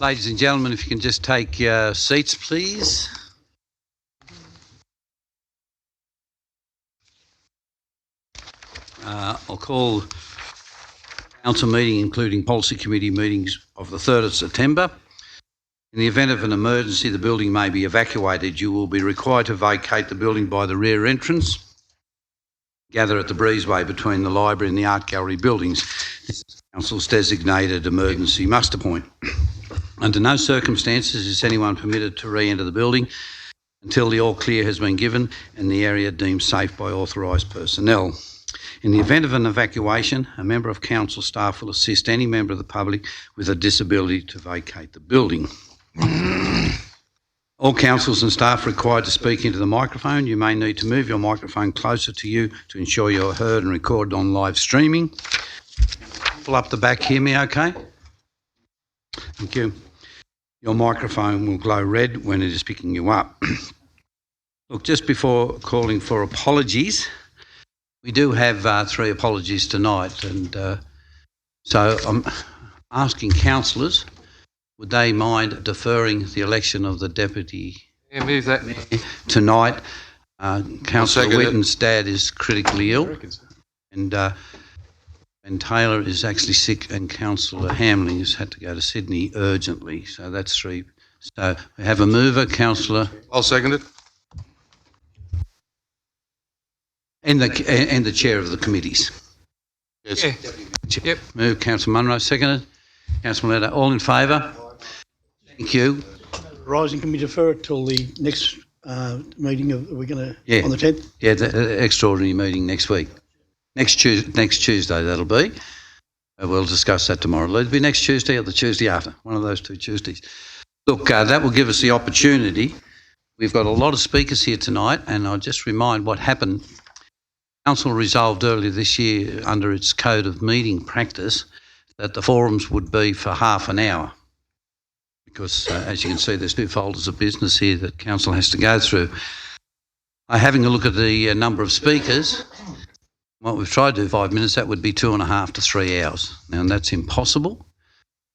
Ladies and gentlemen, if you can just take your seats, please. I'll call council meeting, including policy committee meetings of the 3rd of September. In the event of an emergency, the building may be evacuated. You will be required to vacate the building by the rear entrance. Gather at the breezeway between the library and the art gallery buildings. This is council's designated emergency muster point. Under no circumstances is anyone permitted to re-enter the building until the all clear has been given and the area deemed safe by authorised personnel. In the event of an evacuation, a member of council staff will assist any member of the public with a disability to vacate the building. All councillors and staff required to speak into the microphone. You may need to move your microphone closer to you to ensure you're heard and recorded on live streaming. Pull up the back, hear me okay? Thank you. Your microphone will glow red when it is picking you up. Look, just before calling for apologies, we do have 3 apologies tonight, and so I'm asking councillors, would they mind deferring the election of the deputy move that mayor tonight? Councillor Whitten's dad is critically ill, and Taylor is actually sick, and Councillor Hamling has had to go to Sydney urgently. So that's 3. So we have a mover, Councillor. I'll second it. And the chair of the committees. Yes. Yeah. Yep. Move, Councillor Munro. Seconded. Councillor Letter. All in favour? Thank you. Rising, can we defer it till the next meeting? We're going to on the 10th? Yeah, the extraordinary meeting next week. Next Tuesday that'll be. We'll discuss that tomorrow. It'll be next Tuesday or the Tuesday after, one of those 2 Tuesdays. Look, that will give us the opportunity. We've got a lot of speakers here tonight, and I'll just remind what happened. Council resolved earlier this year under its code of meeting practice that the forums would be for half an hour because, as you can see, there's 2 folders of business here that council has to go through. Having a look at the number of speakers, what we've tried to do 5 minutes, that would be 2.5 to 3 hours. Now, that's impossible.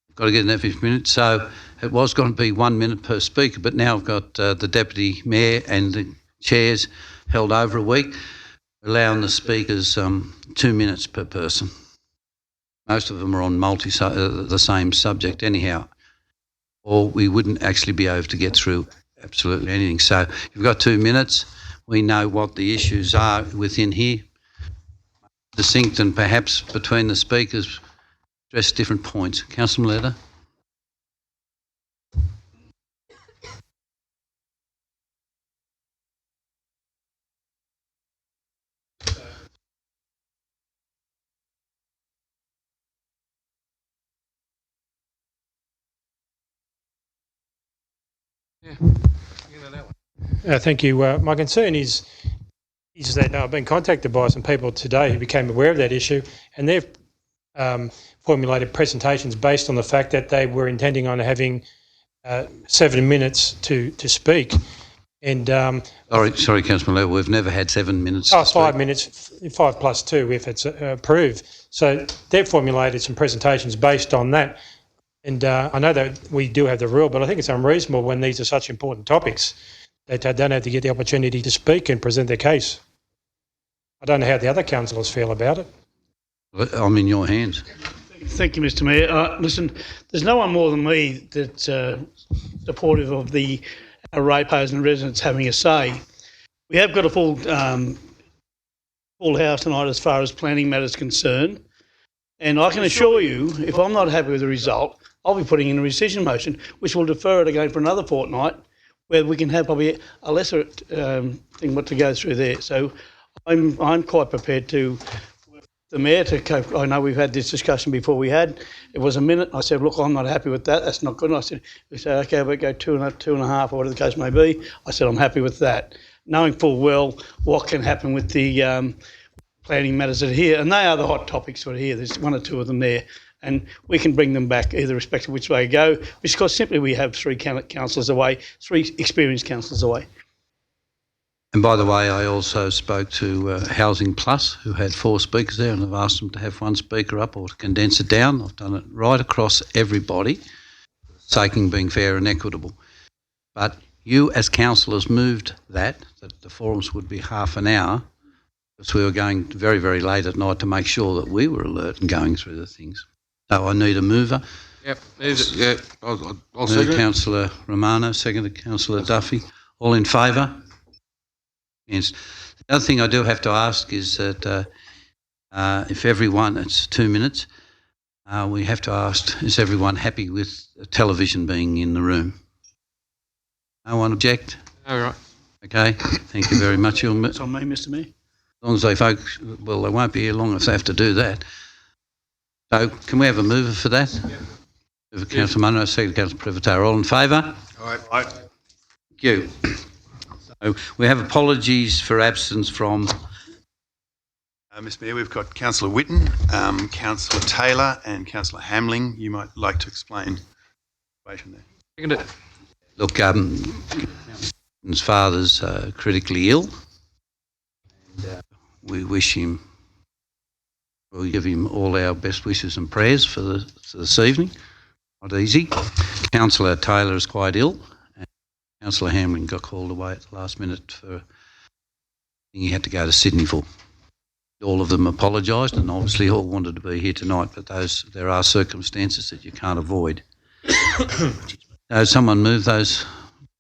We've got to get in there 50 minutes. So it was going to be 1 minute per speaker, but now I've got the deputy mayor and the chairs held over a week, allowing the speakers 2 minutes per person. Most of them are on the same subject anyhow, or we wouldn't actually be able to get through absolutely anything. So you've got 2 minutes. We know what the issues are within here. Distinct and perhaps between the speakers address different points. Councillor Letter. Thank you. My concern is that I've been contacted by some people today who became aware of that issue, and they've formulated presentations based on the fact that they were intending on having 7 minutes to speak. And sorry, Councillor Letter, we've never had 7 minutes. 5 minutes, 5 plus 2 if it's approved. So they've formulated some presentations based on that. And I know that we do have the rule, but I think it's unreasonable when these are such important topics that they don't have to get the opportunity to speak and present their case. I don't know how the other councillors feel about it. I'm in your hands. Thank you, Mr Mayor. Listen, there's no one more than me that's supportive of the ratepayers and residents having a say. We have got a full house tonight as far as planning matters concerned, and I can assure you, if I'm not happy with the result, I'll be putting in a rescission motion, which will defer it again for another fortnight, where we can have probably a lesser thing what to go through there. So I'm quite prepared to the mayor to cope. I know we've had this discussion before. It was a minute. I said, look, I'm not happy with that. That's not good. And we said, okay, we'll go 2.5 or whatever the case may be. I said, I'm happy with that, knowing full well what can happen with the planning matters that are here, and they are the hot topics that are here. There's 1 or 2 of them there, and we can bring them back either respective which way you go, because simply we have 3 councillors away, 3 experienced councillors away. And by the way, I also spoke to Housing Plus, who had 4 speakers there, and I've asked them to have 1 speaker up or to condense it down. I've done it right across everybody. taking being fair and equitable. But you as councillors moved that the forums would be half an hour, because we were going very, very late at night to make sure that we were alert and going through the things. So I need a mover. Yep. Yeah. I'll Moved second it. Councillor Romano, seconded Councillor Duffy. All in favour? Yes. The other thing I do have to ask is that if everyone, it's 2 minutes, we have to ask, is everyone happy with the television being in the room? No one object? All right. Okay, thank you very much. It's on me, Mr Mayor. As long as they folks, well, they won't be here long if they have to do that. So can we have a mover for that? Yep. Mover Councillor Munro, second Councillor Privataro. All in favour? All right. Thank you. So we have apologies for absence from Mr Mayor, we've got Councillor Whitten, Councillor Taylor and Councillor Hamling. You might like to explain the situation there. Second it. Look, his father's critically ill, and we wish him, we'll give him all our best wishes and prayers for this evening. Not easy. Councillor Taylor is quite ill, and Councillor Hamlin got called away at the last minute for he had to go to Sydney for. All of them apologised, and obviously all wanted to be here tonight, but there are circumstances that you can't avoid. Someone move those.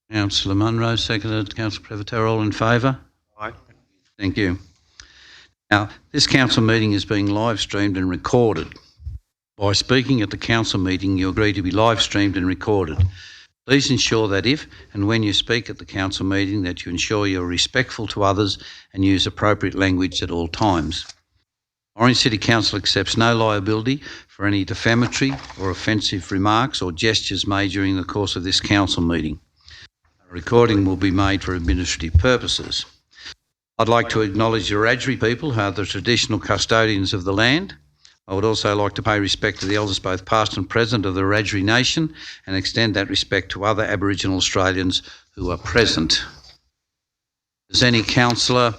Councillor Munro, seconded. Councillor Privataro, all in favour? Aye. Thank you. Now, this council meeting is being live streamed and recorded. By speaking at the council meeting, you agree to be live streamed and recorded. Please ensure that if and when you speak at the council meeting that you ensure you're respectful to others and use appropriate language at all times. Orange City Council accepts no liability for any defamatory or offensive remarks or gestures made during the course of this council meeting. A recording will be made for administrative purposes. I'd like to acknowledge the Wiradjuri people, who are the traditional custodians of the land. I would also like to pay respect to the elders both past and present of the Wiradjuri Nation and extend that respect to other Aboriginal Australians who are present. Does any councillor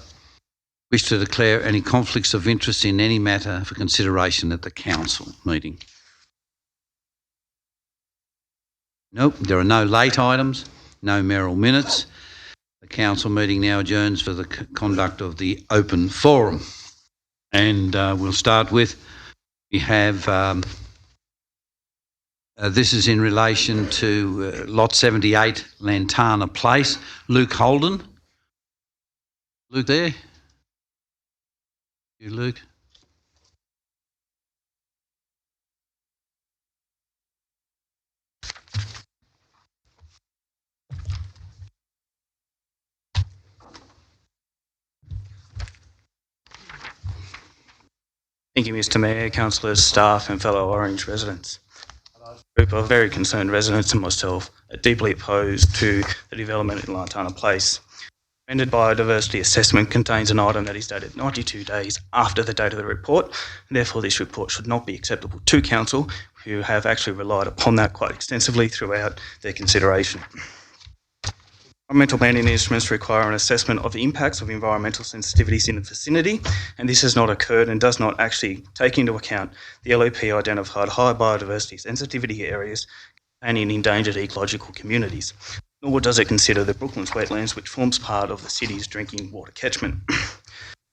wish to declare any conflicts of interest in any matter for consideration at the council meeting? Nope, there are no late items, no mayoral minutes. The council meeting now adjourns for the conduct of the open forum. And we'll start with, we have, this is in relation to lot 78, Lantana Place. Luke Holden. Luke there? You, Luke? Thank you, Mr Mayor, councillors, staff and fellow Orange residents. A group of very concerned residents and myself are deeply opposed to the development in Lantana Place. Amended biodiversity assessment contains an item that is dated 92 days after the date of the report, and therefore this report should not be acceptable to council, who have actually relied upon that quite extensively throughout their consideration. Environmental planning instruments require an assessment of the impacts of environmental sensitivities in the vicinity, and this has not occurred and does not actually take into account the LEP identified high biodiversity sensitivity areas and in endangered ecological communities. Nor does it consider the Brooklands wetlands, which forms part of the city's drinking water catchment.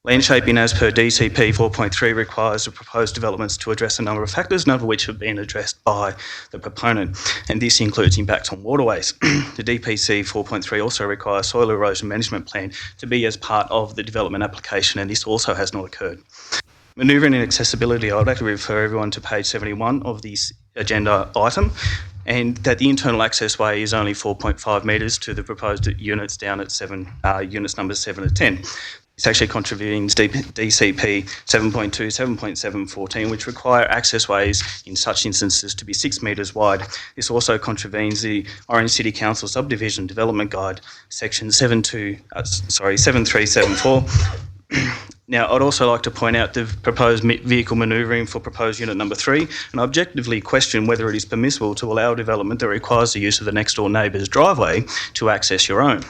Land shaping as per DCP 4.3 requires the proposed developments to address a number of factors, none of which have been addressed by the proponent, and this includes impacts on waterways. The DPC 4.3 also requires soil erosion management plan to be as part of the development application, and this also has not occurred. Manoeuvring and accessibility, I would like to refer everyone to page 71 of this agenda item, and that the internal access way is only 4.5 metres to the proposed units down at units numbers 7 to 10. This actually contravenes DCP 7.2, 7.7, 14, which require access ways in such instances to be 6 metres wide. This also contravenes the Orange City Council Subdivision Development Guide, section 7374. Now, I'd also like to point out the proposed vehicle manoeuvring for proposed unit number 3, and objectively question whether it is permissible to allow development that requires the use of the next door neighbour's driveway to access your own.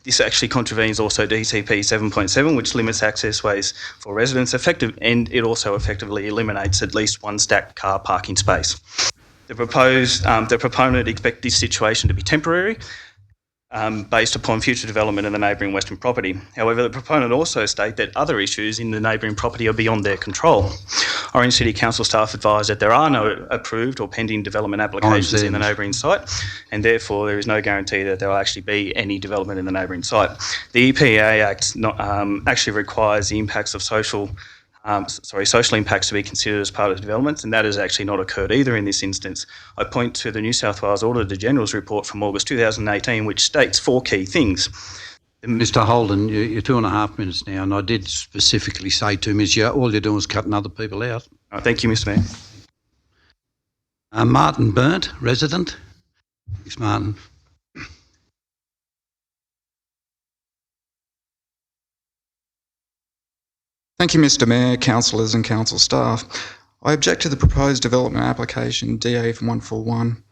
This actually contravenes also DCP 7.7, which limits access ways for residents and it also effectively eliminates at least one stacked car parking space. The proponent expects this situation to be temporary, based upon future development in the neighbouring western property. However, the proponent also state that other issues in the neighbouring property are beyond their control. Orange City Council staff advise that there are no approved or pending development applications in the neighbouring site, and therefore there is no guarantee that there will actually be any development in the neighbouring site. The EPA Act actually requires the impacts of social impacts to be considered as part of developments, and that has actually not occurred either in this instance. I point to the New South Wales Auditor General's report from August 2018, which states 4 key things. Mr Holden, you're 2.5 minutes now, and I did specifically say 2 minutes. All you're doing is cutting other people out. Thank you, Mr Mayor. Martin Burnt, resident. Thanks, Martin. Thank you, Mr Mayor, councillors and council staff. I object to the proposed development application DA141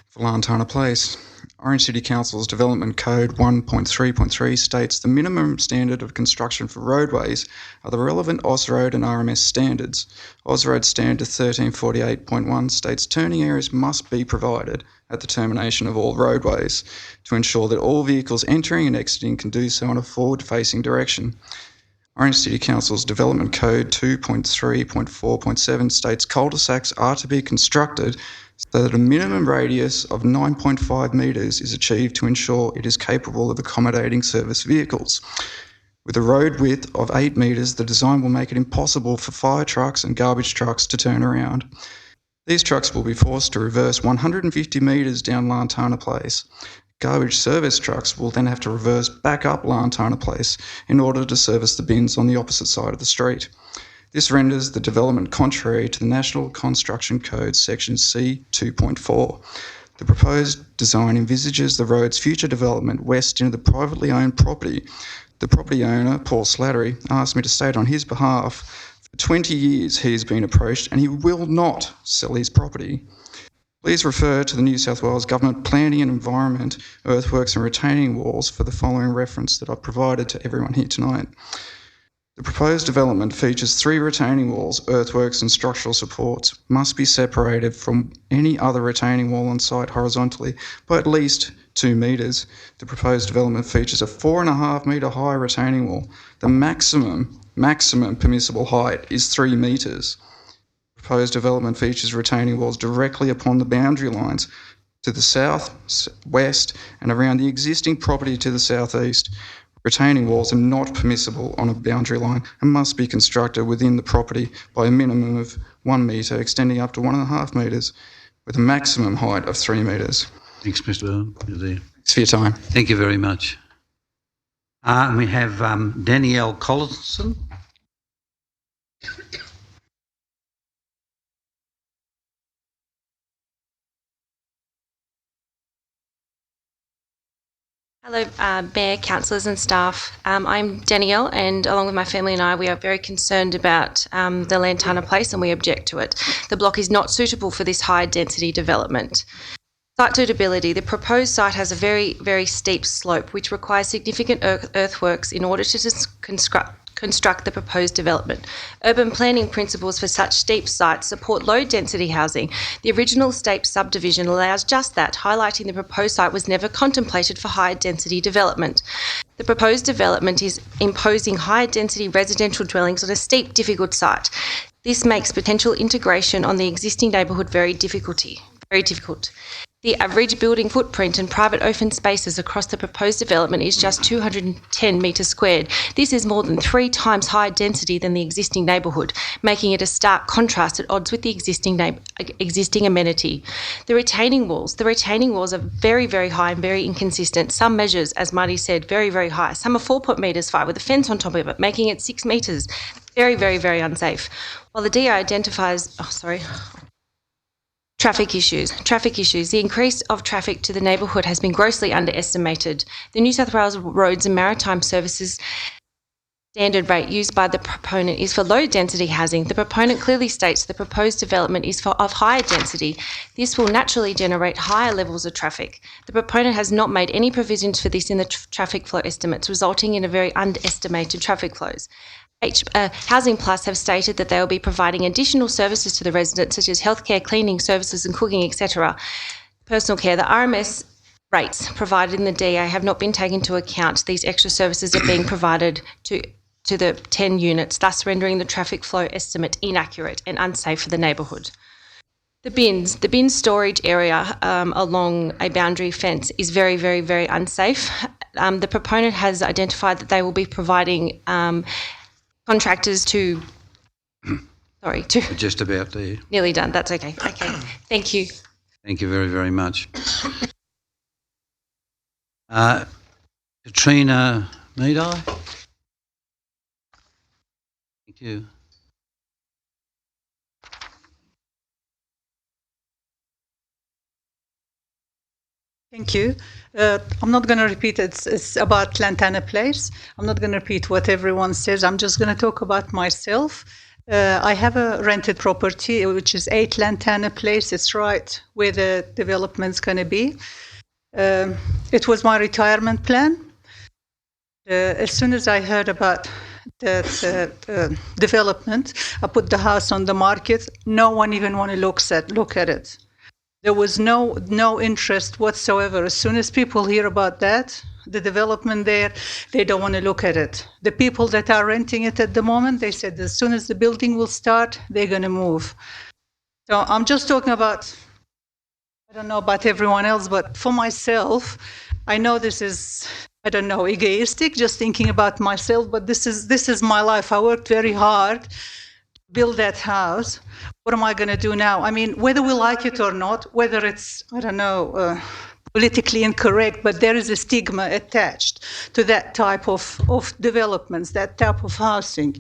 for Lantana Place. Orange City Council's Development Code 1.3.3 states the minimum standard of construction for roadways are the relevant Ausroad and RMS standards. Ausroad Standard 1348.1 states turning areas must be provided at the termination of all roadways to ensure that all vehicles entering and exiting can do so in a forward-facing direction. Orange City Council's Development Code 2.3.4.7 states cul-de-sacs are to be constructed so that a minimum radius of 9.5 metres is achieved to ensure it is capable of accommodating service vehicles. With a road width of 8 metres, the design will make it impossible for fire trucks and garbage trucks to turn around. These trucks will be forced to reverse 150 metres down Lantana Place. Garbage service trucks will then have to reverse back up Lantana Place in order to service the bins on the opposite side of the street. This renders the development contrary to the National Construction Code Section C 2.4. The proposed design envisages the road's future development west into the privately owned property. The property owner, Paul Slattery, asked me to state on his behalf, for 20 years he has been approached and he will not sell his property. Please refer to the New South Wales Government Planning and Environment, Earthworks and Retaining Walls for the following reference that I've provided to everyone here tonight. The proposed development features 3 retaining walls, earthworks and structural supports, must be separated from any other retaining wall on site horizontally by at least 2 metres. The proposed development features a 4.5 metre high retaining wall. The maximum permissible height is 3 metres. Proposed development features retaining walls directly upon the boundary lines to the south, west and around the existing property to the southeast. Retaining walls are not permissible on a boundary line and must be constructed within the property by a minimum of 1 metre, extending up to 1.5 metres, with a maximum height of 3 metres. Thanks, Mr Burnt. You're there. Thanks for your time. Thank you very much. And we have Danielle Collison. Hello, Mayor, councillors and staff. I'm Danielle, and along with my family and I, we are very concerned about the Lantana Place and we object to it. The block is not suitable for this high density development. Site suitability. The proposed site has a very, very steep slope which requires significant earthworks in order to construct the proposed development. Urban planning principles for such steep sites support low density housing. The original steep subdivision allows just that, highlighting the proposed site was never contemplated for high density development. The proposed development is imposing high density residential dwellings on a steep, difficult site. This makes potential integration on the existing neighbourhood very difficult. The average building footprint and private open spaces across the proposed development is just 210 metres squared. This is more than 3 times higher density than the existing neighbourhood, making it a stark contrast at odds with the existing amenity. The retaining walls are very, very high and very inconsistent. Some measures, as Marty said, very, very high. Some are 4 metres high with a fence on top of it, making it 6 metres. Very, very, very unsafe. While the DA identifies... Traffic issues. The increase of traffic to the neighbourhood has been grossly underestimated. The New South Wales Roads and Maritime Services standard rate used by the proponent is for low density housing. The proponent clearly states the proposed development is of higher density. This will naturally generate higher levels of traffic. The proponent has not made any provisions for this in the traffic flow estimates, resulting in a very underestimated traffic flows. Housing Plus have stated that they will be providing additional services to the residents, such as healthcare, cleaning services and cooking, etc. Personal care. The RMS rates provided in the DA have not been taken into account. These extra services are being provided to the 10 units, thus rendering the traffic flow estimate inaccurate and unsafe for the neighbourhood. The bin storage area along a boundary fence is very, very, very unsafe. The proponent has identified that they will be providing contractors to. Sorry, We're just about there. nearly done. That's okay. Okay, thank you. Thank you very, very much. Katrina Meadeye. Thank you. Thank you. I'm not going to repeat it's about Lantana Place. I'm not going to repeat what everyone says. I'm just going to talk about myself. I have a rented property, which is 8 Lantana Place. It's right where the development's going to be. It was my retirement plan. As soon as I heard about that development, I put the house on the market. No one even want to look at it. There was no interest whatsoever. As soon as people hear about that, the development there, they don't want to look at it. The people that are renting it at the moment, they said as soon as the building will start, they're going to move. So I'm just talking about, I don't know about everyone else, but for myself, I know this is, I don't know, egoistic, just thinking about myself, but this is my life. I worked very hard build that house. What am I going to do now? I mean, whether we like it or not, whether it's, I don't know, politically incorrect, but there is a stigma attached to that type of developments, that type of housing.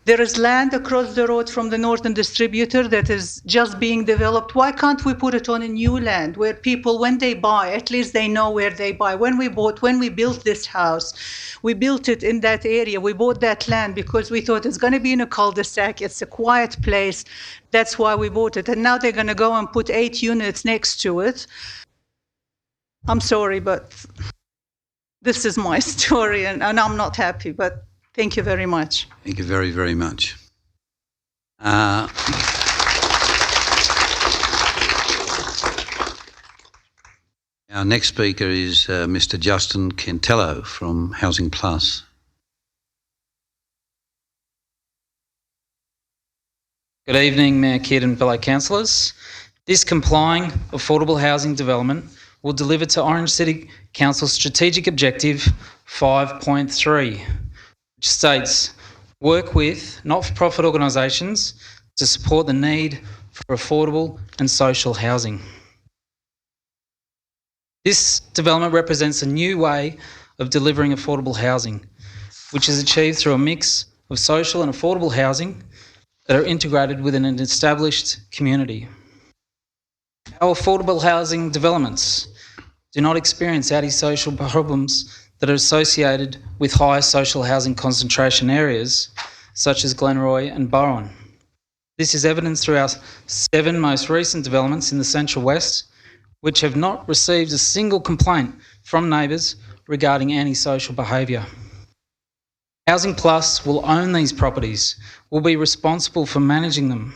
There is land across the road from the Northern Distributor that is just being developed. Why can't we put it on a new land where people, when they buy, at least they know where they buy? When we built this house, we built it in that area. We bought that land because we thought it's going to be in a cul-de-sac. It's a quiet place. That's why we bought it. And now they're going to go and put 8 units next to it. I'm sorry, but this is my story, and I'm not happy, but thank you very much. Thank you very, very much. Our next speaker is Mr. Justin Kentello from Housing Plus. Good evening, Mayor Kidd and fellow councillors. This complying affordable housing development will deliver to Orange City Council's strategic objective 5.3, which states, work with not-for-profit organisations to support the need for affordable and social housing. This development represents a new way of delivering affordable housing, which is achieved through a mix of social and affordable housing that are integrated within an established community. Our affordable housing developments do not experience antisocial problems that are associated with high social housing concentration areas such as Glenroy and Burren. This is evidenced through our 7 most recent developments in the Central West, which have not received a single complaint from neighbours regarding antisocial behaviour. Housing Plus will own these properties, will be responsible for managing them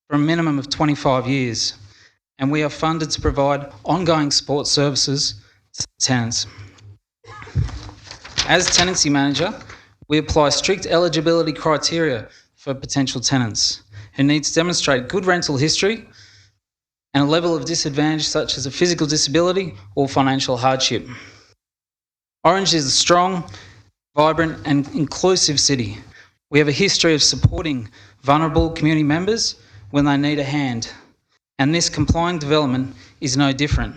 for a minimum of 25 years, and we are funded to provide ongoing support services to tenants. As tenancy manager, we apply strict eligibility criteria for potential tenants who need to demonstrate good rental history and a level of disadvantage such as a physical disability or financial hardship. Orange is a strong, vibrant and inclusive city. We have a history of supporting vulnerable community members when they need a hand, and this complying development is no different.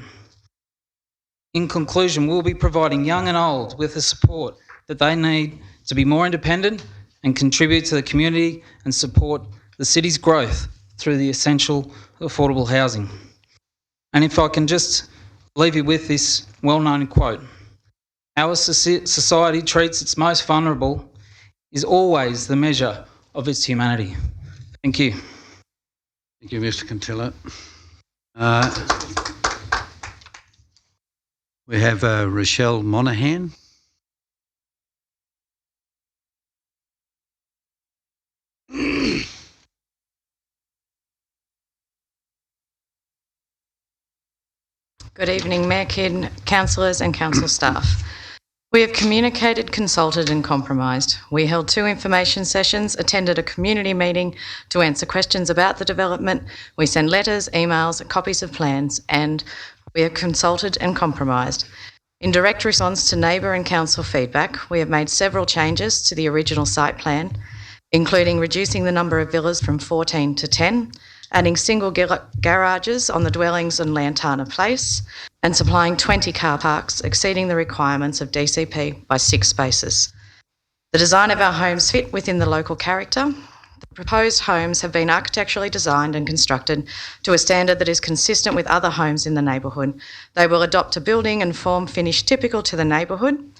In conclusion, we'll be providing young and old with the support that they need to be more independent and contribute to the community and support the city's growth through the essential affordable housing. And if I can just leave you with this well-known quote, how a society treats its most vulnerable is always the measure of its humanity. Thank you. Thank you, Mr. Kentello. We have Rochelle Monaghan. Good evening, Mayor Kidd, councillors and council staff. We have communicated, consulted and compromised. We held 2 information sessions, attended a community meeting to answer questions about the development. We sent letters, emails, copies of plans, and we have consulted and compromised. In direct response to neighbour and council feedback, we have made several changes to the original site plan, including reducing the number of villas from 14 to 10, adding single garages on the dwellings in Lantana Place, and supplying 20 car parks, exceeding the requirements of DCP by 6 spaces. The design of our homes fit within the local character. The proposed homes have been architecturally designed and constructed to a standard that is consistent with other homes in the neighbourhood. They will adopt a building and form finish typical to the neighbourhood,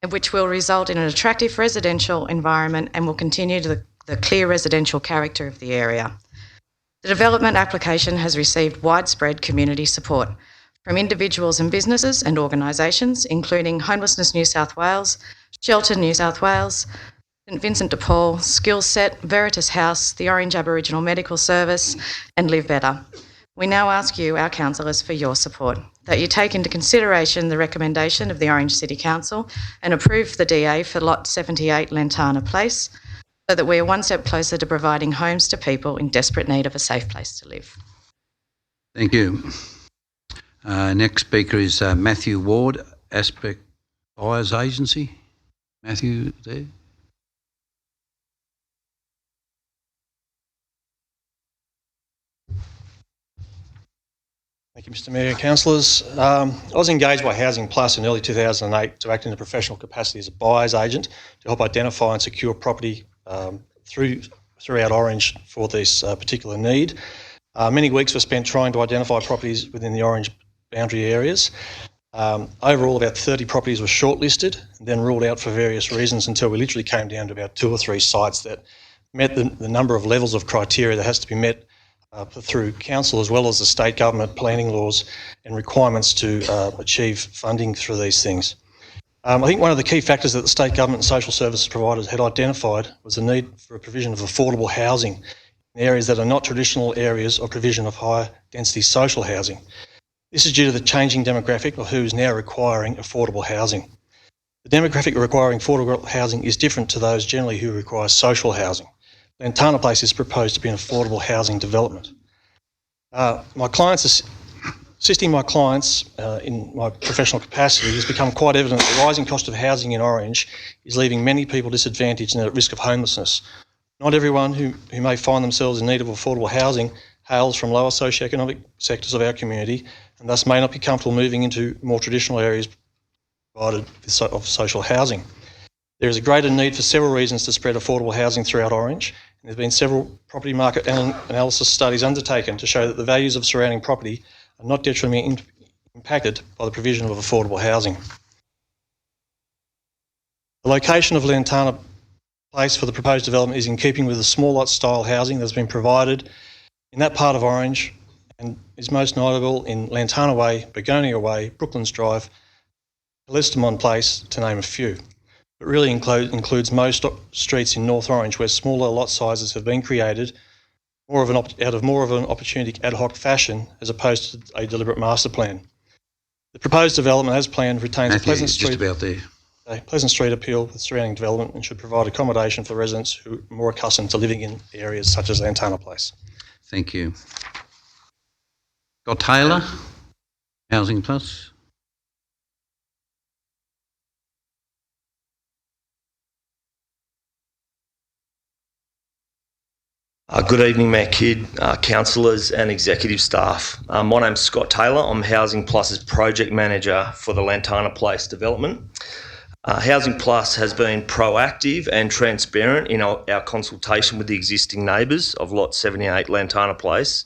which will result in an attractive residential environment and will continue the clear residential character of the area. The development application has received widespread community support from individuals and businesses and organisations, including Homelessness New South Wales, Shelter New South Wales, St Vincent de Paul, Skillset, Veritas House, the Orange Aboriginal Medical Service and Live Better. We now ask you, our councillors, for your support, that you take into consideration the recommendation of the Orange City Council and approve the DA for Lot 78 Lantana Place, so that we are one step closer to providing homes to people in desperate need of a safe place to live. Thank you. Next speaker is Matthew Ward, Aspect Buyers Agency. Matthew, there? Thank you, Mr Mayor and councillors. I was engaged by Housing Plus in early 2008 to act in a professional capacity as a buyer's agent to help identify and secure property throughout Orange for this particular need. Many weeks were spent trying to identify properties within the Orange boundary areas. Overall, about 30 properties were shortlisted and then ruled out for various reasons until we literally came down to about 2 or 3 sites that met the number of levels of criteria that has to be met through council as well as the state government planning laws and requirements to achieve funding through these things. I think one of the key factors that the state government and social services providers had identified was the need for a provision of affordable housing in areas that are not traditional areas of provision of higher density social housing. This is due to the changing demographic of who is now requiring affordable housing. The demographic requiring affordable housing is different to those generally who require social housing. Lantana Place is proposed to be an affordable housing development. Assisting my clients in my professional capacity has become quite evident that the rising cost of housing in Orange is leaving many people disadvantaged and at risk of homelessness. Not everyone who may find themselves in need of affordable housing hails from lower socioeconomic sectors of our community and thus may not be comfortable moving into more traditional areas provided of social housing. There is a greater need for several reasons to spread affordable housing throughout Orange, and there have been several property market analysis studies undertaken to show that the values of surrounding property are not detrimentally impacted by the provision of affordable housing. The location of Lantana Place for the proposed development is in keeping with the small lot style housing that has been provided in that part of Orange and is most notable in Lantana Way, Begonia Way, Brooklands Drive, Calestamon Place, to name a few. It really includes most streets in North Orange where smaller lot sizes have been created out of more of an opportunistic ad hoc fashion as opposed to a deliberate master plan. The proposed development as planned retains Matthew, a pleasant street, just about there. a pleasant street appeal with surrounding development and should provide accommodation for residents who are more accustomed to living in areas such as Lantana Place. Thank you. Scott Taylor, Housing Plus. Good evening, Mayor Kidd, councillors and executive staff. My name's Scott Taylor. I'm Housing Plus's project manager for the Lantana Place development. Housing Plus has been proactive and transparent in our consultation with the existing neighbours of Lot 78 Lantana Place.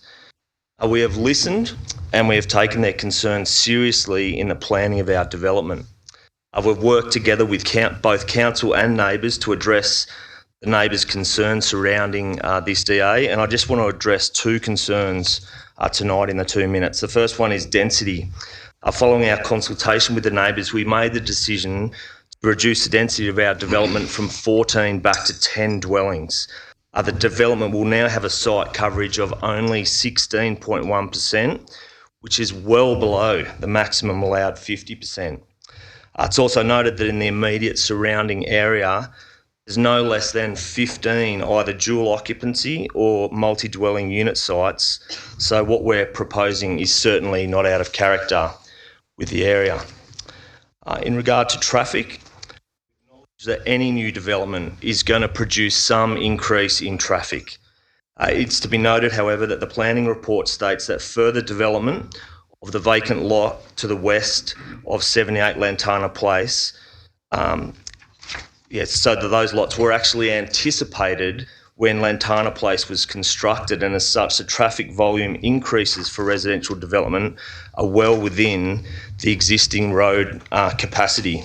We have listened and we have taken their concerns seriously in the planning of our development. We've worked together with both council and neighbours to address the neighbours' concerns surrounding this DA, and I just want to address 2 concerns tonight in the 2 minutes. The first one is density. Following our consultation with the neighbours, we made the decision to reduce the density of our development from 14 back to 10 dwellings. The development will now have a site coverage of only 16.1%, which is well below the maximum allowed 50%. It's also noted that in the immediate surrounding area, there's no less than 15 either dual occupancy or multi-dwelling unit sites. So what we're proposing is certainly not out of character with the area. In regard to traffic, that any new development is going to produce some increase in traffic. It's to be noted, however, that the planning report states that further development of the vacant lot to the west of 78 Lantana Place, so that those lots were actually anticipated when Lantana Place was constructed, and as such the traffic volume increases for residential development are well within the existing road capacity.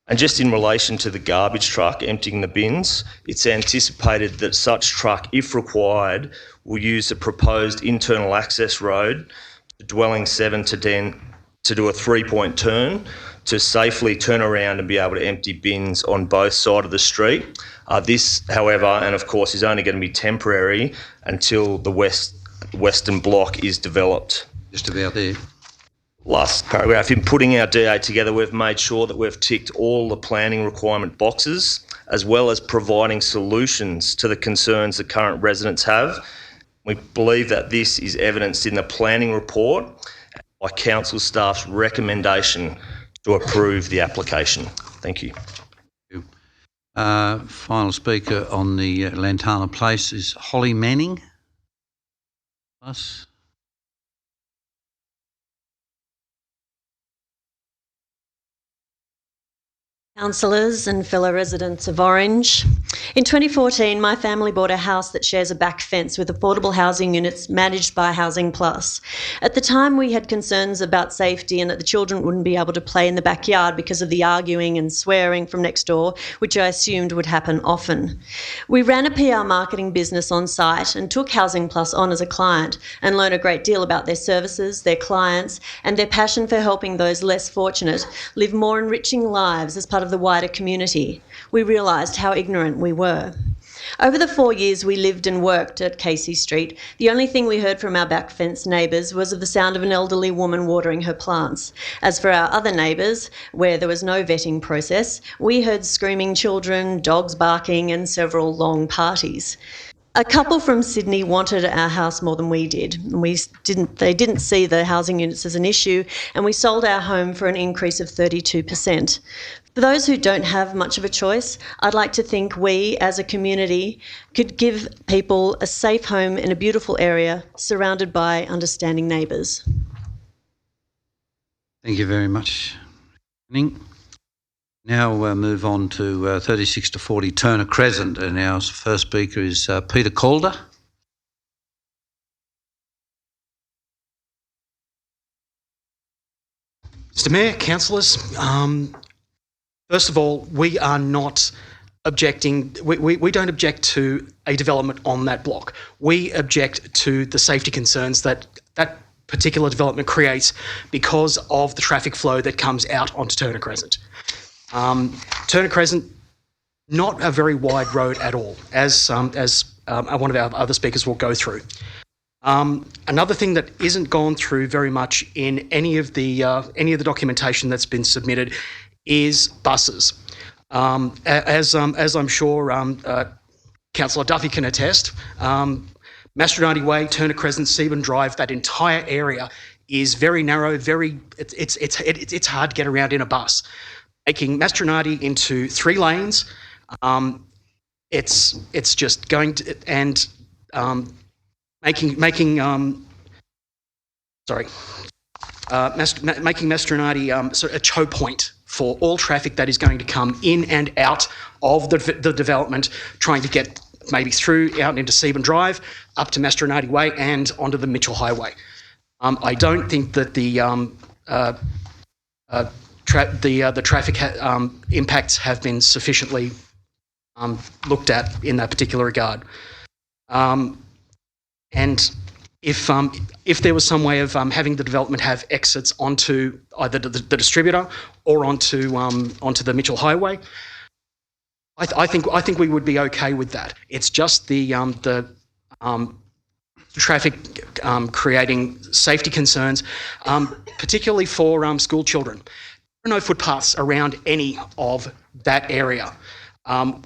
And just in relation to the garbage truck emptying the bins, it's anticipated that such truck, if required, will use the proposed internal access road to dwelling 7 to 10 to do a 3-point turn to safely turn around and be able to empty bins on both sides of the street. This, however, and of course, is only going to be temporary until the western block is developed. Just about there. Last paragraph, in putting our DA together, we've made sure that we've ticked all the planning requirement boxes, as well as providing solutions to the concerns that current residents have. We believe that this is evidenced in the planning report by council staff's recommendation to approve the application. Thank you. Final speaker on the Lantana Place is Holly Manning. Us. Councillors and fellow residents of Orange. In 2014, my family bought a house that shares a back fence with affordable housing units managed by Housing Plus. At the time, we had concerns about safety and that the children wouldn't be able to play in the backyard because of the arguing and swearing from next door, which I assumed would happen often. We ran a PR marketing business on site and took Housing Plus on as a client and learned a great deal about their services, their clients, and their passion for helping those less fortunate live more enriching lives as part of the wider community. We realised how ignorant we were. Over the 4 years we lived and worked at Casey Street, the only thing we heard from our back fence neighbours was of the sound of an elderly woman watering her plants. As for our other neighbours, where there was no vetting process, we heard screaming children, dogs barking, and several long parties. A couple from Sydney wanted our house more than we did. They didn't see the housing units as an issue, and we sold our home for an increase of 32%. For those who don't have much of a choice, I'd like to think we, as a community, could give people a safe home in a beautiful area surrounded by understanding neighbours. Thank you very much. Now we'll move on to 36 to 40 Turner Crescent, and our first speaker is Peter Calder. Mr Mayor, councillors, first of all, we are not objecting, we don't object to a development on that block. We object to the safety concerns that that particular development creates because of the traffic flow that comes out onto Turner Crescent. Turner Crescent, not a very wide road at all, as one of our other speakers will go through. Another thing that isn't gone through very much in any of the documentation that's been submitted is buses. As I'm sure Councillor Duffy can attest, Mastronardi Way, Turner Crescent, Seaburn Drive, that entire area is very narrow. It's hard to get around in a bus. Making Mastronardi into 3 lanes, it's just going to and making Mastronardi sort of a choke point for all traffic that is going to come in and out of the development, trying to get maybe through out into Seaburn Drive, up to Mastronardi Way and onto the Mitchell Highway. I don't think that the traffic impacts have been sufficiently looked at in that particular regard. And if there was some way of having the development have exits onto either the distributor or onto the Mitchell Highway, I think we would be okay with that. It's just the traffic, creating safety concerns, particularly for school children. There are no footpaths around any of that area. On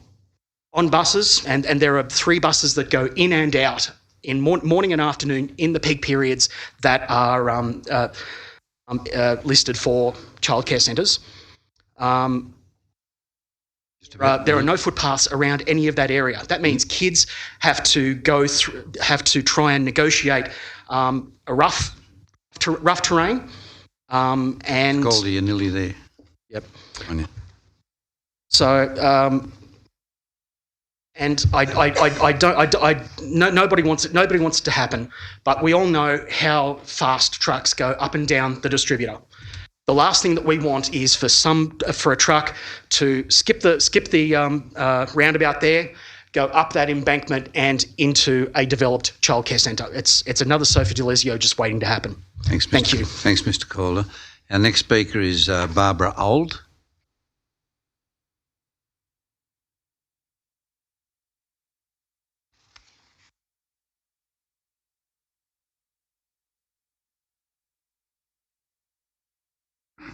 buses, and there are 3 buses that go in and out in morning and afternoon in the peak periods that are listed for childcare centres. There are no footpaths around any of that area. That means kids have to try and negotiate a rough terrain. And Goldie, you're nearly there. Yep. On you. So, and nobody wants it. Nobody wants it to happen. But we all know how fast trucks go up and down the distributor. The last thing that we want is for a truck to skip the roundabout there, go up that embankment and into a developed childcare centre. It's another Sofa Delesio just waiting to happen. Thanks, Mr. Thank you. Thanks, Mr. Calder. Our next speaker is Barbara Old.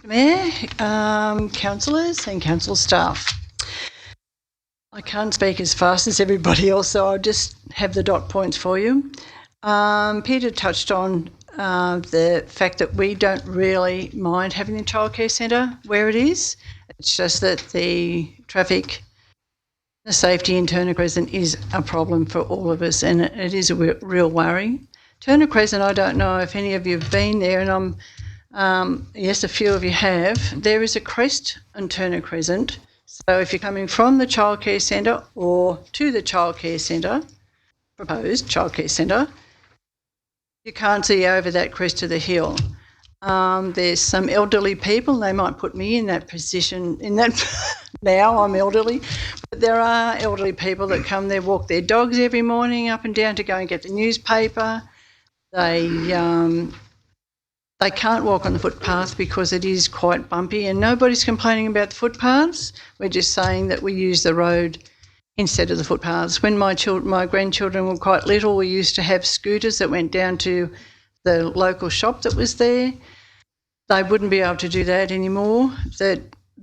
Mayor, councillors and council staff. I can't speak as fast as everybody else, so I'll just have the dot points for you. Peter touched on the fact that we don't really mind having a childcare centre where it is. It's just that the traffic, the safety in Turner Crescent is a problem for all of us, and it is a real worry. Turner Crescent, I don't know if any of you have been there, and yes, a few of you have. There is a crest on Turner Crescent. So if you're coming from the childcare centre or to the childcare centre, proposed childcare centre, you can't see over that crest of the hill. There's some elderly people, they might put me in that position, now I'm elderly, but there are elderly people that come there, walk their dogs every morning up and down to go and get the newspaper. They can't walk on the footpath because it is quite bumpy, and nobody's complaining about the footpaths. We're just saying that we use the road instead of the footpaths. When my grandchildren were quite little, we used to have scooters that went down to the local shop that was there. They wouldn't be able to do that anymore.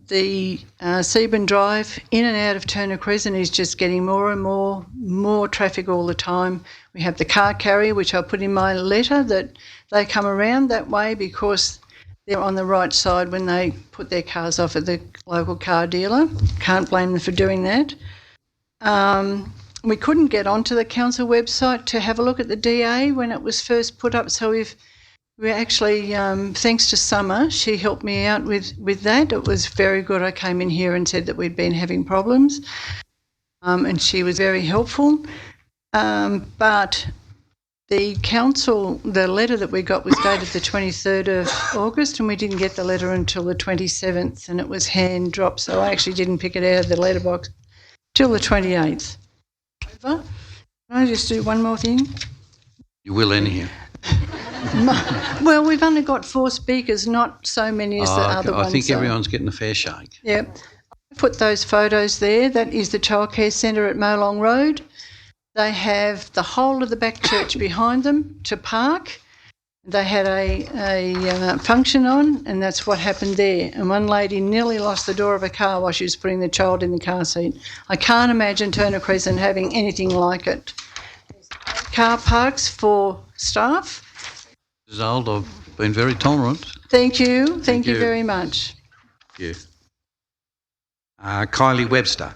The Seaburn Drive in and out of Turner Crescent is just getting more and more traffic all the time. We have the car carrier, which I'll put in my letter, that they come around that way because they're on the right side when they put their cars off at the local car dealer. Can't blame them for doing that. We couldn't get onto the council website to have a look at the DA when it was first put up, so we actually, thanks to Summer, she helped me out with that. It was very good. I came in here and said that we'd been having problems, and she was very helpful. But the council, the letter that we got was dated the 23rd of August, and we didn't get the letter until the 27th, and it was hand dropped, so I actually didn't pick it out of the letterbox till the 28th. Can I just do one more thing? You will anyhow. Well, we've only got 4 speakers, not so many as the other ones. I think everyone's getting a fair shake. Yeah. I put those photos there. That is the childcare centre at Molong Road. They have the whole of the back church behind them to park. They had a function on, and that's what happened there. And one lady nearly lost the door of a car while she was putting the child in the car seat. I can't imagine Turner Crescent having anything like it. Car parks for staff. Ms. Old, I've been very tolerant. Thank you. Thank you very much. Thank you. Kylie Webster.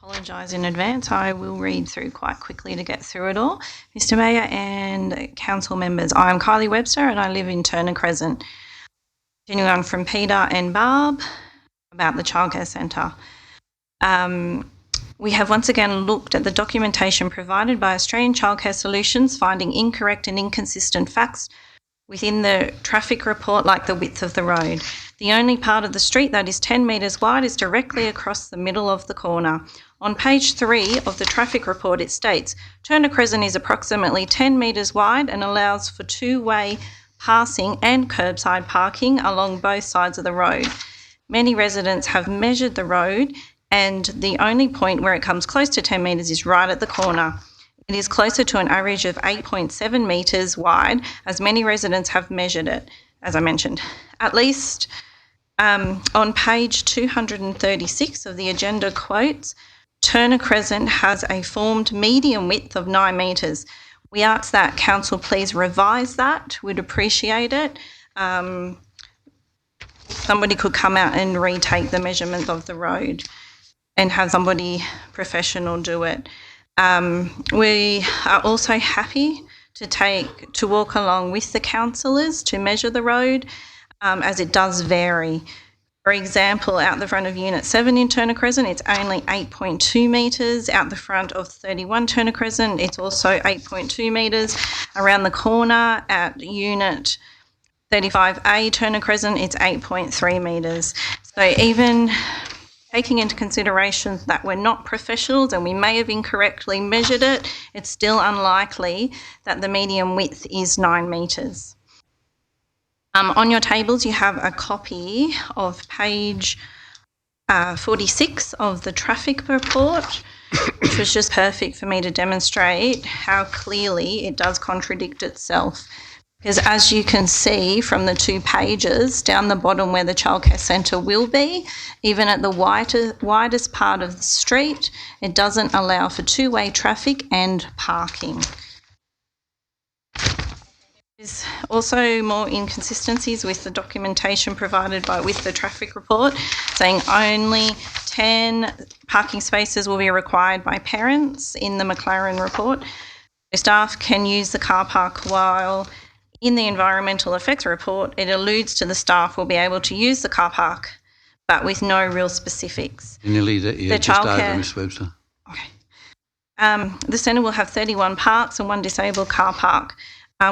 Apologise in advance. I will read through quite quickly to get through it all. Mr Mayor and council members, I am Kylie Webster and I live in Turner Crescent. Continuing on from Peter and Barb about the childcare centre. We have once again looked at the documentation provided by Australian Childcare Solutions, finding incorrect and inconsistent facts within the traffic report, like the width of the road. The only part of the street that is 10 metres wide is directly across the middle of the corner. On page 3 of the traffic report, it states, Turner Crescent is approximately 10 metres wide and allows for 2-way passing and curbside parking along both sides of the road. Many residents have measured the road, and the only point where it comes close to 10 metres is right at the corner. It is closer to an average of 8.7 metres wide, as many residents have measured it, as I mentioned. At least on page 236 of the agenda quotes, Turner Crescent has a formed median width of 9 metres. We ask that council please revise that. We'd appreciate it. Somebody could come out and retake the measurement of the road and have somebody professional do it. We are also happy to walk along with the councillors to measure the road, as it does vary. For example, out the front of Unit 7 in Turner Crescent, it's only 8.2 metres. Out the front of 31 Turner Crescent, it's also 8.2 metres. Around the corner at Unit 35A Turner Crescent, it's 8.3 metres. So even taking into consideration that we're not professionals and we may have incorrectly measured it, it's still unlikely that the median width is 9 metres. On your tables, you have a copy of page 46 of the traffic report, which was just perfect for me to demonstrate how clearly it does contradict itself. Because as you can see from the 2 pages, down the bottom where the childcare centre will be, even at the widest part of the street, it doesn't allow for two-way traffic and parking. There's also more inconsistencies with the documentation provided with the traffic report, saying only 10 parking spaces will be required by parents in the McLaren report. Staff can use the car park, while in the environmental effects report, it alludes to the staff will be able to use the car park, but with no real specifics. Nearly just over, Ms Webster. Okay. The centre will have 31 parks and 1 disabled car park.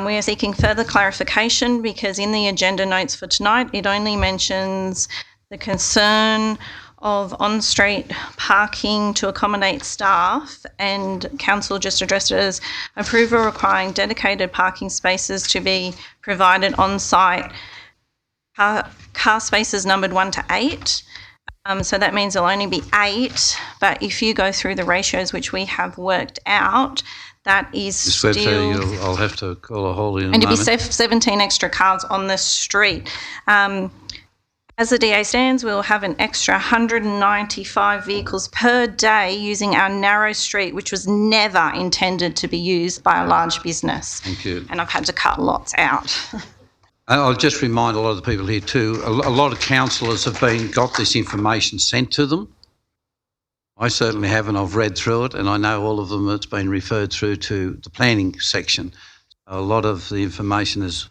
We are seeking further clarification because in the agenda notes for tonight, it only mentions the concern of on-street parking to accommodate staff, and council just addressed it as approval requiring dedicated parking spaces to be provided on-site. Car spaces numbered 1 to 8. So that means there'll only be 8, but if you go through the ratios which we have worked out, that is still... I'll have to call a halt in a and moment. to be 17 extra cars on the street. As the DA stands, we'll have an extra 195 vehicles per day using our narrow street, which was never intended to be used by a large business. Thank you. And I've had to cut lots out. I'll just remind a lot of the people here too, a lot of councillors have got this information sent to them. I certainly haven't. I've read through it, and I know all of them, it's been referred through to the planning section. A lot of the information has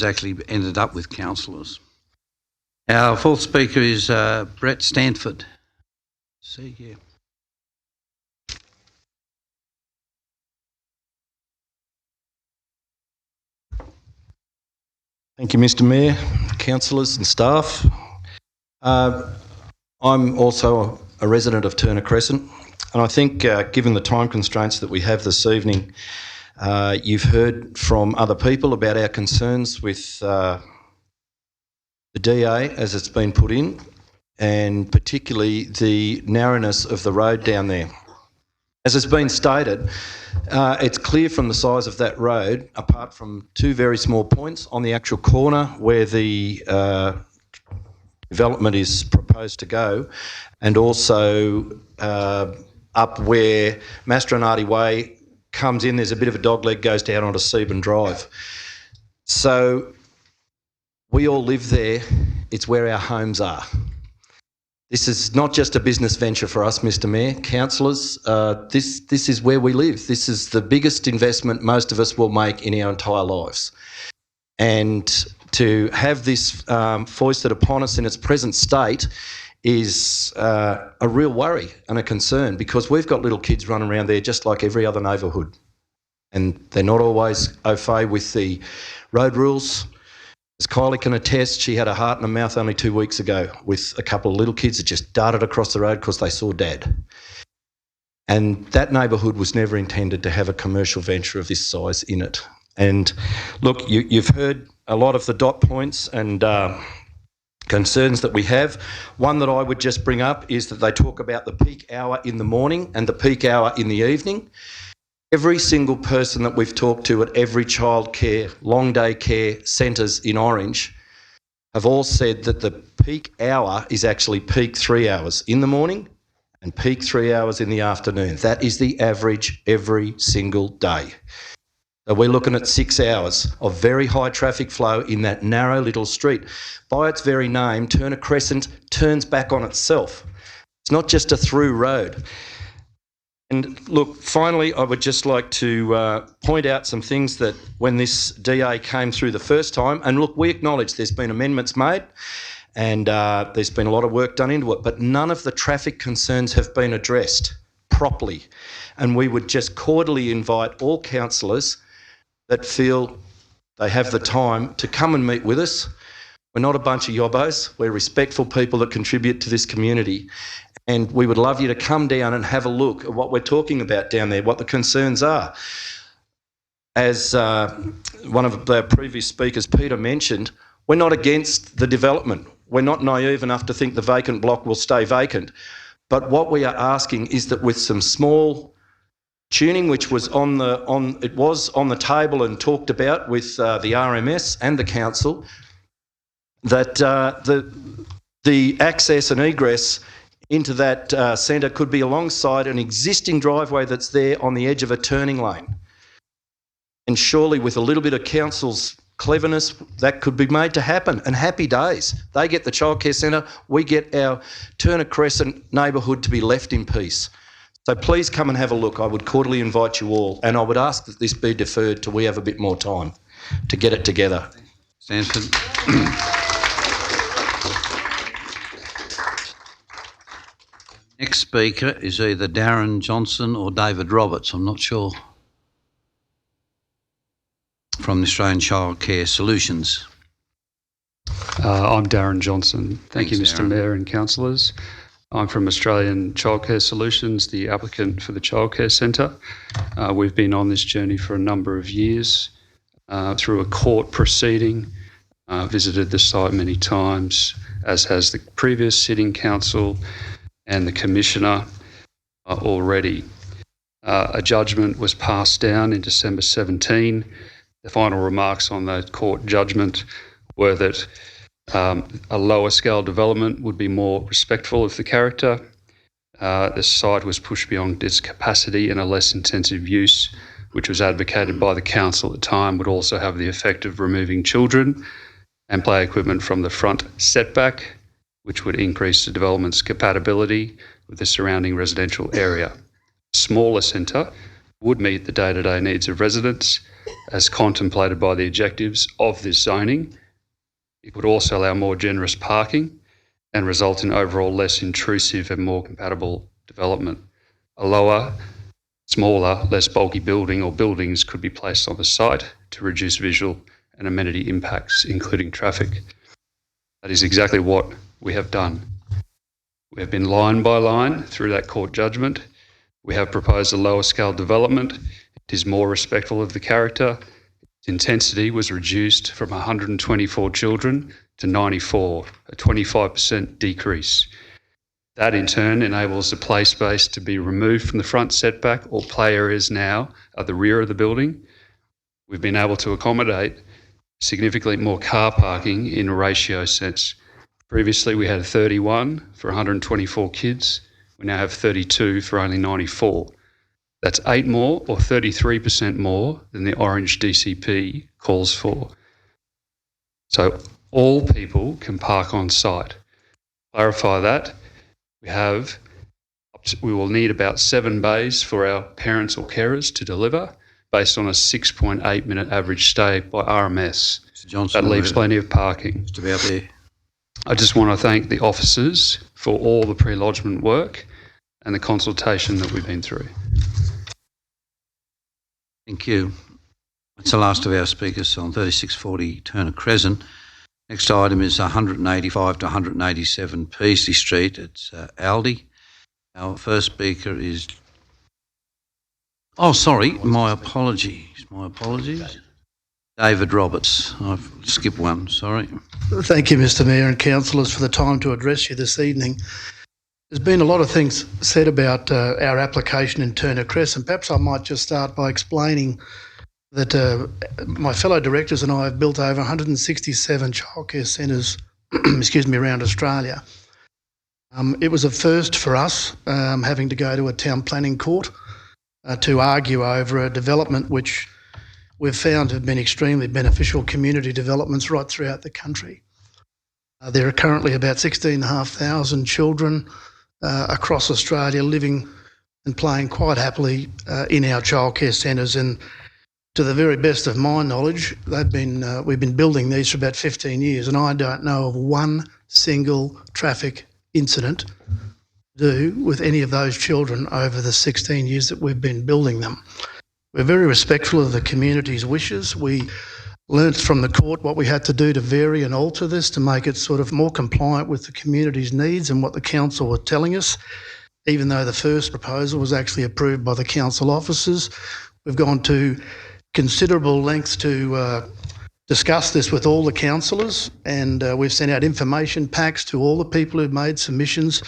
actually ended up with councillors. Our fourth speaker is Brett Stanford. See here. Thank you, Mr Mayor, councillors and staff. I'm also a resident of Turner Crescent, and I think given the time constraints that we have this evening, you've heard from other people about our concerns with the DA as it's been put in, and particularly the narrowness of the road down there. As has been stated, it's clear from the size of that road, apart from 2 very small points on the actual corner where the development is proposed to go, and also up where Mastronardi Way comes in, there's a bit of a dogleg, goes down onto Seaburn Drive. So we all live there, it's where our homes are. This is not just a business venture for us, Mr Mayor, councillors. This is where we live. This is the biggest investment most of us will make in our entire lives. And to have this foisted upon us in its present state is a real worry and a concern, because we've got little kids running around there just like every other neighbourhood. And they're not always au fait with the road rules. As Kylie can attest, she had a heart and a mouth only 2 weeks ago with a couple of little kids that just darted across the road because they saw Dad. And that neighbourhood was never intended to have a commercial venture of this size in it. And look, you've heard a lot of the dot points, and concerns that we have. One that I would just bring up is that they talk about the peak hour in the morning and the peak hour in the evening. Every single person that we've talked to at every childcare, long day care centres in Orange have all said that the peak hour is actually peak 3 hours in the morning and peak 3 hours in the afternoon. That is the average every single day. So we're looking at 6 hours of very high traffic flow in that narrow little street. By its very name, Turner Crescent turns back on itself. It's not just a through road. And look, finally, I would just like to point out some things that when this DA came through the first time, and look, we acknowledge there's been amendments made and there's been a lot of work done into it, but none of the traffic concerns have been addressed properly. And we would just cordially invite all councillors that feel they have the time to come and meet with us. We're not a bunch of yobbos. We're respectful people that contribute to this community. And we would love you to come down and have a look at what we're talking about down there, what the concerns are. As one of the previous speakers, Peter, mentioned, we're not against the development. We're not naive enough to think the vacant block will stay vacant. But what we are asking is that with some small tuning, which was on the table and talked about with the RMS and the council, that the access and egress into that centre could be alongside an existing driveway that's there on the edge of a turning lane. And surely with a little bit of council's cleverness, that could be made to happen. And happy days. They get the childcare centre, we get our Turner Crescent neighbourhood to be left in peace. So please come and have a look. I would cordially invite you all. And I would ask that this be deferred till we have a bit more time to get it together. Stanford. Next speaker is either Darren Johnson or David Roberts, I'm not sure, from the Australian Childcare Solutions. I'm Darren Johnson. Thank you, Thanks, Mr Darren. Mayor and councillors. I'm from Australian Childcare Solutions, the applicant for the Childcare Centre. We've been on this journey for a number of years through a court proceeding, visited the site many times, as has the previous sitting council and the Commissioner already. A judgment was passed down in December 17. The final remarks on that court judgment were that a lower scale development would be more respectful of the character. The site was pushed beyond its capacity, and a less intensive use, which was advocated by the council at the time, would also have the effect of removing children and play equipment from the front setback, which would increase the development's compatibility with the surrounding residential area. A smaller centre would meet the day-to-day needs of residents as contemplated by the objectives of this zoning. It would also allow more generous parking and result in overall less intrusive and more compatible development. A lower, smaller, less bulky building or buildings could be placed on the site to reduce visual and amenity impacts, including traffic. That is exactly what we have done. We have been line by line through that court judgment. We have proposed a lower scale development. It is more respectful of the character. Its intensity was reduced from 124 children to 94, a 25% decrease. That in turn enables the play space to be removed from the front setback or play areas now at the rear of the building. We've been able to accommodate significantly more car parking in a ratio sense. Previously we had 31 for 124 kids. We now have 32 for only 94. That's 8 more or 33% more than the Orange DCP calls for. So all people can park on site. Clarify that. We will need about 7 bays for our parents or carers to deliver based on a 6.8 minute average stay by RMS. Mr. Johnson, that leaves plenty of parking. Just about there. I just want to thank the officers for all the pre-lodgement work and the consultation that we've been through. Thank you. That's the last of our speakers on 3640 Turner Crescent. Next item is 185 to 187 Peasley Street. It's Aldi. Our first speaker is... Oh, sorry, my apologies. David Roberts. I've skipped one, sorry. Thank you, Mr Mayor and councillors, for the time to address you this evening. There's been a lot of things said about our application in Turner Crescent. Perhaps I might just start by explaining that my fellow directors and I have built over 167 childcare centres around Australia. It was a first for us, having to go to a town planning court to argue over a development which we've found have been extremely beneficial community developments right throughout the country. There are currently about 16,500 children across Australia living and playing quite happily in our childcare centres, and to the very best of my knowledge, we've been building these for about 15 years, and I don't know of one single traffic incident to do with any of those children over the 16 years that we've been building them. We're very respectful of the community's wishes. We learnt from the court what we had to do to vary and alter this to make it sort of more compliant with the community's needs and what the council were telling us. Even though the first proposal was actually approved by the council officers, we've gone to considerable lengths to discuss this with all the councillors, and we've sent out information packs to all the people who've made submissions,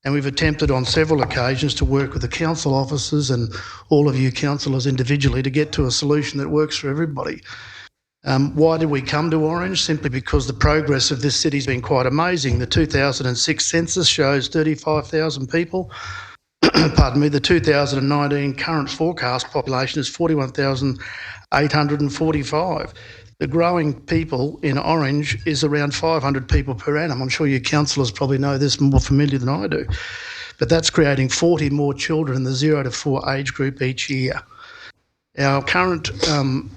and we've attempted on several occasions to work with the council officers and all of you councillors individually to get to a solution that works for everybody. Why did we come to Orange? Simply because the progress of this city's been quite amazing. The 2006 census shows 35,000 people. Pardon me, the 2019 current forecast population is 41,845. The growing people in Orange is around 500 people per annum. I'm sure you councillors probably know this more familiar than I do. But that's creating 40 more children in the 0 to 4 age group each year. Our current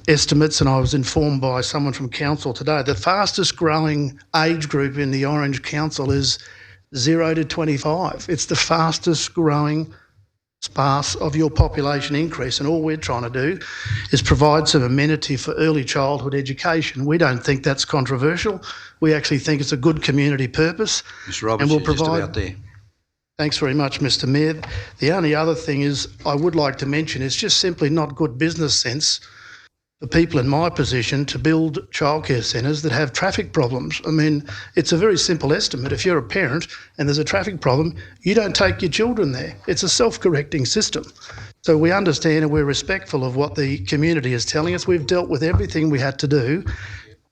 estimates, and I was informed by someone from council today, the fastest growing age group in the Orange Council is 0 to 25. It's the fastest growing sparse of your population increase, and all we're trying to do is provide some amenity for early childhood education. We don't think that's controversial. We actually think it's a good community purpose. Mr Roberts, and we'll you're just provide, about there. Thanks very much, Mr Mayor. The only other thing is I would like to mention it's just simply not good business sense for people in my position to build childcare centres that have traffic problems. I mean, it's a very simple estimate. If you're a parent and there's a traffic problem, you don't take your children there. It's a self-correcting system. So we understand and we're respectful of what the community is telling us. We've dealt with everything we had to do.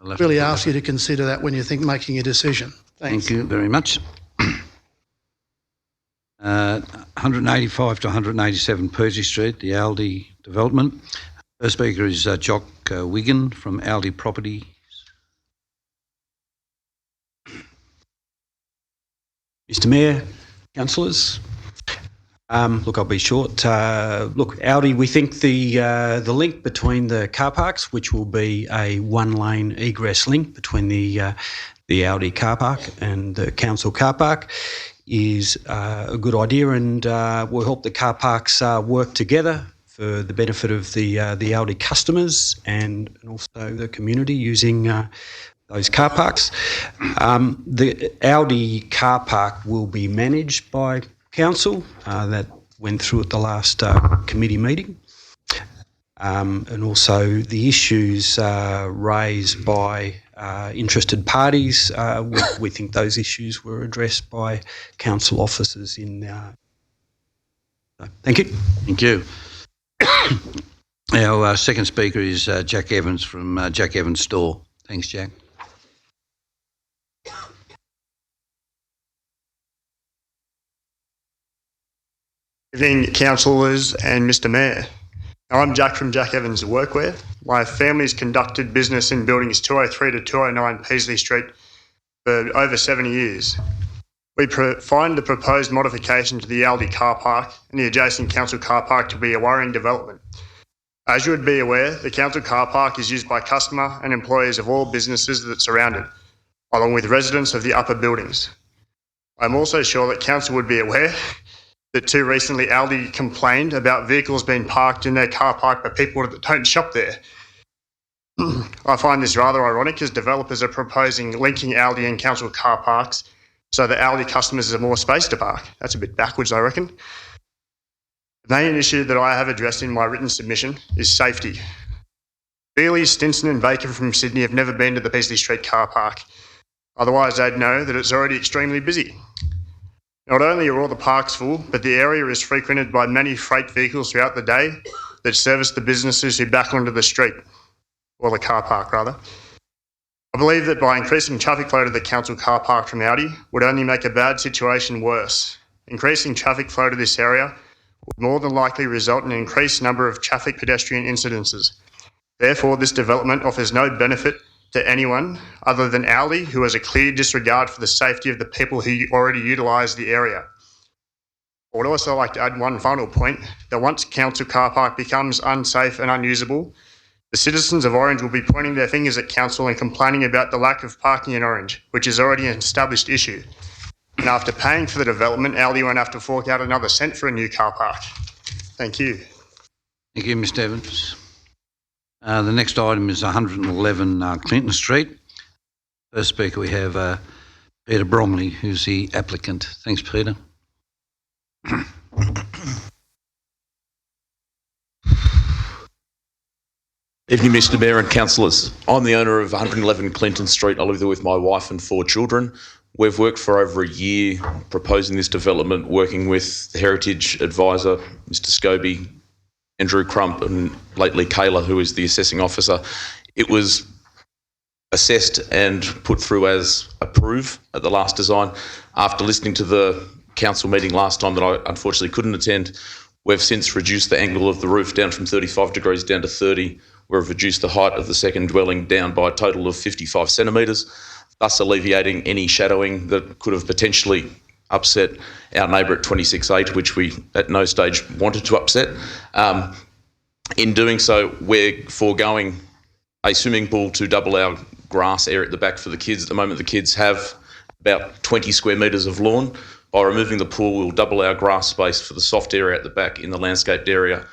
Really ask you to consider that when you think making a decision. Thanks. Thank you very much. 185 to 187 Peasley Street, the Aldi development. First speaker is Jock Wigan from Aldi Property. Mr Mayor, councillors, look, I'll be short. Look, Aldi, we think the link between the car parks, which will be a one-lane egress link between the Aldi car park and the council car park, is a good idea, and will help the car parks work together for the benefit of the Aldi customers and also the community using those car parks. The Aldi car park will be managed by council. That went through at the last committee meeting. And also the issues raised by interested parties, we think those issues were addressed by council officers in... Thank you. Thank you. Our second speaker is Jack Evans from Jack Evans Store. Thanks, Jack. Good evening, councillors and Mr Mayor. I'm Jack from Jack Evans Workwear. My family's conducted business in buildings 203 to 209 Peasley Street for over 70 years. We find the proposed modification to the Aldi car park and the adjacent council car park to be a worrying development. As you would be aware, the council car park is used by customer and employees of all businesses that surround it, along with residents of the upper buildings. I'm also sure that council would be aware that too recently Aldi complained about vehicles being parked in their car park by people that don't shop there. I find this rather ironic as developers are proposing linking Aldi and council car parks so that Aldi customers have more space to park. That's a bit backwards, I reckon. The main issue that I have addressed in my written submission is safety. Bealey, Stinson and Baker from Sydney have never been to the Peasley Street car park. Otherwise, they'd know that it's already extremely busy. Not only are all the parks full, but the area is frequented by many freight vehicles throughout the day that service the businesses who back onto the street, or the car park rather. I believe that by increasing traffic flow to the council car park from Aldi would only make a bad situation worse. Increasing traffic flow to this area would more than likely result in an increased number of traffic pedestrian incidences. Therefore, this development offers no benefit to anyone other than Aldi, who has a clear disregard for the safety of the people who already utilise the area. I would also like to add one final point, that once council car park becomes unsafe and unusable, the citizens of Orange will be pointing their fingers at council and complaining about the lack of parking in Orange, which is already an established issue. And after paying for the development, Aldi won't have to fork out another cent for a new car park. Thank you. Thank you, Mr Evans. The next item is 111 Clinton Street. First speaker we have Peter Bromley, who's the applicant. Thanks, Peter. Evening, Mr Mayor and councillors. I'm the owner of 111 Clinton Street. I live there with my wife and 4 children. We've worked for over a year proposing this development, working with the Heritage Advisor, Mr Scobie, Andrew Crump and lately Kayla, who is the assessing officer. It was assessed and put through as approve at the last design. After listening to the council meeting last time that I unfortunately couldn't attend, we've since reduced the angle of the roof down from 35 degrees down to 30. We've reduced the height of the second dwelling down by a total of 55 centimetres, thus alleviating any shadowing that could have potentially upset our neighbour at 26.8, which we at no stage wanted to upset. In doing so, we're foregoing a swimming pool to double our grass area at the back for the kids. At the moment, the kids have about 20 square metres of lawn. By removing the pool, we'll double our grass space for the soft area at the back in the landscaped area.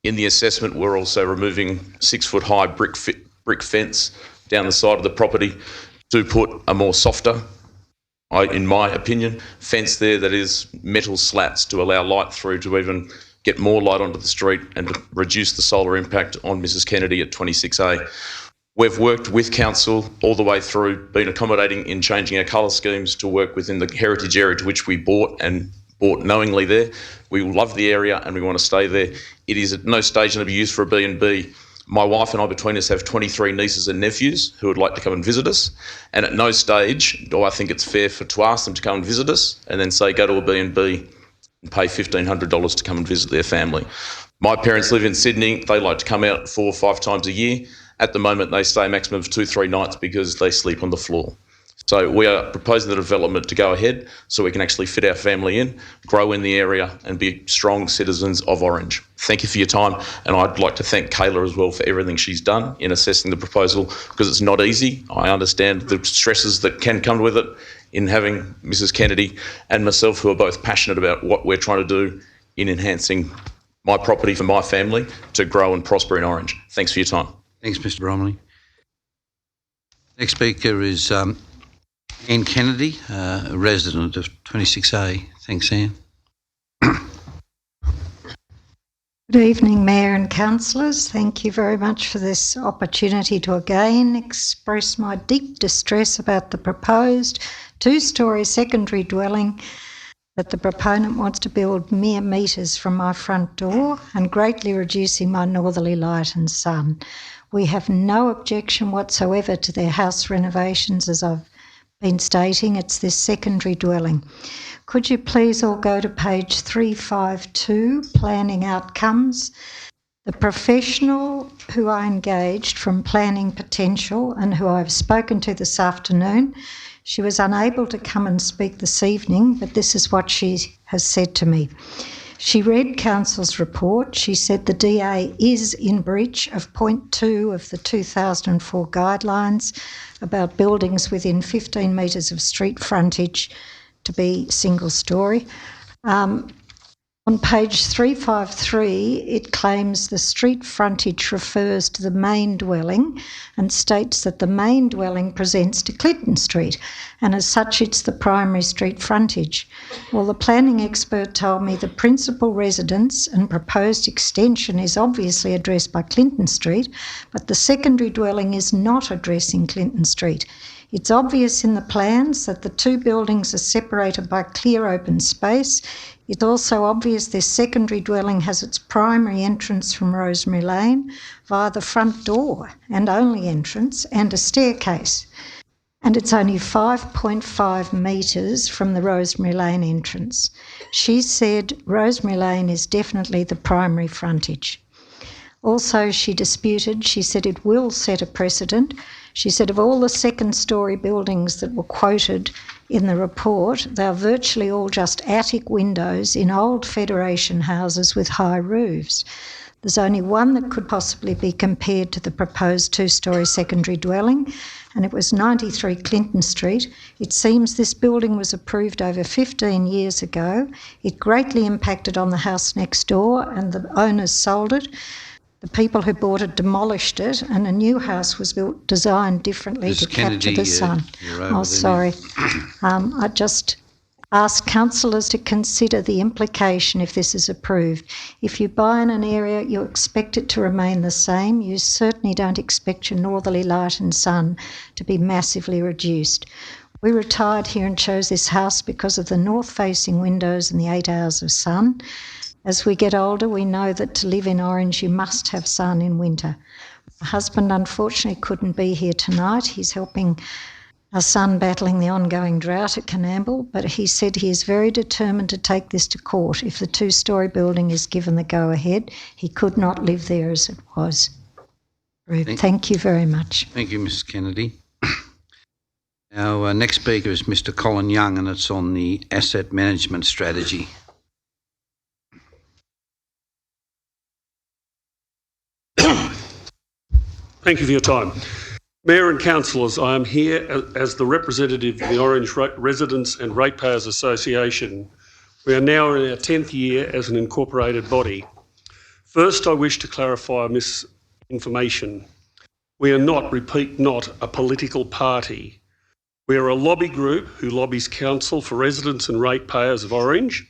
In the assessment, we're also removing 6-foot high brick fence down the side of the property to put a more softer, in my opinion, fence there that is metal slats to allow light through to even get more light onto the street and to reduce the solar impact on Mrs Kennedy at 26A. We've worked with council all the way through, been accommodating in changing our colour schemes to work within the heritage area to which we bought knowingly there. We love the area and we want to stay there. It is at no stage going to be used for a B&B. My wife and I between us have 23 nieces and nephews who would like to come and visit us, and at no stage do I think it's fair to ask them to come and visit us and then say go to a B&B and pay $1,500 to come and visit their family. My parents live in Sydney. They like to come out 4 or 5 times a year. At the moment, they stay a maximum of 2-3 nights because they sleep on the floor. So we are proposing the development to go ahead so we can actually fit our family in, grow in the area and be strong citizens of Orange. Thank you for your time, and I'd like to thank Kayla as well for everything she's done in assessing the proposal, because it's not easy. I understand the stresses that can come with it in having Mrs Kennedy and myself, who are both passionate about what we're trying to do in enhancing my property for my family to grow and prosper in Orange. Thanks for your time. Thanks, Mr Bromley. Next speaker is Anne Kennedy, a resident of 26A. Thanks, Anne. Good evening, Mayor and councillors. Thank you very much for this opportunity to again express my deep distress about the proposed 2-storey secondary dwelling that the proponent wants to build mere metres from my front door and greatly reducing my northerly light and sun. We have no objection whatsoever to their house renovations, as I've been stating. It's this secondary dwelling. Could you please all go to page 352, planning outcomes? The professional who I engaged from Planning Potential and who I've spoken to this afternoon, she was unable to come and speak this evening, but this is what she has said to me. She read Council's report. She said the DA is in breach of point 2 of the 2004 guidelines about buildings within 15 metres of street frontage to be single storey. On On page 353, it claims the street frontage refers to the main dwelling and states that the main dwelling presents to Clinton Street, and as such it's the primary street frontage. Well, the planning expert told me the principal residence and proposed extension is obviously addressed by Clinton Street, but the secondary dwelling is not addressing Clinton Street. It's obvious in the plans that the two buildings are separated by clear open space. It's also obvious this secondary dwelling has its primary entrance from Rosemary Lane via the front door and only entrance and a staircase. And it's only 5.5 metres from the Rosemary Lane entrance. She said Rosemary Lane is definitely the primary frontage. Also, she disputed, she said it will set a precedent. She said of all the second-storey buildings that were quoted in the report, they are virtually all just attic windows in old Federation houses with high roofs. There's only one that could possibly be compared to the proposed two-storey secondary dwelling, and it was 93 Clinton Street. It seems this building was approved over 15 years ago. It greatly impacted on the house next door, and the owners sold it. The people who bought it demolished it, and a new house was built, designed differently to capture the sun. Oh, sorry. I just ask councillors to consider the implication if this is approved. If you buy in an area, you expect it to remain the same. You certainly don't expect your northerly light and sun to be massively reduced. We retired here and chose this house because of the north-facing windows and the 8 hours of sun. As we get older, we know that to live in Orange, you must have sun in winter. My husband, unfortunately, couldn't be here tonight. He's helping our son battling the ongoing drought at Canamble, but he said he is very determined to take this to court. If the two-storey building is given the go-ahead, he could not live there as it was. Thank you very much. Thank you, Mrs Kennedy. Our next speaker is Mr Colin Young, and it's on the asset management strategy. Thank you for your time. Mayor and councillors, I am here as the representative of the Orange Residents and Ratepayers Association. We are now in our 10th year as an incorporated body. First, I wish to clarify misinformation. We are not, repeat not, a political party. We are a lobby group who lobbies council for residents and ratepayers of Orange.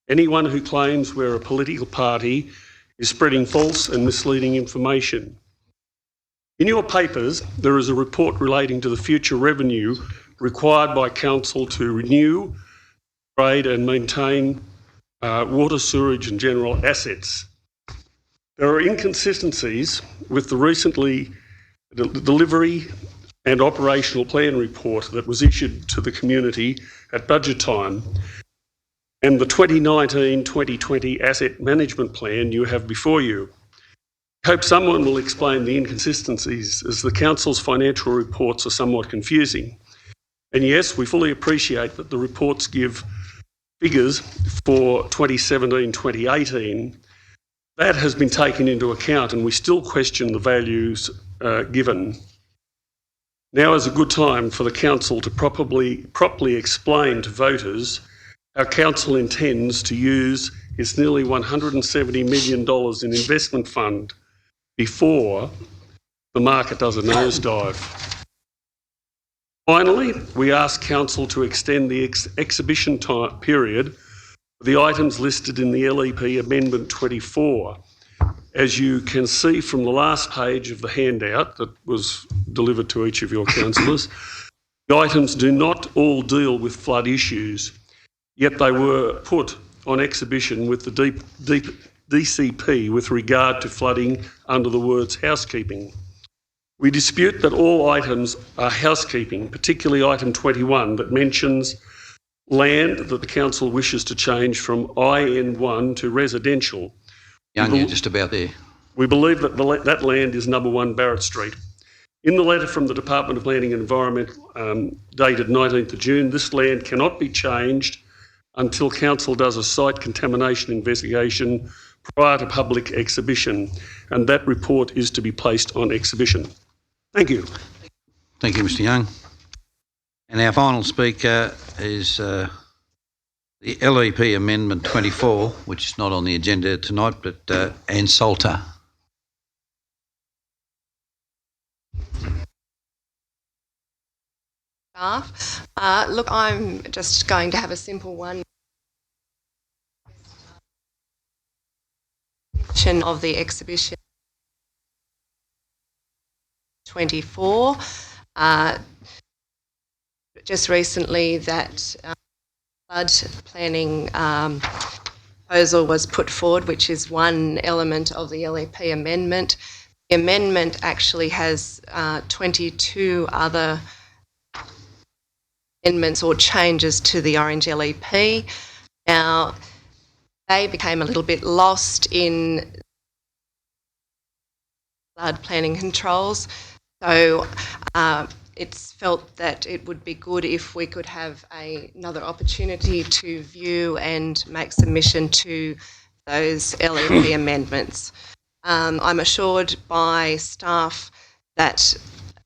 Anyone who claims we're a political party is spreading false and misleading information. In your papers, there is a report relating to the future revenue required by council to renew, trade and maintain water, sewerage and general assets. There are inconsistencies with the recently delivery and operational plan report that was issued to the community at budget time and the 2019-2020 asset management plan you have before you. I hope someone will explain the inconsistencies, as the council's financial reports are somewhat confusing. And yes, we fully appreciate that the reports give figures for 2017-2018. That has been taken into account, and we still question the values given. Now is a good time for the council to properly explain to voters how council intends to use its nearly $170 million in investment fund before the market does a nosedive. Finally, we ask council to extend the exhibition time period for the items listed in the LEP Amendment 24. As you can see from the last page of the handout that was delivered to each of your councillors, the items do not all deal with flood issues, yet they were put on exhibition with the DCP with regard to flooding under the words housekeeping. We dispute that all items are housekeeping, particularly item 21 that mentions land that the council wishes to change from IN1 to residential. Young, you're just about there. We believe that that land is number 1 Barrett Street. In the letter from the Department of Planning and Environment dated 19th of June, this land cannot be changed until council does a site contamination investigation prior to public exhibition, and that report is to be placed on exhibition. Thank you. Thank you, Mr Young. And our final speaker is the LEP Amendment 24, which is not on the agenda tonight, but and Salter. Staff. Look, I'm just going to have a simple one. Of the exhibition 24. Just recently that flood planning proposal was put forward, which is one element of the LEP amendment. The amendment actually has 22 other amendments or changes to the Orange LEP. Now, they became a little bit lost in flood planning controls. So it's felt that it would be good if we could have another opportunity to view and make submission to those LEP amendments. I'm assured by staff that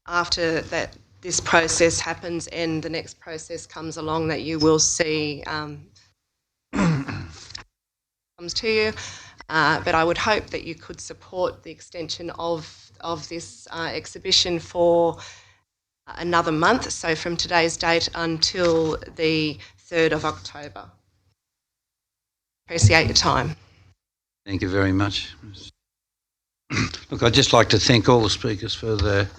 after that this process happens and the next process comes along, that you will see comes to you. But I would hope that you could support the extension of this exhibition for another month, so from today's date until the 3rd of October. Appreciate your time. Thank you very much. Look, I'd just like to thank all the speakers for their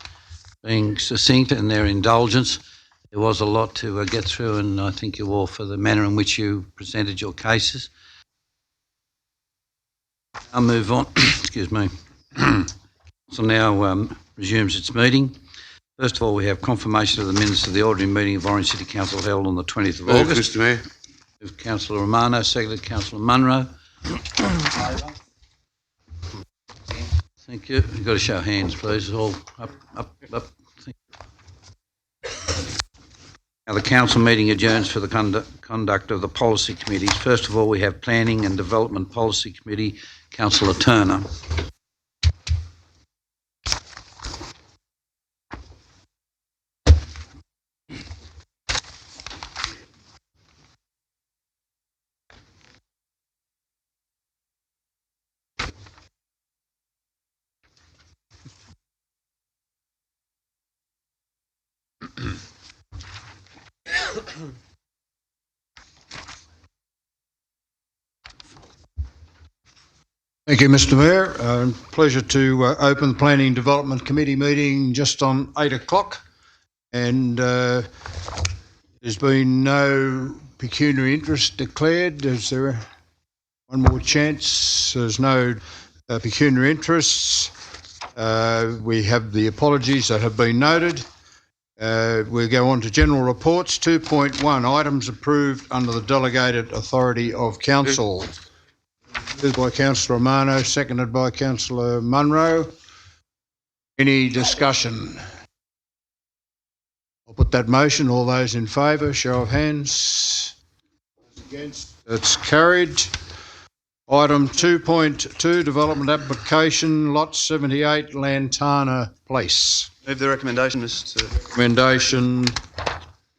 being succinct and their indulgence. There was a lot to get through, and I thank you all for the manner in which you presented your cases. I'll move on. Excuse me. So now resumes its meeting. First of all, we have confirmation of the minutes of the ordinary meeting of Orange City Council held on the 20th of August. Mr Mayor. Moved Councillor Romano, seconded Councillor Munro. Thank you. You've got to show hands, please. All up. Now the council meeting adjourns for the conduct of the policy committees. First of all, we have Planning and Development Policy Committee, Councillor Turner. Thank you, Mr Mayor. Pleasure to open the Planning and Development Committee meeting just on 8 o'clock. And there's been no pecuniary interest declared. Is there one more chance? There's no pecuniary interests. We have the apologies that have been noted. We'll go on to general reports. 2.1, items approved under the delegated authority of council. Moved by Councillor Romano, seconded by Councillor Munro. Any discussion? I'll put that motion. All those in favour, show of hands. Against? It's carried. Item 2.2, development application, lot 78, Lantana Place. Move the recommendation, Mr. Recommendation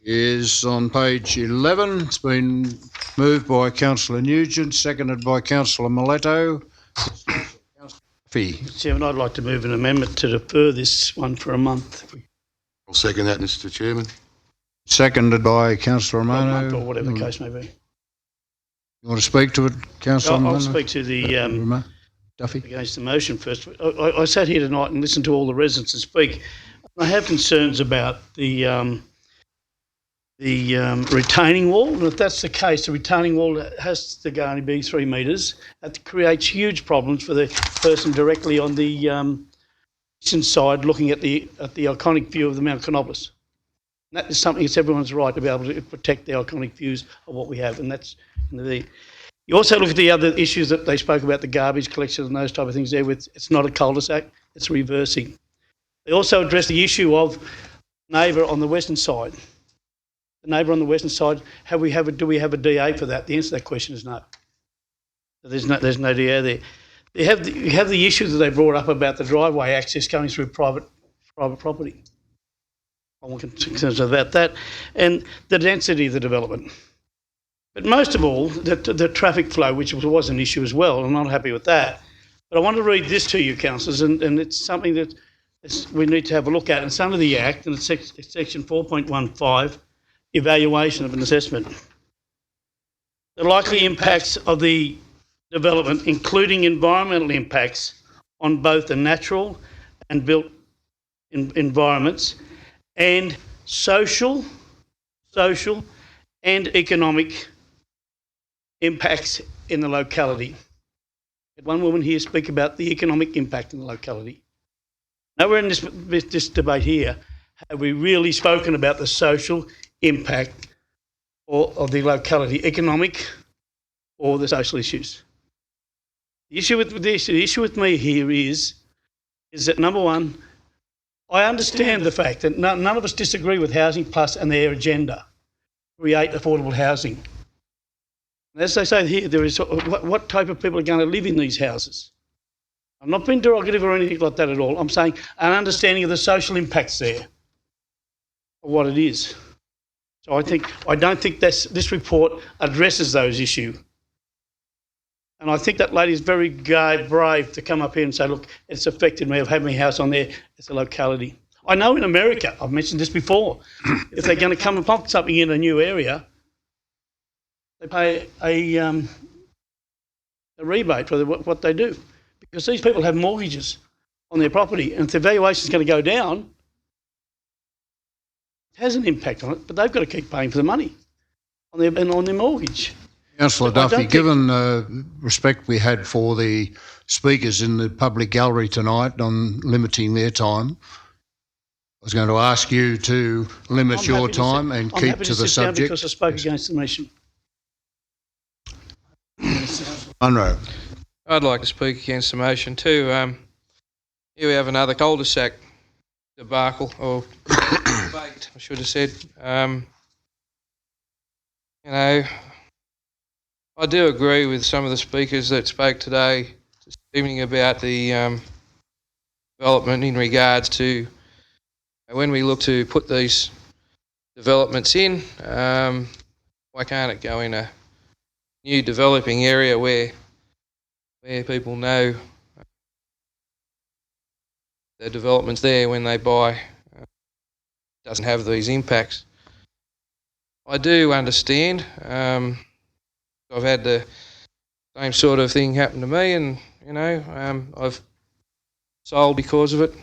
is on page 11. It's been moved by Councillor Nugent, seconded by Councillor Miletto. Chairman, I'd like to move an amendment to defer this one for a month. I'll second that, Mr Chairman. Seconded by Councillor Romano. A month or whatever the case may be. You want to speak to it, Councillor Romano? I'll speak to the Duffy. Against the motion first. I sat here tonight and listened to all the residents speak. I have concerns about the retaining wall, and if that's the case, the retaining wall has to go only be 3 metres. That creates huge problems for the person directly on the eastern side, looking at the iconic view of the Mount Canopolis. And that is something that's everyone's right to be able to protect the iconic views of what we have, and that's the. You also look at the other issues that they spoke about, the garbage collection and those type of things there. With it's not a cul-de-sac, it's reversing. They also address the issue of neighbour on the western side. The neighbour on the western side, do we have a DA for that? The answer to that question is no. There's no DA there. You have the issue that they brought up about the driveway access going through private property. I'm concerns about that, and the density of the development. But most of all, the traffic flow, which was an issue as well. I'm not happy with that. But I want to read this to you, councillors, and it's something that we need to have a look at. It's under the Act, and it's section 4.15, evaluation of an assessment. The likely impacts of the development, including environmental impacts on both the natural and built environments, and social and economic impacts in the locality. Had one woman here speak about the economic impact in the locality. Nowhere in this debate here have we really spoken about the social impact of the locality, economic or the social issues. The issue with me here is that, number one, I understand the fact that none of us disagree with Housing Plus and their agenda, create affordable housing. And as they say here, there is what type of people are going to live in these houses. I'm not being derogative or anything like that at all. I'm saying an understanding of the social impacts there, of what it is. So I don't think this report addresses those issues. And I think that lady is very brave to come up here and say, look, it's affected me. I've had my house on there. It's a locality. I know in America, I've mentioned this before, if they're going to come and pump something in a new area, they pay a rebate for what they do. Because these people have mortgages on their property, and if the valuation is going to go down, it has an impact on it, but they've got to keep paying for the money on their mortgage. Councillor Duffy, given the respect we had for the speakers in the public gallery tonight on limiting their time, I was going to ask you to limit your time and keep to the subject. Because I spoke against the motion. Munro. I'd like to speak against the motion too. Here we have another cul-de-sac debacle, or debate, I should have said. I do agree with some of the speakers that spoke today this evening about the development in regards to when we look to put these developments in, why can't it go in a new developing area where people know the development's there when they buy, doesn't have these impacts. I do understand. I've had the same sort of thing happen to me, and I've sold because of it.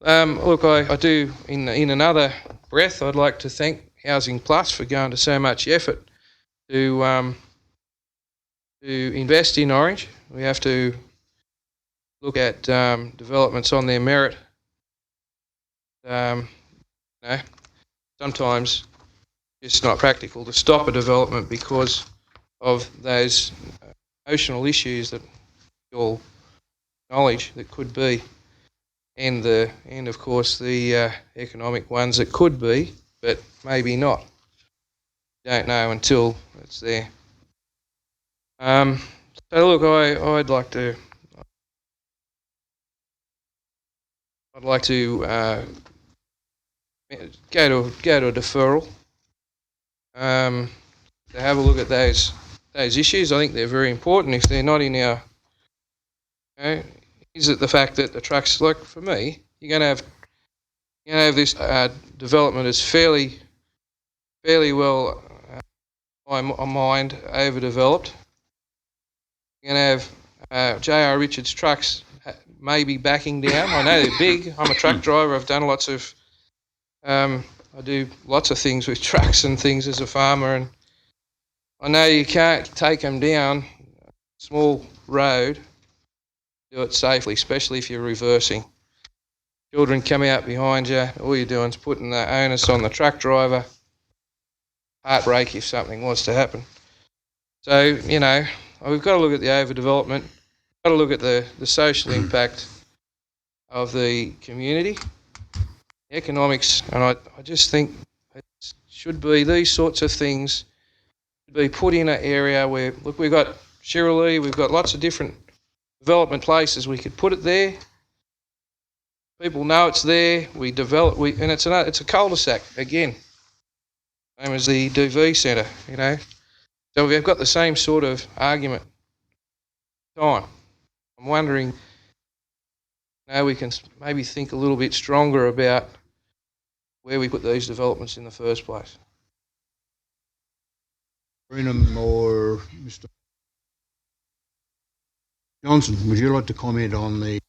Look, I do in another breath. I'd like to thank Housing Plus for going to so much effort to invest in Orange. We have to look at developments on their merit. Sometimes it's not practical to stop a development because of those emotional issues that you all acknowledge that could be, and of course the economic ones that could be, but maybe not. You don't know until it's there. So look, I'd like to go to a deferral. To have a look at those issues. I think they're very important. If they're not in our, is it the fact that the trucks, like for me, you're going to have this development is fairly well, on my mind, overdeveloped. You're going to have J.R. Richards trucks maybe backing down. I know they're big. I'm a truck driver. I've done lots of. I do lots of things with trucks and things as a farmer, and I know you can't take them down a small road, do it safely, especially if you're reversing. Children come out behind you, all you're doing is putting the onus on the truck driver. Heartbreak if something was to happen. So, we've got to look at the overdevelopment, got to look at the social impact of the community. Economics, and I just think it should be these sorts of things be put in an area where, look, we've got Shirley, we've got lots of different development places we could put it there. People know it's there. We develop, and it's a cul-de-sac again, same as the DV Centre. So we've got the same sort of argument. I'm wondering, we can maybe think a little bit stronger about where we put these developments in the first place. Brenham or Mr. Johnson, would you like to comment on the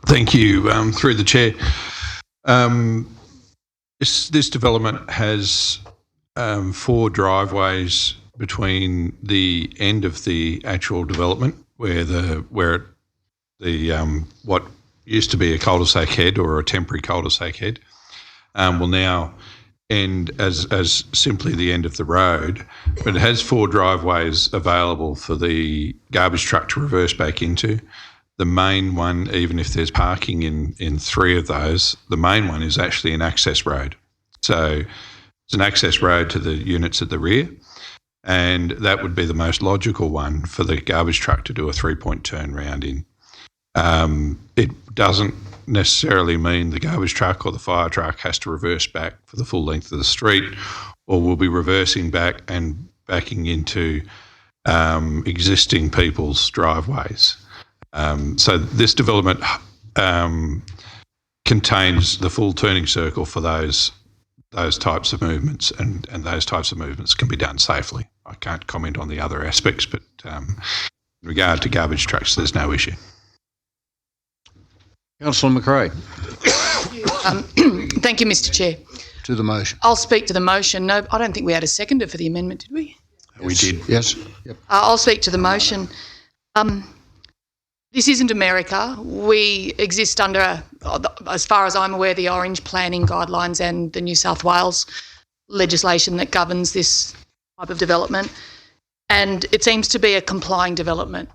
Thank you. Through the chair, this development has 4 driveways between the end of the actual development, where what used to be a cul-de-sac head or a temporary cul-de-sac head will now end as simply the end of the road, but it has 4 driveways available for the garbage truck to reverse back into. The main one, even if there's parking in 3 of those, the main one is actually an access road. So it's an access road to the units at the rear, and that would be the most logical one for the garbage truck to do a 3-point turn round in. It doesn't necessarily mean the garbage truck or the fire truck has to reverse back for the full length of the street, or will be reversing back and backing into existing people's driveways. So this development contains the full turning circle for those types of movements, and those types of movements can be done safely. I can't comment on the other aspects, but in regard to garbage trucks, there's no issue. Councillor McRae. Thank you, Mr. Chair. To the motion. I'll speak to the motion. No, I don't think we had a seconder for the amendment, did we? We did. Yes. Yep. I'll speak to the motion. This isn't America. We exist under, as far as I'm aware, the Orange planning guidelines and the New South Wales legislation that governs this type of development, and it seems to be a complying development.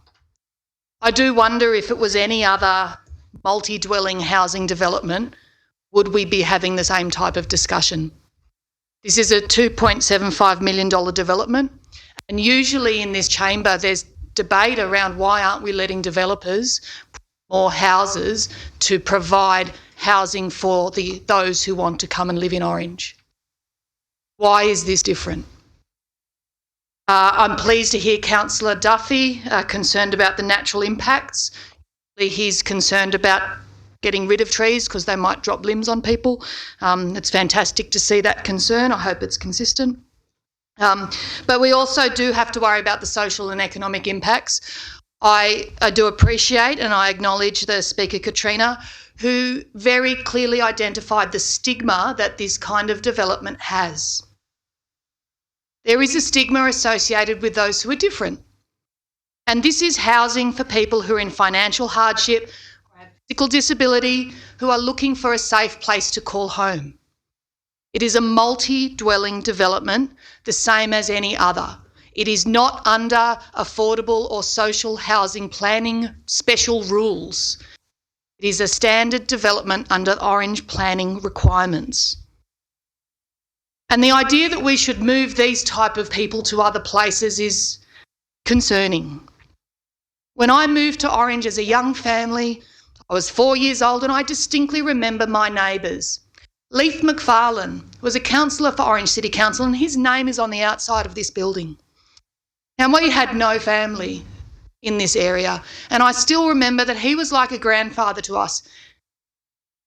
I do wonder if it was any other multi-dwelling housing development, would we be having the same type of discussion? This is a $2.75 million development, and usually in this chamber there's debate around why aren't we letting developers put more houses to provide housing for those who want to come and live in Orange. Why is this different? I'm pleased to hear Councillor Duffy concerned about the natural impacts. He's concerned about getting rid of trees because they might drop limbs on people. It's fantastic to see that concern. I hope it's consistent. But we also do have to worry about the social and economic impacts. I do appreciate and I acknowledge the Speaker, Katrina, who very clearly identified the stigma that this kind of development has. There is a stigma associated with those who are different. And this is housing for people who are in financial hardship, who have physical disability, who are looking for a safe place to call home. It is a multi-dwelling development, the same as any other. It is not under affordable or social housing planning special rules. It is a standard development under Orange planning requirements. And the idea that we should move these type of people to other places is concerning. When I moved to Orange as a young family, I was 4 years old and I distinctly remember my neighbours. Leith McFarlane was a councillor for Orange City Council and his name is on the outside of this building. And we had no family in this area, and I still remember that he was like a grandfather to us.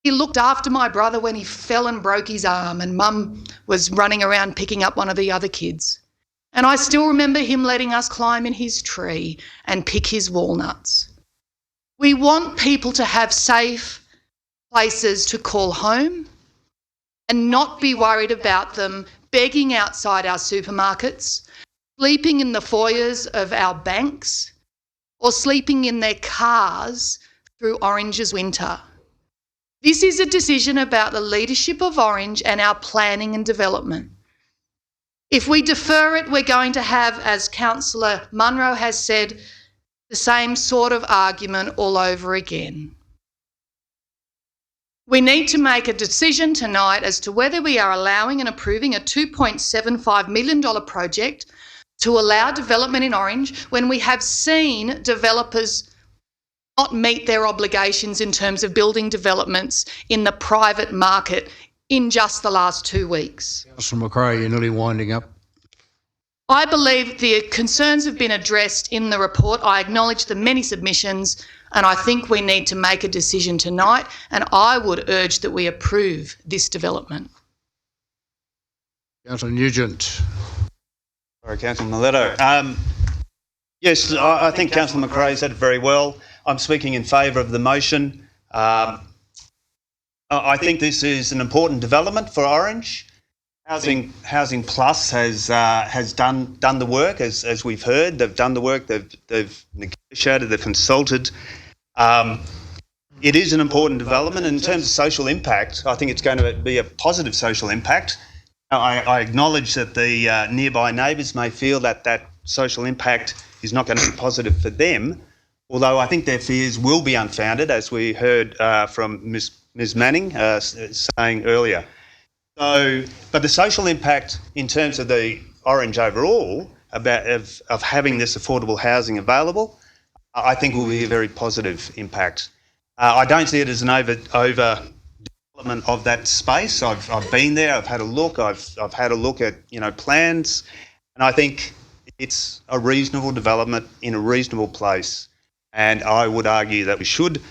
He looked after my brother when he fell and broke his arm and Mum was running around picking up one of the other kids. And I still remember him letting us climb in his tree and pick his walnuts. We want people to have safe places to call home and not be worried about them begging outside our supermarkets, sleeping in the foyers of our banks, or sleeping in their cars through Orange's winter. This is a decision about the leadership of Orange and our planning and development. If we defer it, we're going to have, as Councillor Munro has said, the same sort of argument all over again. We need to make a decision tonight as to whether we are allowing and approving a $2.75 million project to allow development in Orange when we have seen developers not meet their obligations in terms of building developments in the private market in just the last 2 weeks. Councillor McRae, you're nearly winding up. I believe the concerns have been addressed in the report. I acknowledge the many submissions, and I think we need to make a decision tonight, and I would urge that we approve this development. Councillor Nugent. Sorry, Councillor Miletto. Yes, I think Councillor McRae said it very well. I'm speaking in favour of the motion. I think this is an important development for Orange. Housing Plus has done the work, as we've heard. They've done the work. They've negotiated. They've consulted. It is an important development. And in terms of social impact, I think it's going to be a positive social impact. I acknowledge that the nearby neighbours may feel that that social impact is not going to be positive for them, although I think their fears will be unfounded, as we heard from Ms Manning saying earlier. So, but the social impact in terms of the Orange overall of having this affordable housing available, I think will be a very positive impact. I don't see it as an over development of that space. I've been there. I've had a look. I've had a look at plans, and I think it's a reasonable development in a reasonable place. And I would argue that we should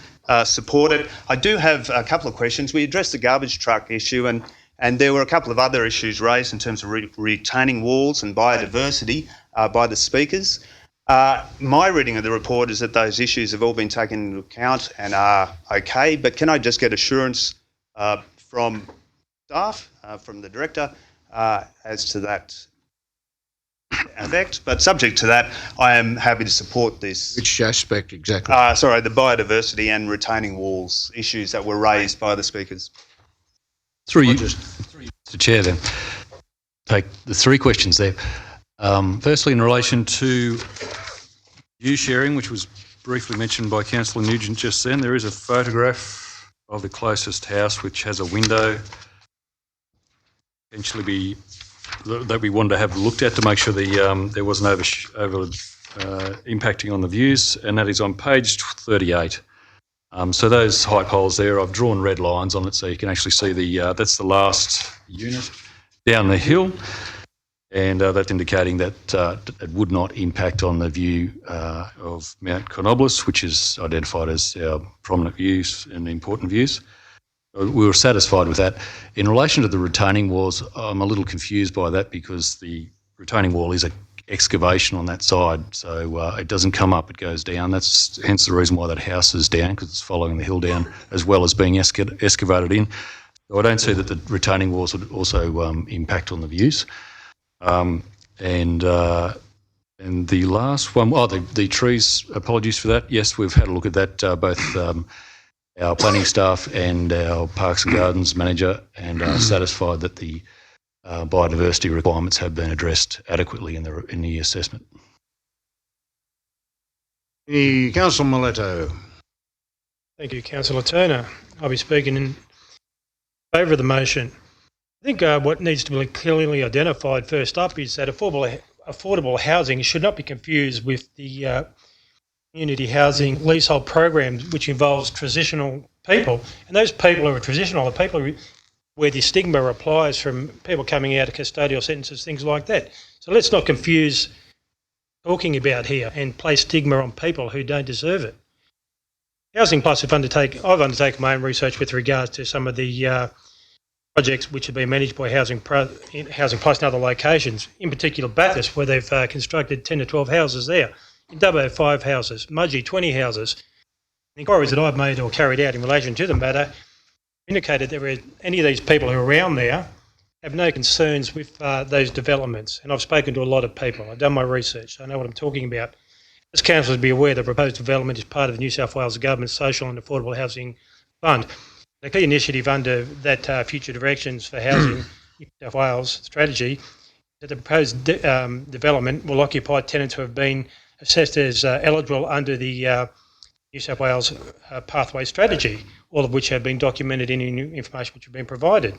support it. I do have a couple of questions. We addressed the garbage truck issue, and there were a couple of other issues raised in terms of retaining walls and biodiversity by the speakers. My reading of the report is that those issues have all been taken into account and are okay, but can I just get assurance from staff, from the director, as to that effect? But subject to that, I am happy to support this. Which aspect exactly? Sorry, the biodiversity and retaining walls issues that were raised by the speakers. Through you, Mr Chair, then. Take the three questions there. Firstly, in relation to view sharing, which was briefly mentioned by Councillor Nugent just then, there is a photograph of the closest house which has a window potentially that we wanted to have looked at to make sure there wasn't over impacting on the views, and that is on page 38. So those height poles there, I've drawn red lines on it so you can actually see that's the last unit down the hill, and that's indicating that it would not impact on the view of Mount Cronoblis, which is identified as our prominent views and important views. We were satisfied with that. In relation to the retaining walls, I'm a little confused by that because the retaining wall is an excavation on that side, so it doesn't come up, it goes down. That's hence the reason why that house is down, because it's following the hill down as well as being excavated in. So I don't see that the retaining walls would also impact on the views. And the last one, the trees, apologies for that. Yes, we've had a look at that, both our planning staff and our Parks and Gardens manager, and are satisfied that the biodiversity requirements have been addressed adequately in the assessment. Councillor Miletto. Thank you, Councillor Turner. I'll be speaking in favour of the motion. I think what needs to be clearly identified first up is that affordable housing should not be confused with the community housing leasehold program, which involves transitional people. And those people who are transitional are people where the stigma applies from people coming out of custodial sentences, things like that. So let's not confuse talking about here and place stigma on people who don't deserve it. Housing Plus, I've undertaken my own research with regards to some of the projects which have been managed by Housing Plus in other locations, in particular Bathurst, where they've constructed 10 to 12 houses there. In Dubbo, 5 houses. Mudgee, 20 houses. The inquiries that I've made or carried out in relation to the matter indicated that any of these people who are around there have no concerns with those developments. And I've spoken to a lot of people. I've done my research. So I know what I'm talking about. As councillors be aware, the proposed development is part of the New South Wales Government's Social and Affordable Housing Fund. The key initiative under that Future Directions for Housing New South Wales strategy, that the proposed development will occupy tenants who have been assessed as eligible under the New South Wales Pathway Strategy, all of which have been documented in information which have been provided.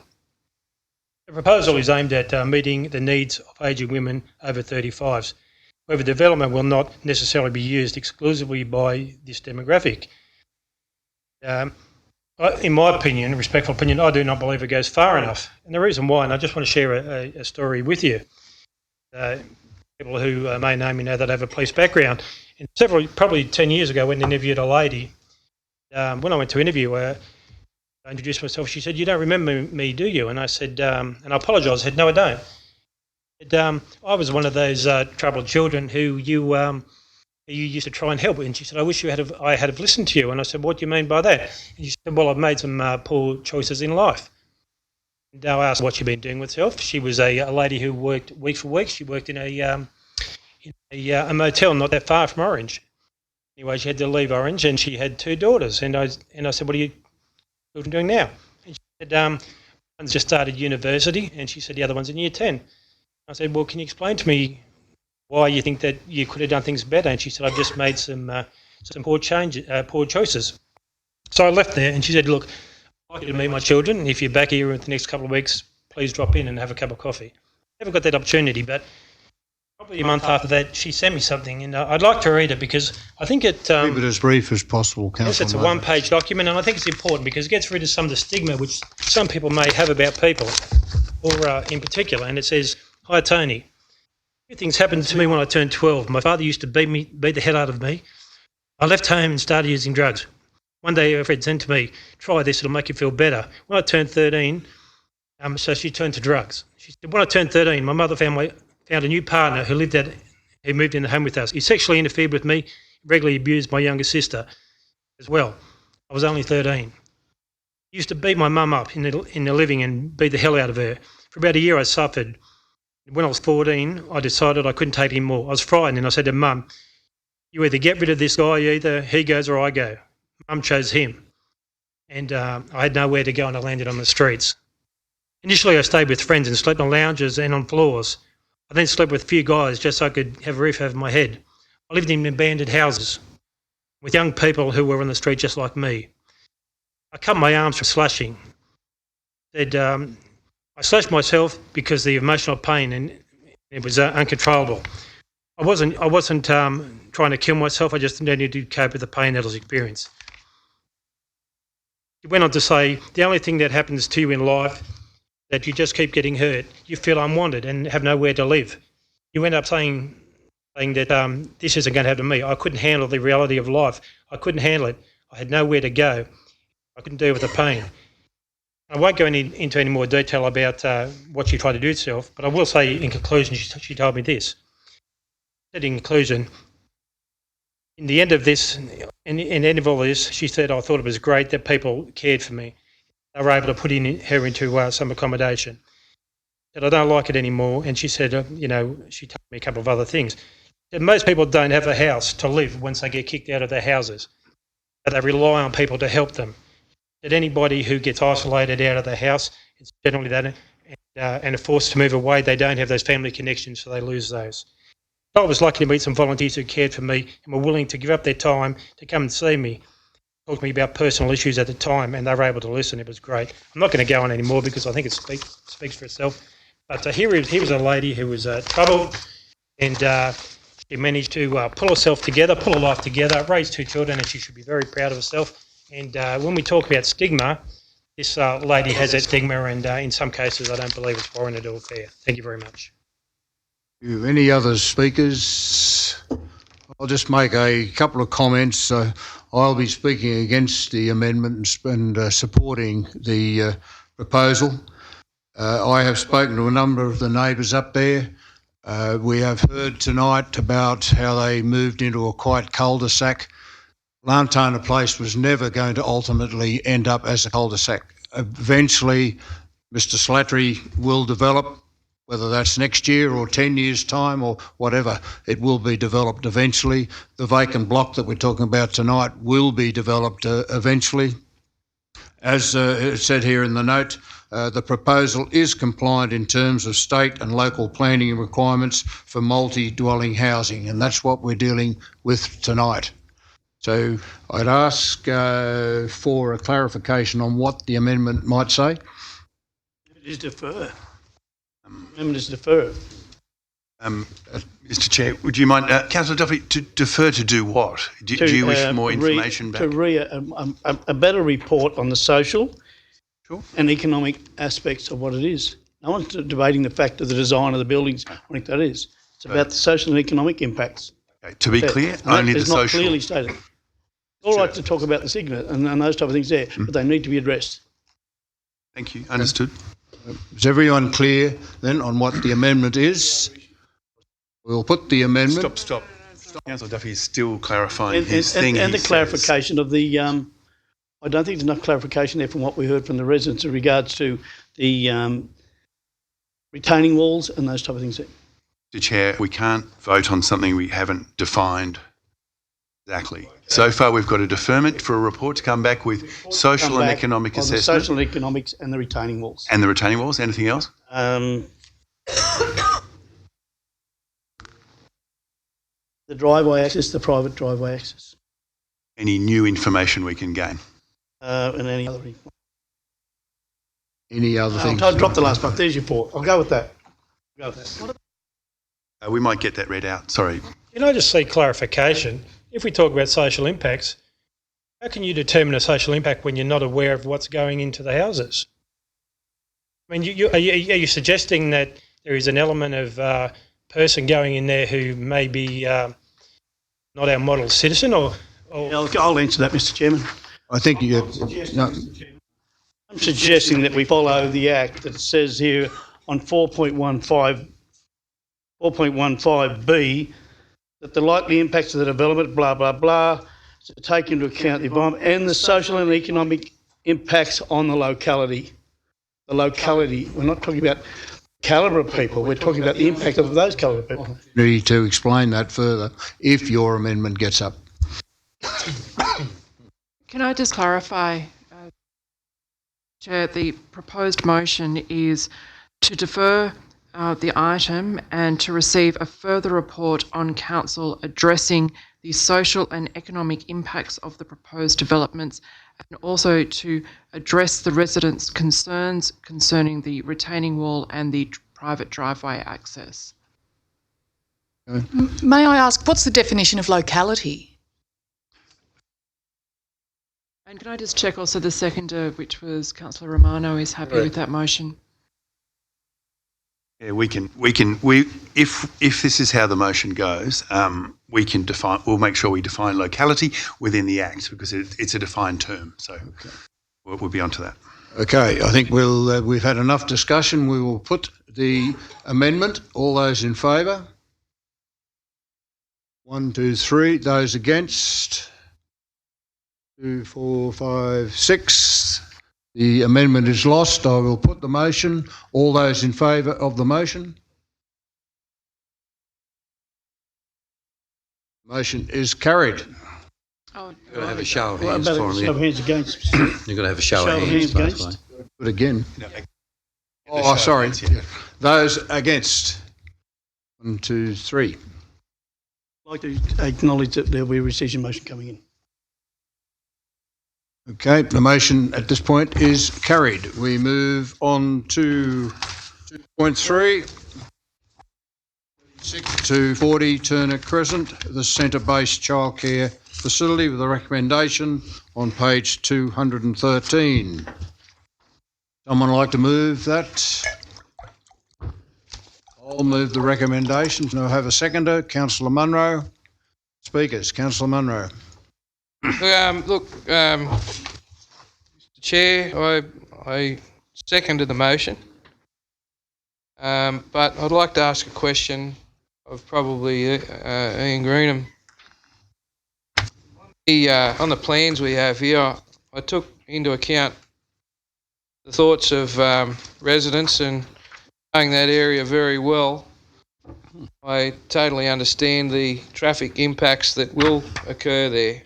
The proposal is aimed at meeting the needs of aging women over 35s, However, development will not necessarily be used exclusively by this demographic. In my opinion, respectful opinion, I do not believe it goes far enough. And the reason why, and I just want to share a story with you. People who may know me know that I have a police background. And probably 10 years ago, when I interviewed a lady, when I went to interview her, I introduced myself. She said, "You don't remember me, do you?" And I said, and I apologised. I said, "No, I don't." I was one of those troubled children who you used to try and help. And she said, "I wish I had have listened to you." And I said, "What do you mean by that?" And she said, "Well, I've made some poor choices in life." And I asked what she'd been doing with herself. She was a lady who worked week for week. She worked in a motel not that far from Orange. Anyway, she had to leave Orange, and she had 2 daughters. And I said, "What are you children doing now?" And she said, "One's just started university," and she said the other one's in year 10. I said, "Well, can you explain to me why you think that you could have done things better?" And she said, "I've just made some poor choices." So I left there, and she said, "Look, I'd like you to meet my children. If you're back here in the next couple of weeks, please drop in and have a cup of coffee." Never got that opportunity, but probably a month after that, she sent me something, and I'd like to read it because I think it... Keep it as brief as possible, Councillor. Yes, it's a one-page document, and I think it's important because it gets rid of some of the stigma which some people may have about people, or in particular. And it says, "Hi, Tony. 2 things happened to me when I turned 12. My father used to beat the hell out of me. I left home and started using drugs. One day a friend said to me, 'Try this, it'll make you feel better.' When I turned 13, so she turned to drugs. She said, when I turned 13, my mother found a new partner who moved in the home with us. He sexually interfered with me, regularly abused my younger sister as well. I was only 13. He used to beat my mum up in the living and beat the hell out of her. For about a year I suffered. When I was 14, I decided I couldn't take it anymore. I was frightened and I said to Mum, 'You either get rid of this guy, either he goes or I go.' Mum chose him. And I had nowhere to go and I landed on the streets. Initially I stayed with friends and slept on lounges and on floors. I then slept with a few guys just so I could have a roof over my head. I lived in abandoned houses with young people who were on the street just like me. I cut my arms from slashing. I slashed myself because of the emotional pain and it was uncontrollable. I wasn't trying to kill myself. I just needed to cope with the pain that I was experiencing." He went on to say, "The only thing that happens to you in life that you just keep getting hurt. You feel unwanted and have nowhere to live. You end up saying that this isn't going to happen to me. I couldn't handle the reality of life. I couldn't handle it. I had nowhere to go. I couldn't deal with the pain." I won't go into any more detail about what she tried to do herself, but I will say in conclusion, she told me this. She said in conclusion, in the end of this, in the end of all this, she said, "I thought it was great that people cared for me. They were able to put her into some accommodation. That I don't like it anymore." And she said, she told me a couple of other things. That most people don't have a house to live once they get kicked out of their houses, but they rely on people to help them. That anybody who gets isolated out of their house, it's generally that, and are forced to move away, they don't have those family connections, so they lose those. I was lucky to meet some volunteers who cared for me and were willing to give up their time to come and see me, talk to me about personal issues at the time, and they were able to listen. It was great. I'm not going to go on anymore because I think it speaks for itself. But here was a lady who was troubled, and she managed to pull herself together, pull her life together, raise 2 children, and she should be very proud of herself. And when we talk about stigma, this lady has that stigma, and in some cases I don't believe it's warranted or fair. Thank you very much. Any other speakers? I'll just make a couple of comments. I'll be speaking against the amendment and supporting the proposal. I have spoken to a number of the neighbours up there. We have heard tonight about how they moved into a quiet cul-de-sac. Lantana Place was never going to ultimately end up as a cul-de-sac. Eventually, Mr Slattery will develop, whether that's next year or 10 years' time or whatever, it will be developed eventually. The vacant block that we're talking about tonight will be developed eventually. As it said here in the note, the proposal is compliant in terms of state and local planning requirements for multi-dwelling housing, and that's what we're dealing with tonight. So I'd ask for a clarification on what the amendment might say. It is defer. Amendment is defer. Mr Chair, would you mind, Councillor Duffy, to defer to do what? Do you wish more information back? A better report on the social and economic aspects of what it is. No one's debating the fact of the design of the buildings. I think that is. It's about the social and economic impacts. Okay, to be clear, only the social. It's not clearly stated. All right to talk about the signet and those type of things there, but they need to be addressed. Thank you. Understood. Is everyone clear then on what the amendment is? We'll put the amendment. Stop. Councillor Duffy is still clarifying his thing. And the clarification of the, I don't think there's enough clarification there from what we heard from the residents in regards to the retaining walls and those type of things. Mr Chair, we can't vote on something we haven't defined exactly. So far we've got a deferment for a report to come back with social and economic assessment. The social and economics and the retaining walls. And the retaining walls. Anything else? The driveway access, the private driveway access. Any new information we can gain? And any other information. Any other things? I'll drop the last part. There's your report. I'll go with that. We might get that read out. Sorry. Can I just seek clarification? If we talk about social impacts, how can you determine a social impact when you're not aware of what's going into the houses? I mean, are you suggesting that there is an element of person going in there who may be not our model citizen, or? I'll answer that, Mr Chairman. I think you. No. I'm suggesting that we follow the Act that says here on 4.15B that the likely impacts of the development, blah, blah, blah, to take into account the environment and the social and economic impacts on the locality. The locality. We're not talking about calibre of people. We're talking about the impact of those calibre of people. Need to explain that further if your amendment gets up. Can I just clarify, Chair, the proposed motion is to defer the item and to receive a further report on Council addressing the social and economic impacts of the proposed developments, and also to address the residents' concerns concerning the retaining wall and the private driveway access. May I ask, what's the definition of locality? And can I just check also the seconder, which was Councillor Romano, is happy with that motion? Yeah, if this is how the motion goes, we can define, we'll make sure we define locality within the Act because it's a defined term. So we'll be onto that. Okay, I think we've had enough discussion. We will put the amendment. All those in favour? 1, 2, 3. Those against? 2, 4, 5, 6. The amendment is lost. I will put the motion. All those in favour of the motion? Motion is carried. You've got to have a show of hands for him. Show of hands against. You've got to have a show of hands against. But again. Oh, sorry. Those against. 1, 2, 3. I'd like to acknowledge that there will be a rescission motion coming in. Okay, the motion at this point is carried. We move on to 2.3. 240 Turner Crescent, the centre-based childcare facility with a recommendation on page 213. Someone like to move that? I'll move the recommendation. Can I have a seconder? Councillor Munro. Speakers, Councillor Munro. Mr Chair, I seconded the motion, but I'd like to ask a question of probably Ian Greenham. On the plans we have here, I took into account the thoughts of residents and knowing that area very well. I totally understand the traffic impacts that will occur there.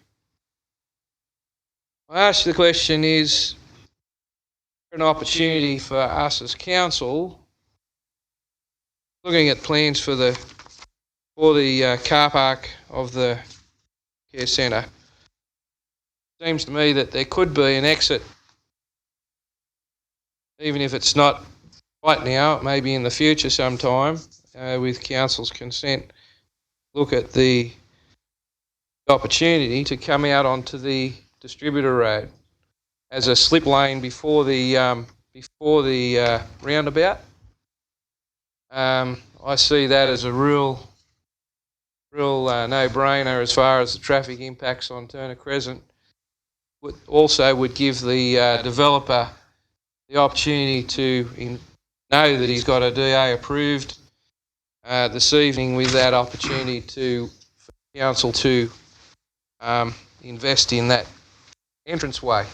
I ask the question, is there an opportunity for us as council, looking at plans for the car park of the care centre, seems to me that there could be an exit, even if it's not right now, maybe in the future sometime, with council's consent, look at the opportunity to come out onto the distributor road as a slip lane before the roundabout. I see that as a real no-brainer as far as the traffic impacts on Turner Crescent. Also would give the developer the opportunity to know that he's got a DA approved this evening, with that opportunity for council to invest in that entranceway.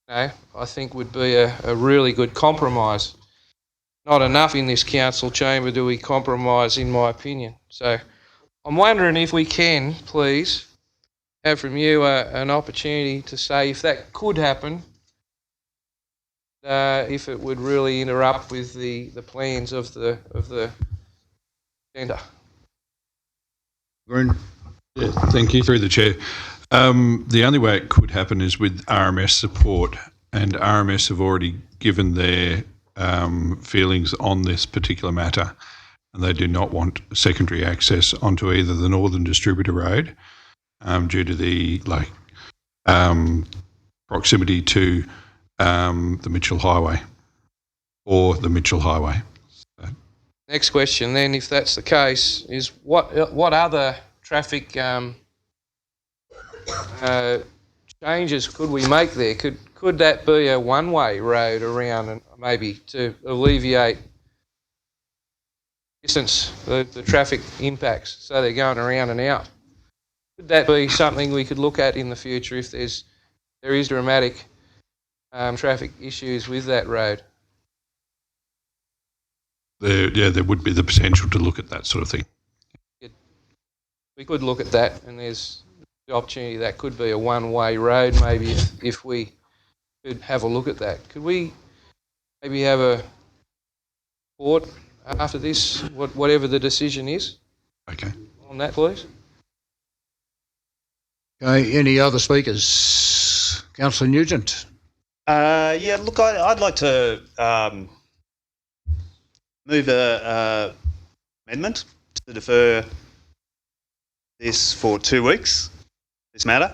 I think would be a really good compromise. Not enough in this council chamber do we compromise, in my opinion. So I'm wondering if we can, please, have from you an opportunity to say if that could happen, if it would really interrupt with the plans of the centre. Green. Yeah, thank you. Through the chair. The only way it could happen is with RMS support, and RMS have already given their feelings on this particular matter, and they do not want secondary access onto either the Northern Distributor Road due to the proximity to the Mitchell Highway or the Mitchell Highway. Next question then, if that's the case, is what other traffic changes could we make there? Could that be a one-way road around, and maybe to alleviate distance, the traffic impacts, so they're going around and out? Could that be something we could look at in the future if there is dramatic traffic issues with that road? There would be the potential to look at that sort of thing. We could look at that, and there's the opportunity that could be a one-way road, maybe, if we could have a look at that. Could we maybe have a report after this, whatever the decision is? Okay. On that, please. Okay, any other speakers? Councillor Nugent. Yeah, look, I'd like to move a amendment to defer this for 2 weeks, this matter,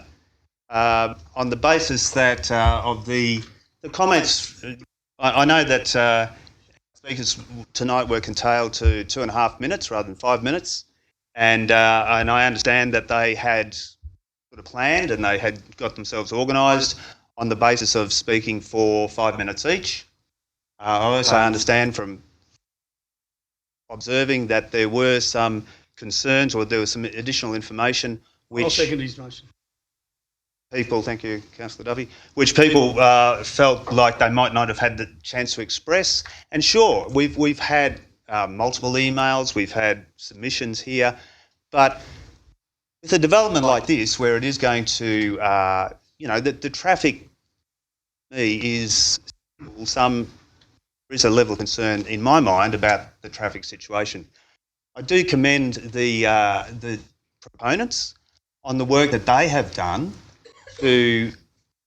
on the basis that of the comments. I know that speakers tonight were curtailed to 2.5 minutes rather than 5 minutes, and I understand that they had sort of planned and they had got themselves organised on the basis of speaking for 5 minutes each. I also understand from observing that there were some concerns, or there was some additional information which I'll second his motion. people, thank you, Councillor Duffy, which people felt like they might not have had the chance to express. And sure, we've had multiple emails, we've had submissions here, but with a development like this, where it is going to, the traffic is there is a level of concern in my mind about the traffic situation. I do commend the proponents on the work that they have done to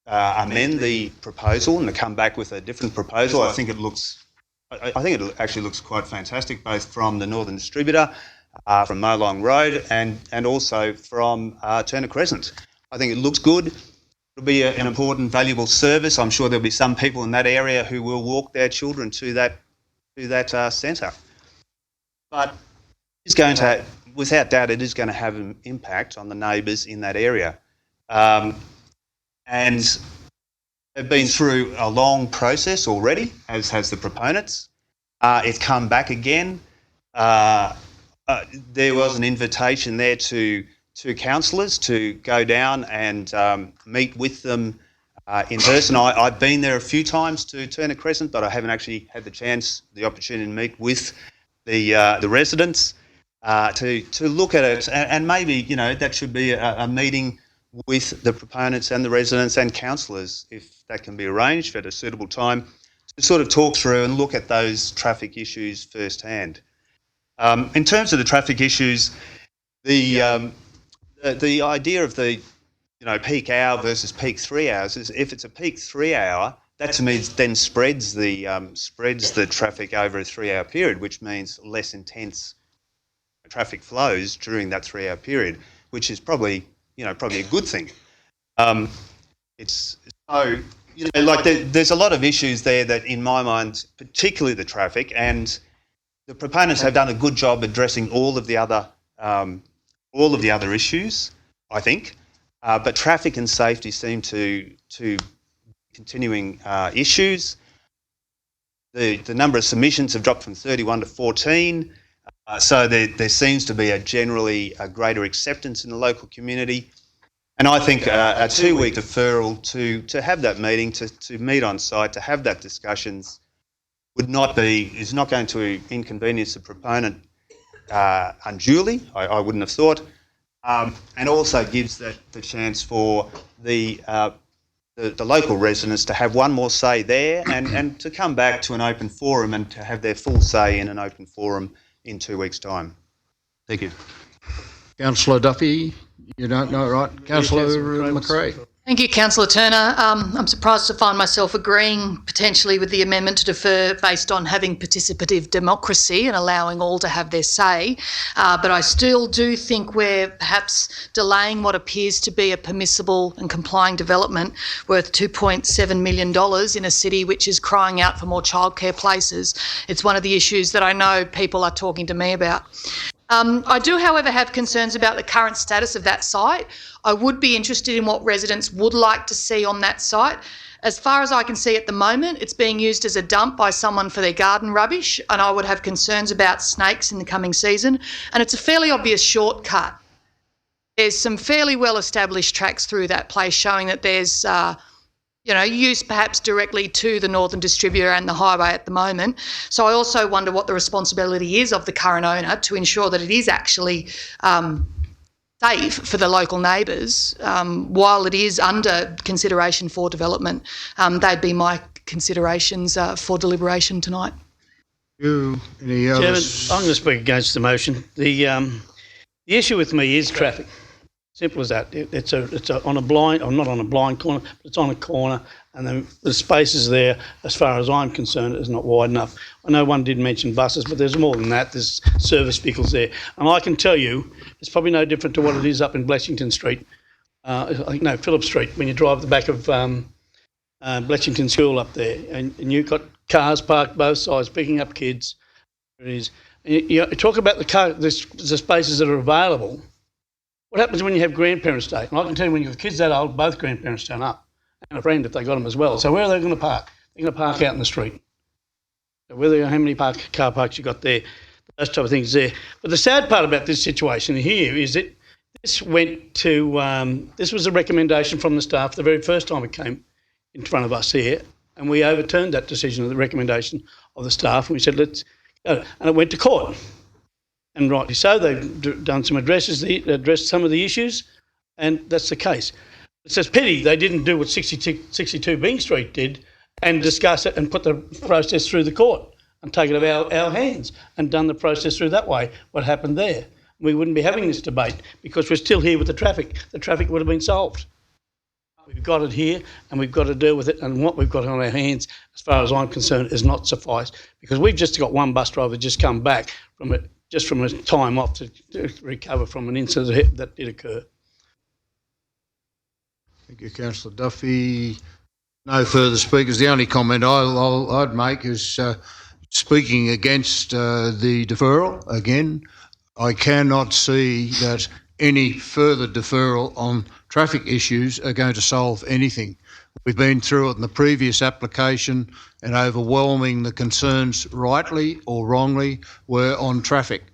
amend the proposal and to come back with a different proposal. I think it actually looks quite fantastic, both from the Northern Distributor, from Molong Road, and also from Turner Crescent. I think it looks good. It'll be an important, valuable service. I'm sure there'll be some people in that area who will walk their children to that centre. But it's going to, without doubt, it is going to have an impact on the neighbours in that area. And they've been through a long process already, as has the proponents. It's come back again. There was an invitation there to councillors to go down and meet with them in person. I've been there a few times to Turner Crescent, but I haven't actually had the opportunity to meet with the residents to look at it. And maybe, that should be a meeting with the proponents and the residents and councillors, if that can be arranged at a suitable time, to sort of talk through and look at those traffic issues firsthand. In terms of the traffic issues, the idea of the peak hour versus peak 3 hours is, if it's a peak 3 hour, that to me then spreads the traffic over a 3-hour period, which means less intense traffic flows during that 3-hour period, which is probably a good thing. It's so there's a lot of issues there that, in my mind, particularly the traffic, and the proponents have done a good job addressing all of the other issues, I think. But traffic and safety seem to continuing issues. The number of submissions have dropped from 31 to 14. So there seems to be a greater acceptance in the local community. And I think a 2-week deferral to have that meeting, to meet on site, to have that discussions is not going to inconvenience the proponent unduly, I wouldn't have thought, and also gives the chance for the local residents to have one more say there and to come back to an open forum and to have their full say in an open forum in 2 weeks' time. Thank you. Councillor Duffy, you don't know, right? Councillor McRae. Thank you, Councillor Turner. I'm surprised to find myself agreeing potentially with the amendment to defer based on having participative democracy and allowing all to have their say. But I still do think we're perhaps delaying what appears to be a permissible and complying development worth $2.7 million in a city which is crying out for more childcare places. It's one of the issues that I know people are talking to me about. I do, however, have concerns about the current status of that site. I would be interested in what residents would like to see on that site. As far as I can see at the moment, it's being used as a dump by someone for their garden rubbish, and I would have concerns about snakes in the coming season. And it's a fairly obvious shortcut. There's some fairly well-established tracks through that place showing that there's use perhaps directly to the Northern Distributor and the highway at the moment. So I also wonder what the responsibility is of the current owner to ensure that it is actually safe for the local neighbours while it is under consideration for development. They'd be my considerations for deliberation tonight. Any Chairman, others? I'm going to speak against the motion. The issue with me is traffic. Simple as that. It's on a blind, or not on a blind corner, but it's on a corner, and the spaces there, as far as I'm concerned, is not wide enough. I know one did mention buses, but there's more than that. There's service vehicles there. And I can tell you, it's probably no different to what it is up in Bletchington Street. Phillip Street, when you drive the back of Bletchington School up there, and you've got cars parked both sides, picking up kids. It is. You talk about the spaces that are available. What happens when you have grandparents day? And I can tell you, when you have kids that old, both grandparents turn up, and a friend if they got them as well. So where are they going to park? They're going to park out in the street. So how many car parks you got there, those type of things there. But the sad part about this situation here is that this went to, this was a recommendation from the staff the very first time it came in front of us here, and we overturned that decision of the recommendation of the staff, and we said, let's go. And it went to court. And rightly so, they've done some addressed some of the issues, and that's the case. It's a pity they didn't do what 62 Bing Street did and discuss it and put the process through the court and take it out of our hands and done the process through that way, what happened there. We wouldn't be having this debate because we're still here with the traffic. The traffic would have been solved. We've got it here and we've got to deal with it, and what we've got on our hands, as far as I'm concerned, is not suffice, because we've just got one bus driver just come back from it, just from a time off to recover from an incident that did occur. Thank you, Councillor Duffy. No further speakers. The only comment I'd make is speaking against the deferral. Again, I cannot see that any further deferral on traffic issues are going to solve anything. We've been through it in the previous application, and overwhelming the concerns, rightly or wrongly, were on traffic.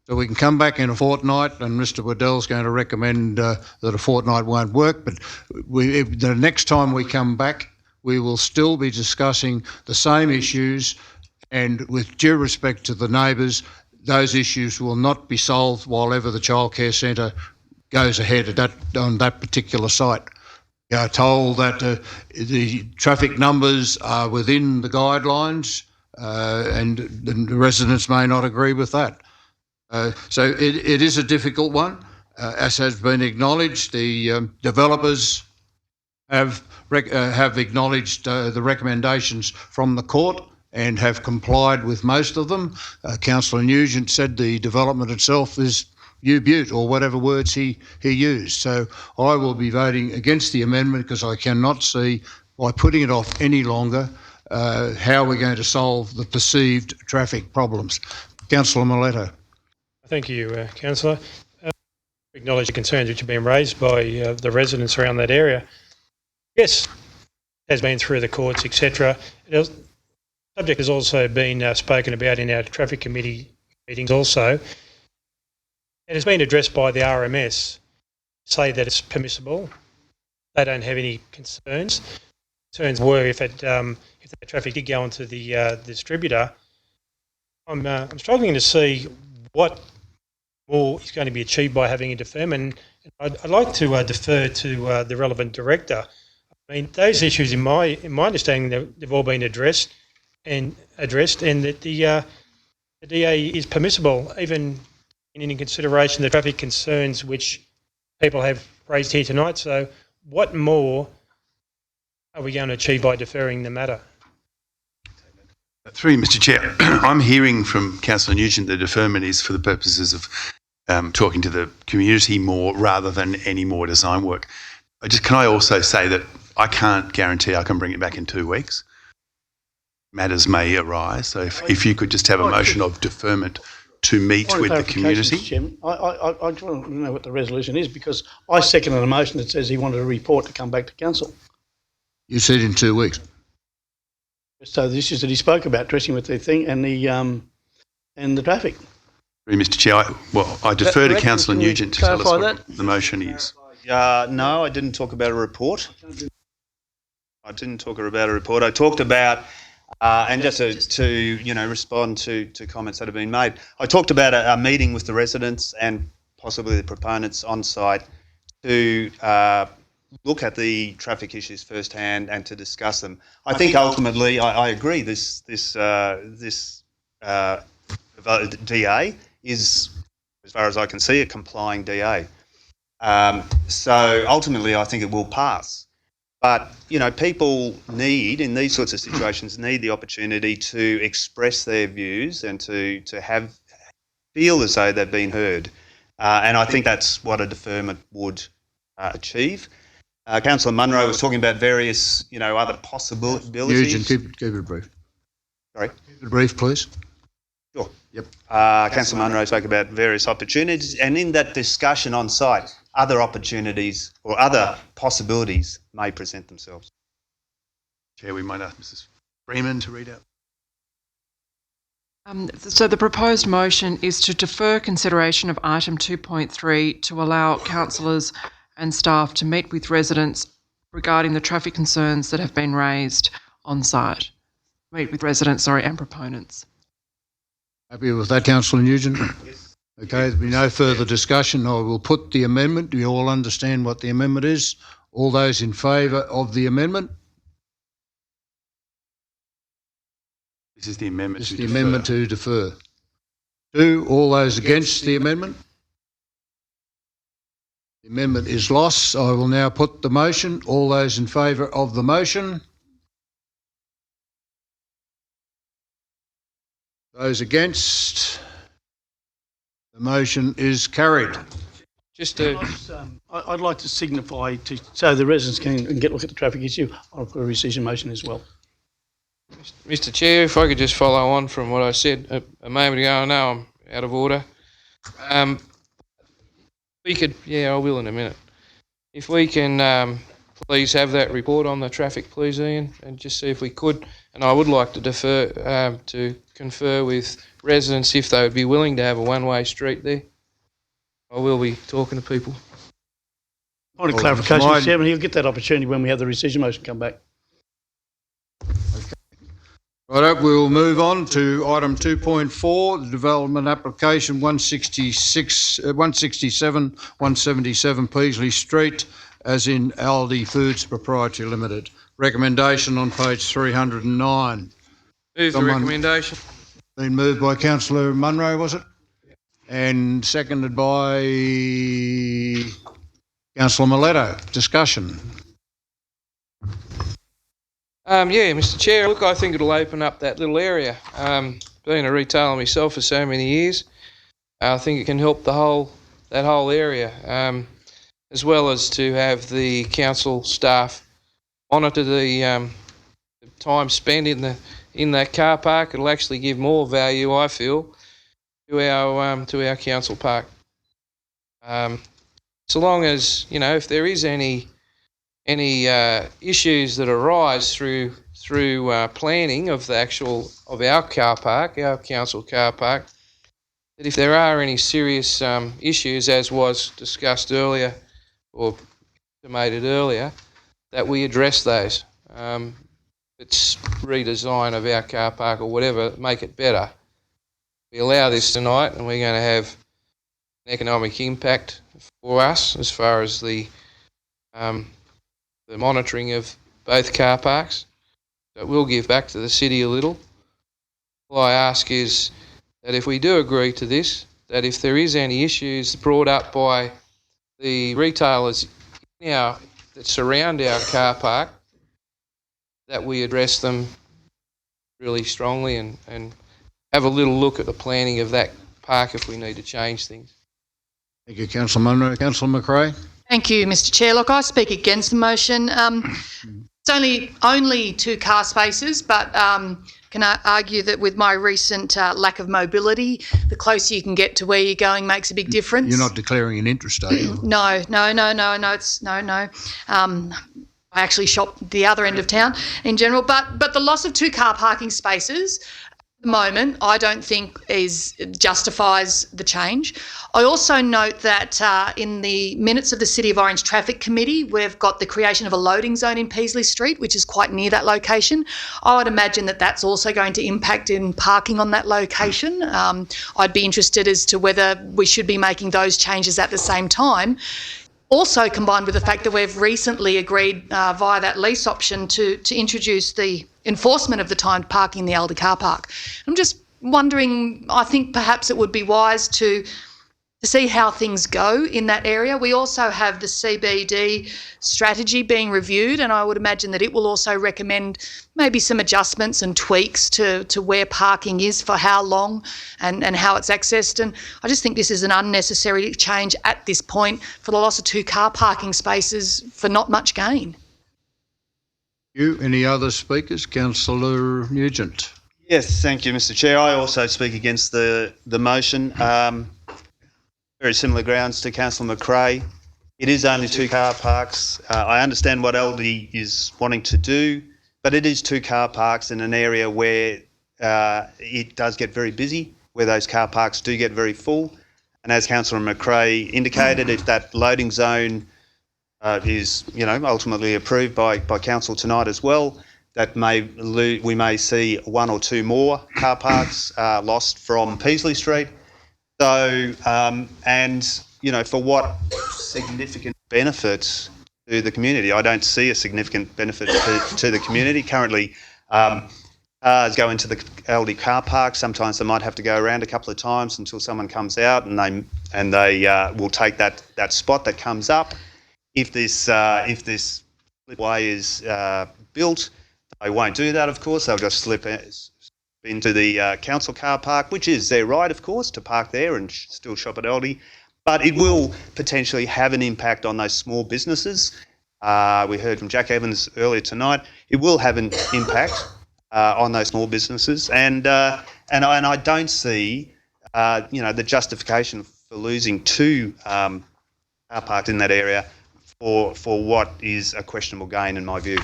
So we can come back in a fortnight, and Mr Waddell's going to recommend that a fortnight won't work, but the next time we come back, we will still be discussing the same issues, and with due respect to the neighbours, those issues will not be solved while ever the childcare centre goes ahead on that particular site. We are told that the traffic numbers are within the guidelines, and the residents may not agree with that. So it is a difficult one. As has been acknowledged, the developers have acknowledged the recommendations from the court and have complied with most of them. Councillor Nugent said the development itself is U-Butte, or whatever words he used. So I will be voting against the amendment because I cannot see, by putting it off any longer, how we're going to solve the perceived traffic problems. Councillor Miletto. Thank you, Councillor. Acknowledge the concerns which have been raised by the residents around that area. Yes, it has been through the courts, etc. The subject has also been spoken about in our traffic committee meetings also. It has been addressed by the RMS, say that it's permissible. They don't have any concerns. Concerns were if the traffic did go onto the distributor. I'm struggling to see what more is going to be achieved by having a deferment. And I'd like to defer to the relevant director. I mean, those issues, in my understanding, they've all been addressed, and that the DA is permissible, even in consideration the traffic concerns which people have raised here tonight. So, what more are we going to achieve by deferring the matter? Through you, Mr. Chair, I'm hearing from Councillor Nugent the deferment is for the purposes of talking to the community more rather than any more design work. Can I also say that I can't guarantee I can bring it back in 2 weeks. Matters may arise. So if you could just have a motion of deferment to meet with the community. Mr. Chairman, I just want to know what the resolution is, because I seconded a motion that says he wanted a report to come back to council. You said in 2 weeks. So the issues that he spoke about, addressing with the thing and the traffic. Mr. Chair, I defer to Councillor Nugent to tell us what that? the motion is. No, I didn't talk about a report. I talked about, and just to respond to comments that have been made, I talked about a meeting with the residents and possibly the proponents on site to look at the traffic issues firsthand and to discuss them. I think ultimately, I agree. This DA is, as far as I can see, a complying DA. So ultimately, I think it will pass. But, people need, in these sorts of situations, need the opportunity to express their views and to feel as though they've been heard. And I think that's what a deferment would achieve. Councillor Munro was talking about various, other possibilities. Nugent, keep it brief. Sorry? Keep it brief, please. Sure. Yep. Councillor Munro spoke about various opportunities, and in that discussion on site, other opportunities or other possibilities may present themselves. Chair, we might ask Mrs. Freeman to read out. So the proposed motion is to defer consideration of item 2.3 to allow councillors and staff to meet with residents regarding the traffic concerns that have been raised on site. Meet with residents, and proponents. Happy with that, Councillor Nugent? Yes. Okay, there'll be no further discussion. I will put the amendment. Do you all understand what the amendment is? All those in favour of the amendment? This is the amendment This is the amendment to defer. 2, all those against the amendment? The amendment is lost. I will now put the motion. All those in favour of the motion? Those against? The motion is carried. I'd like to signify so the residents can get a look at the traffic issue. I'll put a rescission motion as well. Mr. Chair, if I could just follow on from what I said a moment ago. I know I'm out of order. We could, I will in a minute. If we can please have that report on the traffic, please, Ian, and just see if we could. And I would like to defer to confer with residents if they would be willing to have a one-way street there. I will be talking to people. Point of clarification, Mr. Chairman, he'll get that opportunity when we have the rescission motion come back. Righto, we'll move on to item 2.4, the development application 167, 177 Peasley Street, as in Aldi Foods Proprietary Limited. Recommendation on page 309. Move the recommendation. Been moved by Councillor Munro, was it? And seconded by Councillor Miletto. Discussion. Yeah, Mr. Chair, look, I think it'll open up that little area. Being a retailer myself for so many years, I think it can help that whole area, as well as to have the council staff monitor the time spent in that car park. It'll actually give more value, I feel, to our council park. So long as, if there is any issues that arise through planning of our car park, our council car park, that if there are any serious issues, as was discussed earlier or estimated earlier, that we address those. It's redesign of our car park or whatever, make it better. We allow this tonight, and we're going to have an economic impact for us as far as the monitoring of both car parks. So it will give back to the city a little. All I ask is that if we do agree to this, that if there is any issues brought up by the retailers that surround our car park, that we address them really strongly and have a little look at the planning of that park if we need to change things. Thank you, Councillor Munro. Councillor McRae. Thank you, Mr. Chair. Look, I speak against the motion. It's only 2 car spaces, but can I argue that with my recent lack of mobility, the closer you can get to where you're going makes a big difference. You're not declaring an interest, are you? No. I actually shop the other end of town in general, but the loss of 2 car parking spaces at the moment, I don't think justifies the change. I also note that in the minutes of the City of Orange Traffic Committee, we've got the creation of a loading zone in Peasley Street, which is quite near that location. I would imagine that that's also going to impact in parking on that location. I'd be interested as to whether we should be making those changes at the same time. Also combined with the fact that we've recently agreed via that lease option to introduce the enforcement of the timed parking in the Aldi car park. I'm just wondering, I think perhaps it would be wise to see how things go in that area. We also have the CBD strategy being reviewed, and I would imagine that it will also recommend maybe some adjustments and tweaks to where parking is for how long and how it's accessed. And I just think this is an unnecessary change at this point for the loss of 2 car parking spaces for not much gain. Any other speakers? Councillor Nugent. Yes, thank you, Mr. Chair. I also speak against the motion. Very similar grounds to Councillor McRae. It is only 2 car parks. I understand what Aldi is wanting to do, but it is 2 car parks in an area where it does get very busy, where those car parks do get very full. And as Councillor McRae indicated, if that loading zone is, ultimately approved by council tonight as well, that we may see 1 or 2 more car parks lost from Peasley Street. So, for what significant benefits to the community? I don't see a significant benefit to the community. Currently, cars go into the Aldi car park. Sometimes they might have to go around a couple of times until someone comes out and they will take that spot that comes up. If this slipway is built, they won't do that, of course. They'll just slip into the council car park, which is their right, of course, to park there and still shop at Aldi. But it will potentially have an impact on those small businesses. We heard from Jack Evans earlier tonight. It will have an impact on those small businesses, and I don't see, the justification for losing 2 car parks in that area for what is a questionable gain, in my view.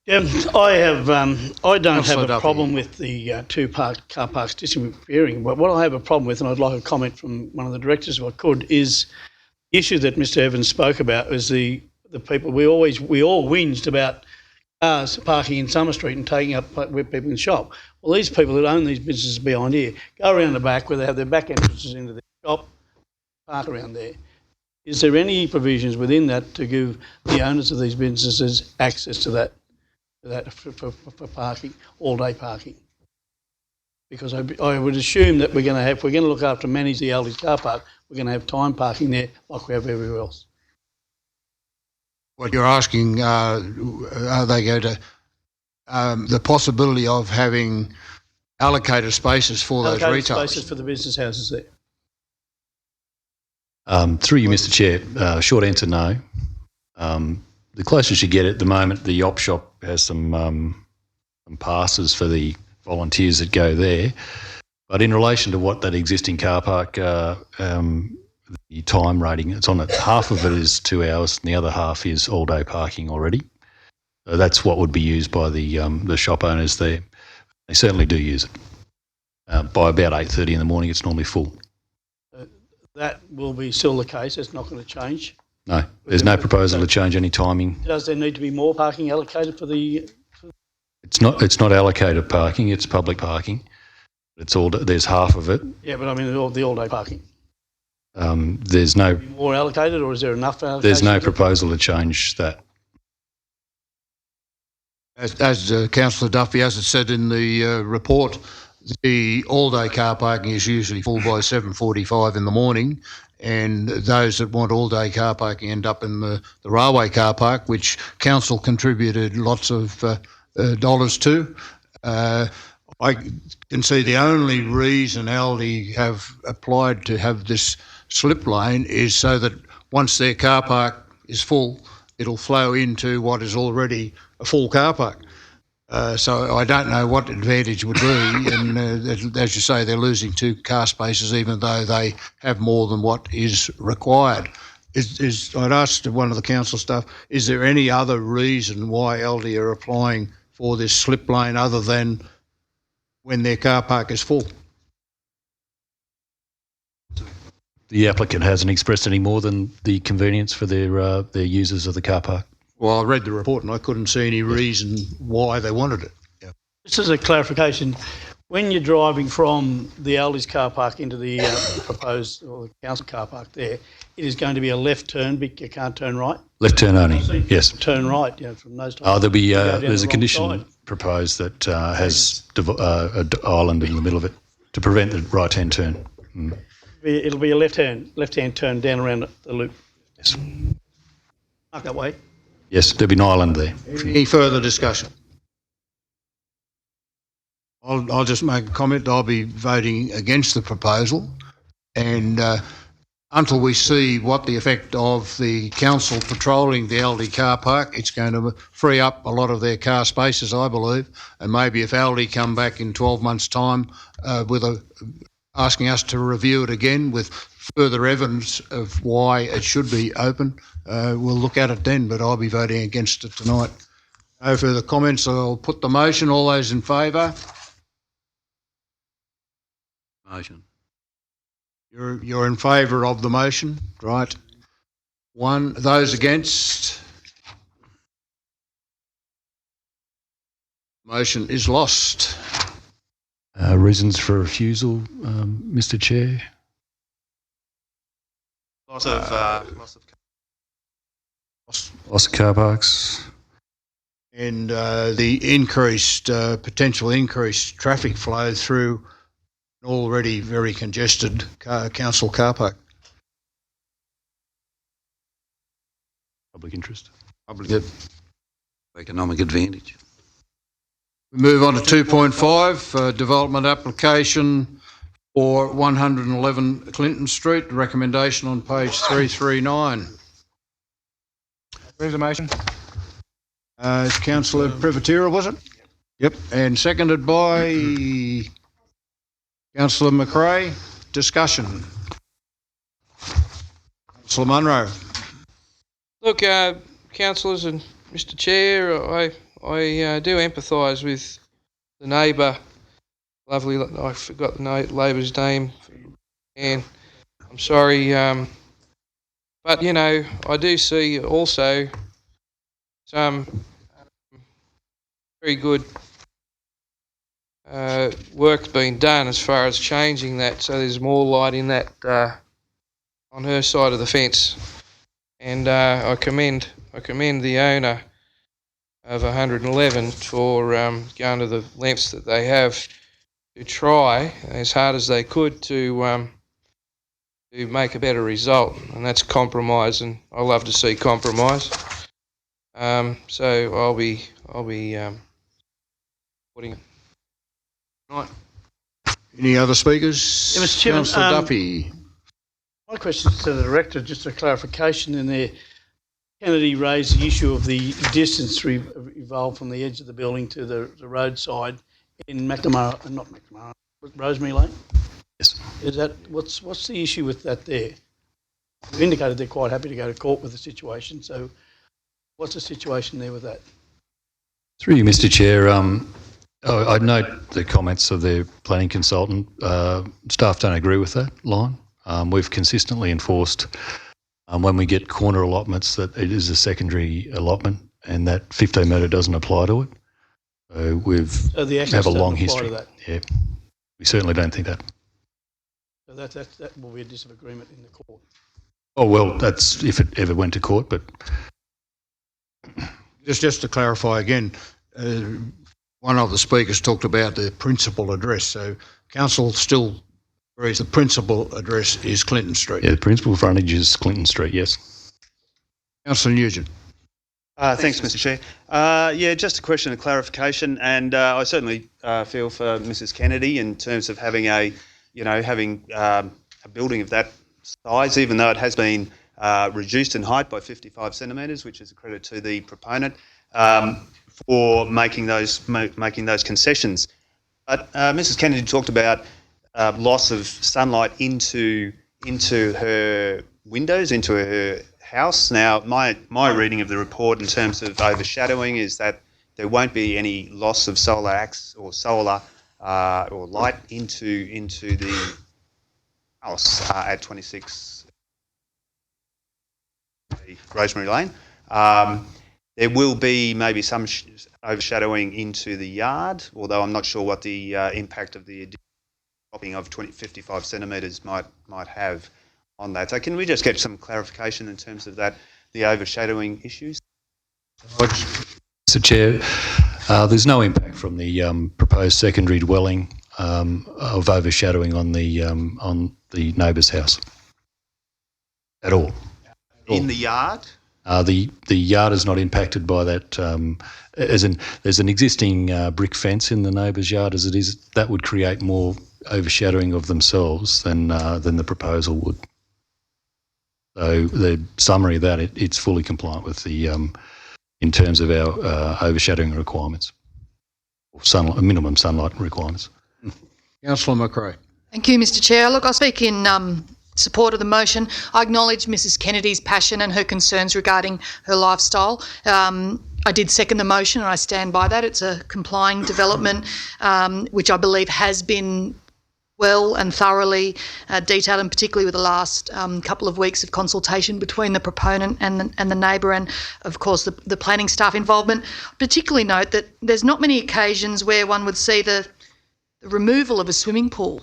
I don't have a problem with the 2 car parks disappearing, but what I have a problem with, and I'd like a comment from one of the directors if I could, is the issue that Mr. Evans spoke about is the people, we all whinged about cars parking in Summer Street and taking up where people can shop. Well, these people that own these businesses behind here go around the back where they have their back entrances into the shop, park around there. Is there any provisions within that to give the owners of these businesses access to that for parking, all-day parking? Because I would assume that we're going to look after and manage the Aldi's car park, we're going to have time parking there like we have everywhere else. what you're asking, are they going to, the possibility of having allocated spaces for those Allocated retailers? spaces for the business houses there. Through you, Mr. Chair, short answer, no. The closest you get at the moment, the op shop has some passes for the volunteers that go there. But in relation to what that existing car park, the time rating, it's on it. Half of it is 2 hours and the other half is all-day parking already. So that's what would be used by the shop owners there. They certainly do use it. By about 8:30 in the morning, it's normally full. That will be still the case. It's not going to change. No, there's no proposal to change any timing. Does there need to be more parking allocated for the? It's not allocated parking. It's public parking. It's all. There's half of it. Yeah, but I mean the all-day parking. There's no. More allocated, or is there enough allocated? There's no proposal to change that. As Councillor Duffy, as it said in the report, the all-day car parking is usually full by 7:45 in the morning, and those that want all-day car parking end up in the railway car park, which council contributed lots of dollars to. I can see the only reason Aldi have applied to have this slip lane is so that once their car park is full, it'll flow into what is already a full car park. So I don't know what advantage would be, and as you say, they're losing 2 car spaces even though they have more than what is required. I'd asked one of the council staff, is there any other reason why Aldi are applying for this slip lane other than when their car park is full? The applicant hasn't expressed any more than the convenience for their users of the car park. Well, I read the report and I couldn't see any reason why they wanted it. Yeah. Just as a clarification, when you're driving from the Aldi's car park into the proposed or the council car park there, it is going to be a left turn, but you can't turn right? Left turn only, yes. Turn right, from those types. There'll be, go down there's the a wrong condition side. proposed that has an island in the middle of it to prevent the right-hand turn. It'll be a left-hand turn down around the loop. Yes. Mark that way. Yes, there'll be an island there. Any further discussion? I'll just make a comment. I'll be voting against the proposal, and until we see what the effect of the council patrolling the Aldi car park, it's going to free up a lot of their car spaces, I believe, and maybe if Aldi come back in 12 months' time asking us to review it again with further evidence of why it should be open, we'll look at it then, but I'll be voting against it tonight. No further comments. I'll put the motion. All those in favour? Motion. You're in favour of the motion, right? 1. Those against? Motion is lost. Reasons for refusal, Mr. Chair? Loss of car parks. And the potential increased traffic flow through an already very congested council car park. Public interest. Public. Economic advantage. We move on to 2.5, development application for 111 Clinton Street. Recommendation on page 339. Where's the motion? Councillor Privatera, was it? Yep. And seconded by Councillor McRae. Discussion. Councillor Munro. Look, councillors and Mr. Chair, I do empathise with the neighbour. Lovely, I forgot the neighbour's name, and I'm sorry, but I do see also some very good work's been done as far as changing that, so there's more light in that on her side of the fence, and I commend the owner of 111 for going to the lengths that they have to try as hard as they could to make a better result, and that's compromise, and I love to see compromise. So I'll be putting. Right. Any other speakers? Yeah, Mr. Chairman, Councillor Duffy. My question is to the Director, just a clarification in there. Kennedy raised the issue of the distance evolved from the edge of the building to the roadside in Rosemary Lane? Yes. Is that, what's the issue with that there? You indicated they're quite happy to go to court with the situation, so what's the situation there with that? Through you, Mr. Chair, I note the comments of the planning consultant. Staff don't agree with that line. We've consistently enforced when we get corner allotments that it is a secondary allotment and that 15 metre doesn't apply to it. So we have a long history. To that. Yeah, we certainly don't think that. So that will be a disagreement in the court. Oh, well, that's if it ever went to court, but... Just to clarify again, one of the speakers talked about the principal address. So council still agrees the principal address is Clinton Street. Yeah, the principal frontage is Clinton Street, yes. Councillor Nugent. Thanks, Mr. Chair. Yeah, just a question of clarification, and I certainly feel for Mrs. Kennedy in terms of having a building of that size, even though it has been reduced in height by 55 centimetres, which is a credit to the proponent for making those concessions. But Mrs. Kennedy talked about loss of sunlight into her windows, into her house. Now, my reading of the report in terms of overshadowing is that there won't be any loss of solar or light into the house at 26 Rosemary Lane. There will be maybe some overshadowing into the yard, although I'm not sure what the impact of the dropping of 55 centimetres might have on that. So can we just get some clarification in terms of that, the overshadowing issues? Mr. Chair, there's no impact from the proposed secondary dwelling of overshadowing on the neighbour's house at all. In the yard? The yard is not impacted by that. As in, there's an existing brick fence in the neighbour's yard as it is. That would create more overshadowing of themselves than the proposal would. So the summary of that, it's fully compliant with the in terms of our overshadowing requirements, or minimum sunlight requirements. Councillor McRae. Thank you, Mr. Chair. Look, I'll speak in support of the motion. I acknowledge Mrs. Kennedy's passion and her concerns regarding her lifestyle. I did second the motion and I stand by that. It's a complying development, which I believe has been well and thoroughly detailed, and particularly with the last couple of weeks of consultation between the proponent and the neighbour, and of course the planning staff involvement. Particularly note that there's not many occasions where one would see the removal of a swimming pool.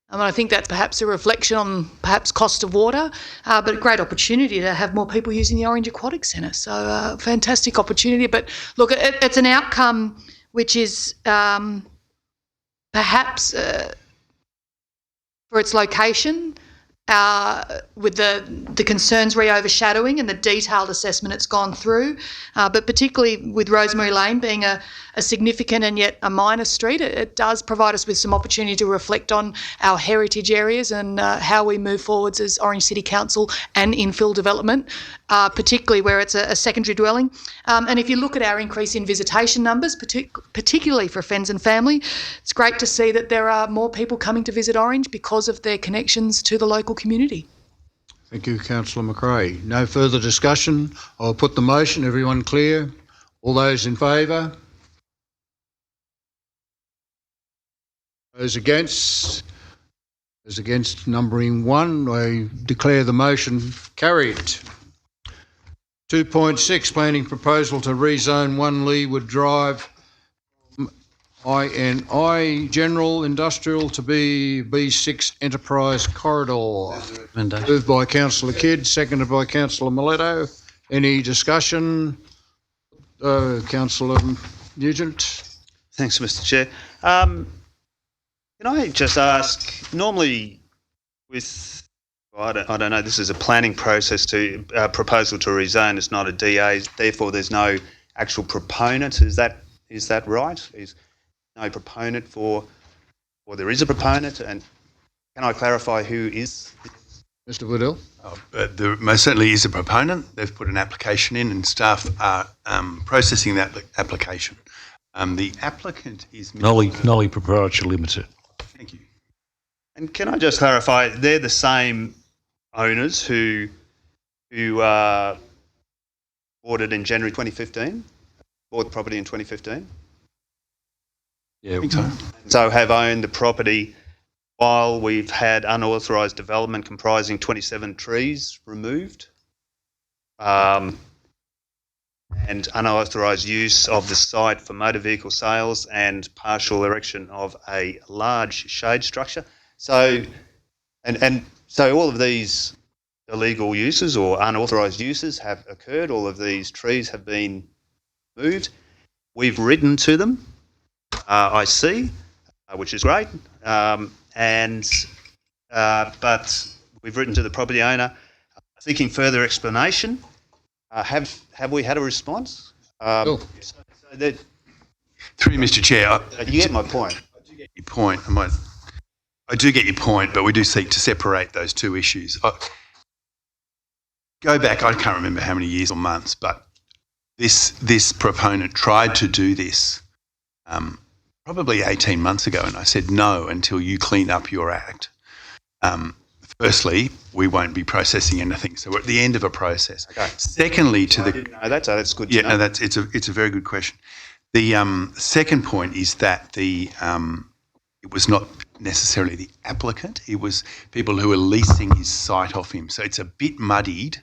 I think that's perhaps a reflection on perhaps cost of water, but a great opportunity to have more people using the Orange Aquatic Centre. So fantastic opportunity. But look, it's an outcome which is perhaps for its location, with the concerns overshadowing and the detailed assessment it's gone through, but particularly with Rosemary Lane being a significant and yet a minor street, it does provide us with some opportunity to reflect on our heritage areas and how we move forwards as Orange City Council and infill development, particularly where it's a secondary dwelling. And if you look at our increase in visitation numbers, particularly for friends and family, it's great to see that there are more people coming to visit Orange because of their connections to the local community. Thank you, Councillor McRae. No further discussion. I'll put the motion. Everyone clear? All those in favour? Those against? Those against numbering 1. I declare the motion carried. 2.6, planning proposal to rezone 1 Leawood Drive, INI General Industrial to be B6 Enterprise Corridor. Moved by Councillor Kidd, seconded by Councillor Miletto. Any discussion? Councillor Nugent. Thanks, Mr. Chair. Can I just ask, normally with I don't know. This is a planning process to proposal to rezone. It's not a DA. Therefore, there's no actual proponent. Is that right? Is no proponent or there is a proponent? And can I clarify who is? Mr. Woodell? There most certainly is a proponent. They've put an application in and staff are processing that application. The applicant is... Nolly Proprietary Limited. Thank you. And can I just clarify, they're the same owners who bought it in January 2015? Bought the property in 2015? Yeah. I think so. So have owned the property while we've had unauthorised development comprising 27 trees removed, and unauthorised use of the site for motor vehicle sales and partial erection of a large shade structure. So, so all of these illegal uses or unauthorised uses have occurred. All of these trees have been moved. We've written to them, I see, which is great. But we've written to the property owner seeking further explanation. Have we had a response? Cool. Through Mr. Chair, You get my point. your point. I do get your point, but we do seek to separate those two issues. Go back, I can't remember how many years or months, but this proponent tried to do this probably 18 months ago, and I said no until you clean up your act. Firstly, we won't be processing anything, so we're at the end of a process. Okay. Secondly, to the... I didn't know that, so that's good to know. Yeah, no, it's a very good question. The second point is that it was not necessarily the applicant, it was people who were leasing his site off him. So it's a bit muddied.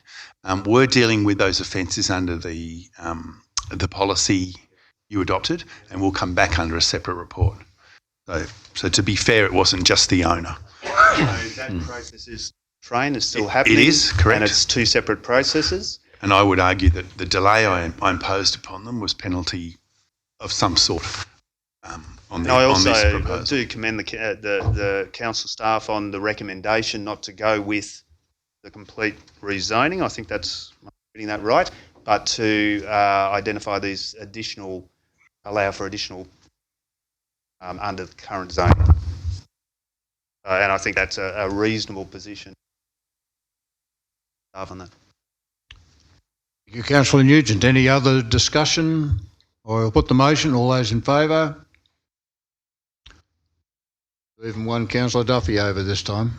We're dealing with those offences under the policy you adopted, and we'll come back under a separate report. So to be fair, it wasn't just the owner. So that process is still happening. It is, correct. And it's two separate processes. And I would argue that the delay I imposed upon them was penalty of some sort on this I also proposal. do commend the council staff on the recommendation not to go with the complete rezoning. I think that's getting that right, but to identify these allow for additional under the current zoning. And I think that's a reasonable position. On that. Thank you, Councillor Nugent. Any other discussion? I'll put the motion. All those in favour? Even one Councillor Duffy over this time.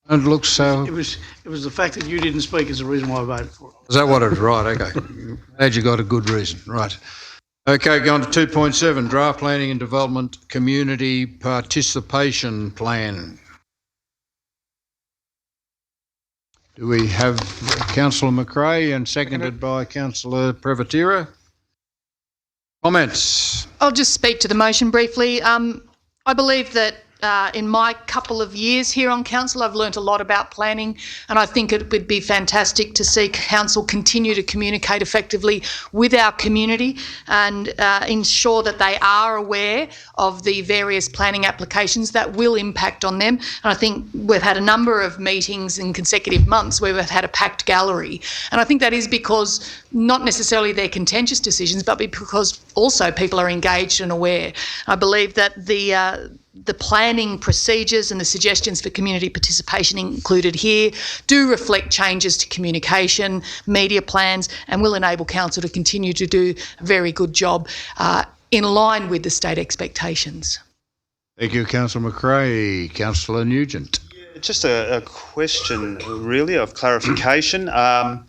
And it looks so... It was the fact that you didn't speak is the reason why I voted for it. Is that what it is? Right, okay. Glad you got a good reason. Right. Okay, going to 2.7, Draft Planning and Development Community Participation Plan. Do we have Councillor McRae and seconded by Councillor Prevatira? Comments? I'll just speak to the motion briefly. I believe that in my couple of years here on council, I've learnt a lot about planning, and I think it would be fantastic to see council continue to communicate effectively with our community and ensure that they are aware of the various planning applications that will impact on them. And I think we've had a number of meetings in consecutive months where we've had a packed gallery, and I think that is because not necessarily they're contentious decisions, but because also people are engaged and aware. I believe that the planning procedures and the suggestions for community participation included here do reflect changes to communication, media plans, and will enable council to continue to do a very good job in line with the state expectations. Thank you, Councillor McRae. Councillor Nugent. Just a question, really, of clarification. And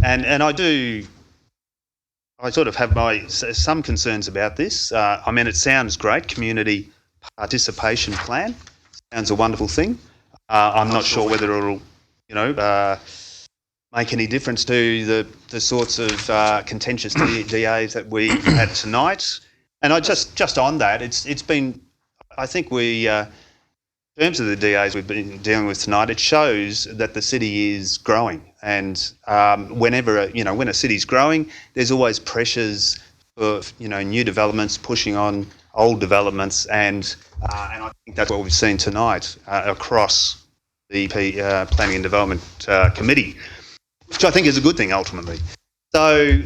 I sort of have some concerns about this. I mean, it sounds great, community participation plan. Sounds a wonderful thing. I'm not sure whether it'll, make any difference to the sorts of contentious DAs that we had tonight. And I just on that, it's been, I think in terms of the DAs we've been dealing with tonight, it shows that the city is growing. And whenever, when a city's growing, there's always pressures for, new developments pushing on old developments. And I think that's what we've seen tonight across the Planning and Development Committee, which I think is a good thing ultimately. So,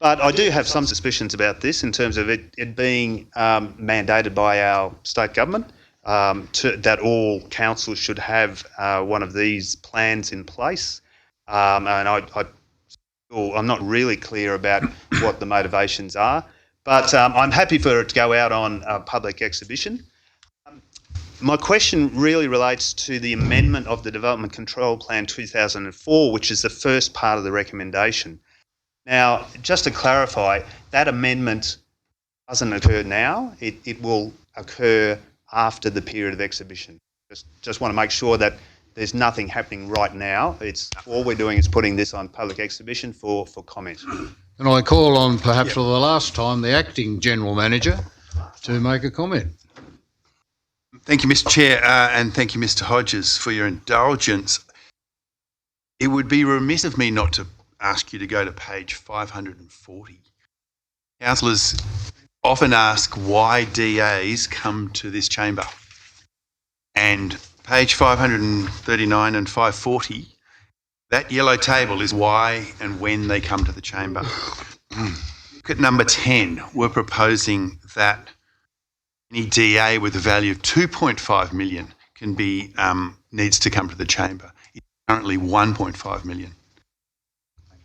but I do have some suspicions about this in terms of it being mandated by our state government that all councils should have one of these plans in place. And I'm not really clear about what the motivations are, but I'm happy for it to go out on a public exhibition. My question really relates to the amendment of the Development Control Plan 2004, which is the first part of the recommendation. Now, just to clarify, that amendment doesn't occur now. It will occur after the period of exhibition. Just want to make sure that there's nothing happening right now. It's all we're doing is putting this on public exhibition for comment. And I call on, perhaps for the last time, the acting General Manager to make a comment. Thank you, Mr. Chair, and thank you, Mr. Hodges, for your indulgence. It would be remiss of me not to ask you to go to page 540. Councillors often ask why DAs come to this chamber. And page 539 and 540, that yellow table is why and when they come to the chamber. Look at number 10. We're proposing that any DA with a value of 2.5 million can be needs to come to the chamber. It's currently 1.5 million.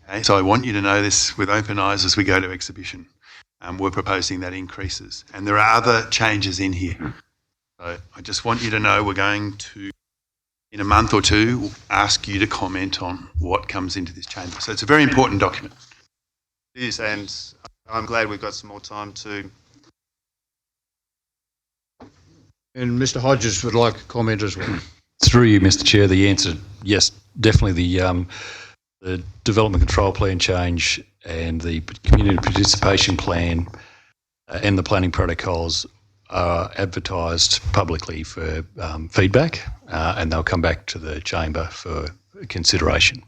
Okay, so I want you to know this with open eyes as we go to exhibition. We're proposing that increases, and there are other changes in here. So I just want you to know we're going to, in a month or two, ask you to comment on what comes into this chamber. So it's a very important document. It is, and I'm glad we've got some more time to. And Mr. Hodges would like to comment as well. Through you, Mr. Chair, the answer, yes, definitely the Development Control Plan change and the Community Participation Plan and the planning protocols are advertised publicly for feedback, and they'll come back to the chamber for consideration.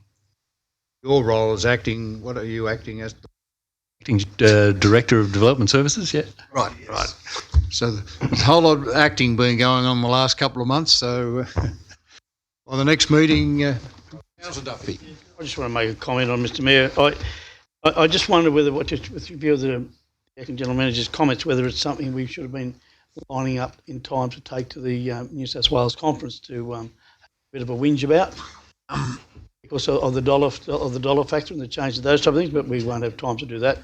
Your role as acting, what are you acting as? Acting Director of Development Services, yeah. Right, right. So there's a whole lot of acting been going on the last couple of months, so by the next meeting, Councillor Duffy. I just want to make a comment on Mr. Mayor. I just wonder whether, with view of the acting General Manager's comments, whether it's something we should have been lining up in time to take to the New South Wales conference to have a bit of a whinge about, because of the dollar factor and the change of those type of things. But we won't have time to do that.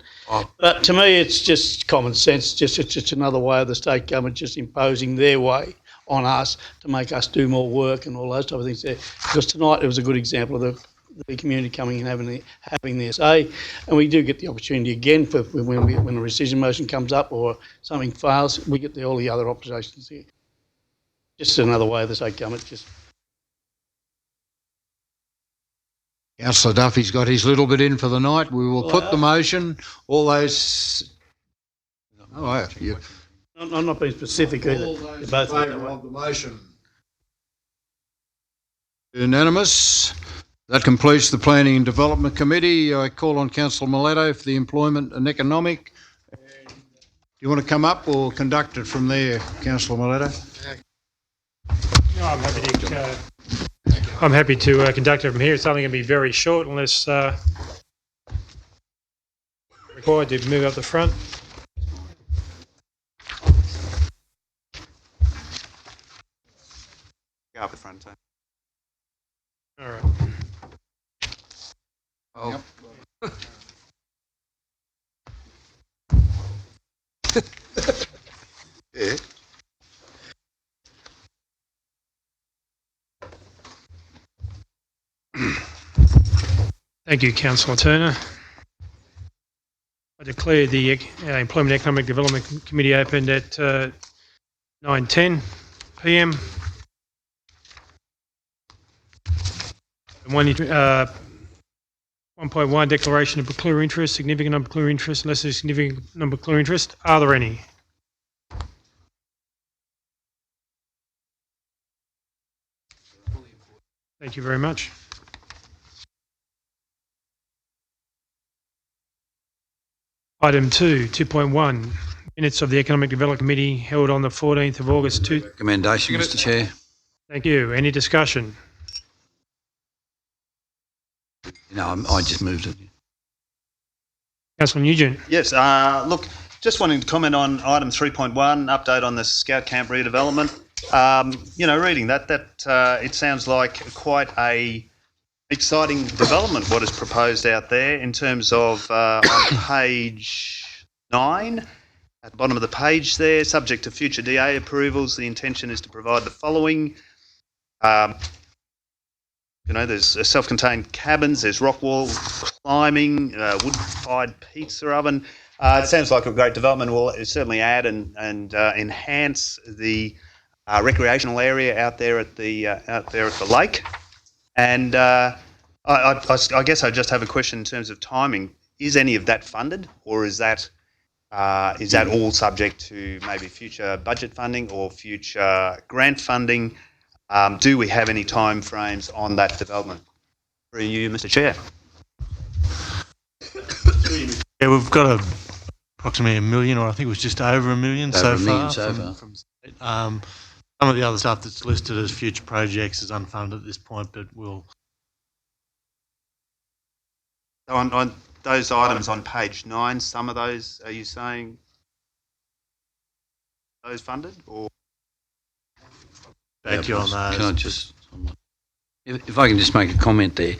But to me, it's just common sense. It's just another way of the state government just imposing their way on us to make us do more work and all those type of things there. Because tonight it was a good example of the community coming and having their say, and we do get the opportunity again for when a rescission motion comes up or something fails, we get all the other oppositions here. Just another way of the state government. Just. Councillor Duffy's got his little bit in for the night. We will put the motion. All those. Oh, yeah. I'm not being specific either. All those in favour of the motion. Unanimous. That completes the Planning and Development Committee. I call on Councillor Miletto for the Employment and Economic. Do you want to come up or conduct it from there, Councillor Miletto? No, I'm happy to conduct it from here. It's only going to be very short unless required to move up the front. Go up the front. All right. Oh. Yeah. Thank you, Councillor Turner. I declare the Employment and Economic Development Committee opened at 9:10 p.m. 1.1 declaration of clear interest, significant number of clear interest, less than a significant number of clear interest. Are there any? Thank you very much. Item 2.1, minutes of the Economic Development Committee held on the 14th of August. Recommendation, Mr. Chair. Thank you. Any discussion? I just moved it. Councillor Nugent. Yes, look, just wanting to comment on item 3.1, update on the Scout Camp redevelopment. Reading that it sounds like quite a exciting development what is proposed out there in terms of on page 9, at the bottom of the page there, subject to future DA approvals, the intention is to provide the following. There's self-contained cabins, there's rock wall climbing, wood-fired pizza oven. It sounds like a great development. Will certainly add and enhance the recreational area out there at the lake. And I guess I just have a question in terms of timing. Is any of that funded, or is that all subject to maybe future budget funding or future grant funding? Do we have any time frames on that development? For you, Mr. Chair. Yeah, we've got approximately $1 million, or I think it was just over $1 million so far. Some of the other stuff that's listed as future projects is unfunded at this point, but we'll. On those items on page 9, some of those, are you saying those funded, or? Back to you on those. Can I just, if I can just make a comment there.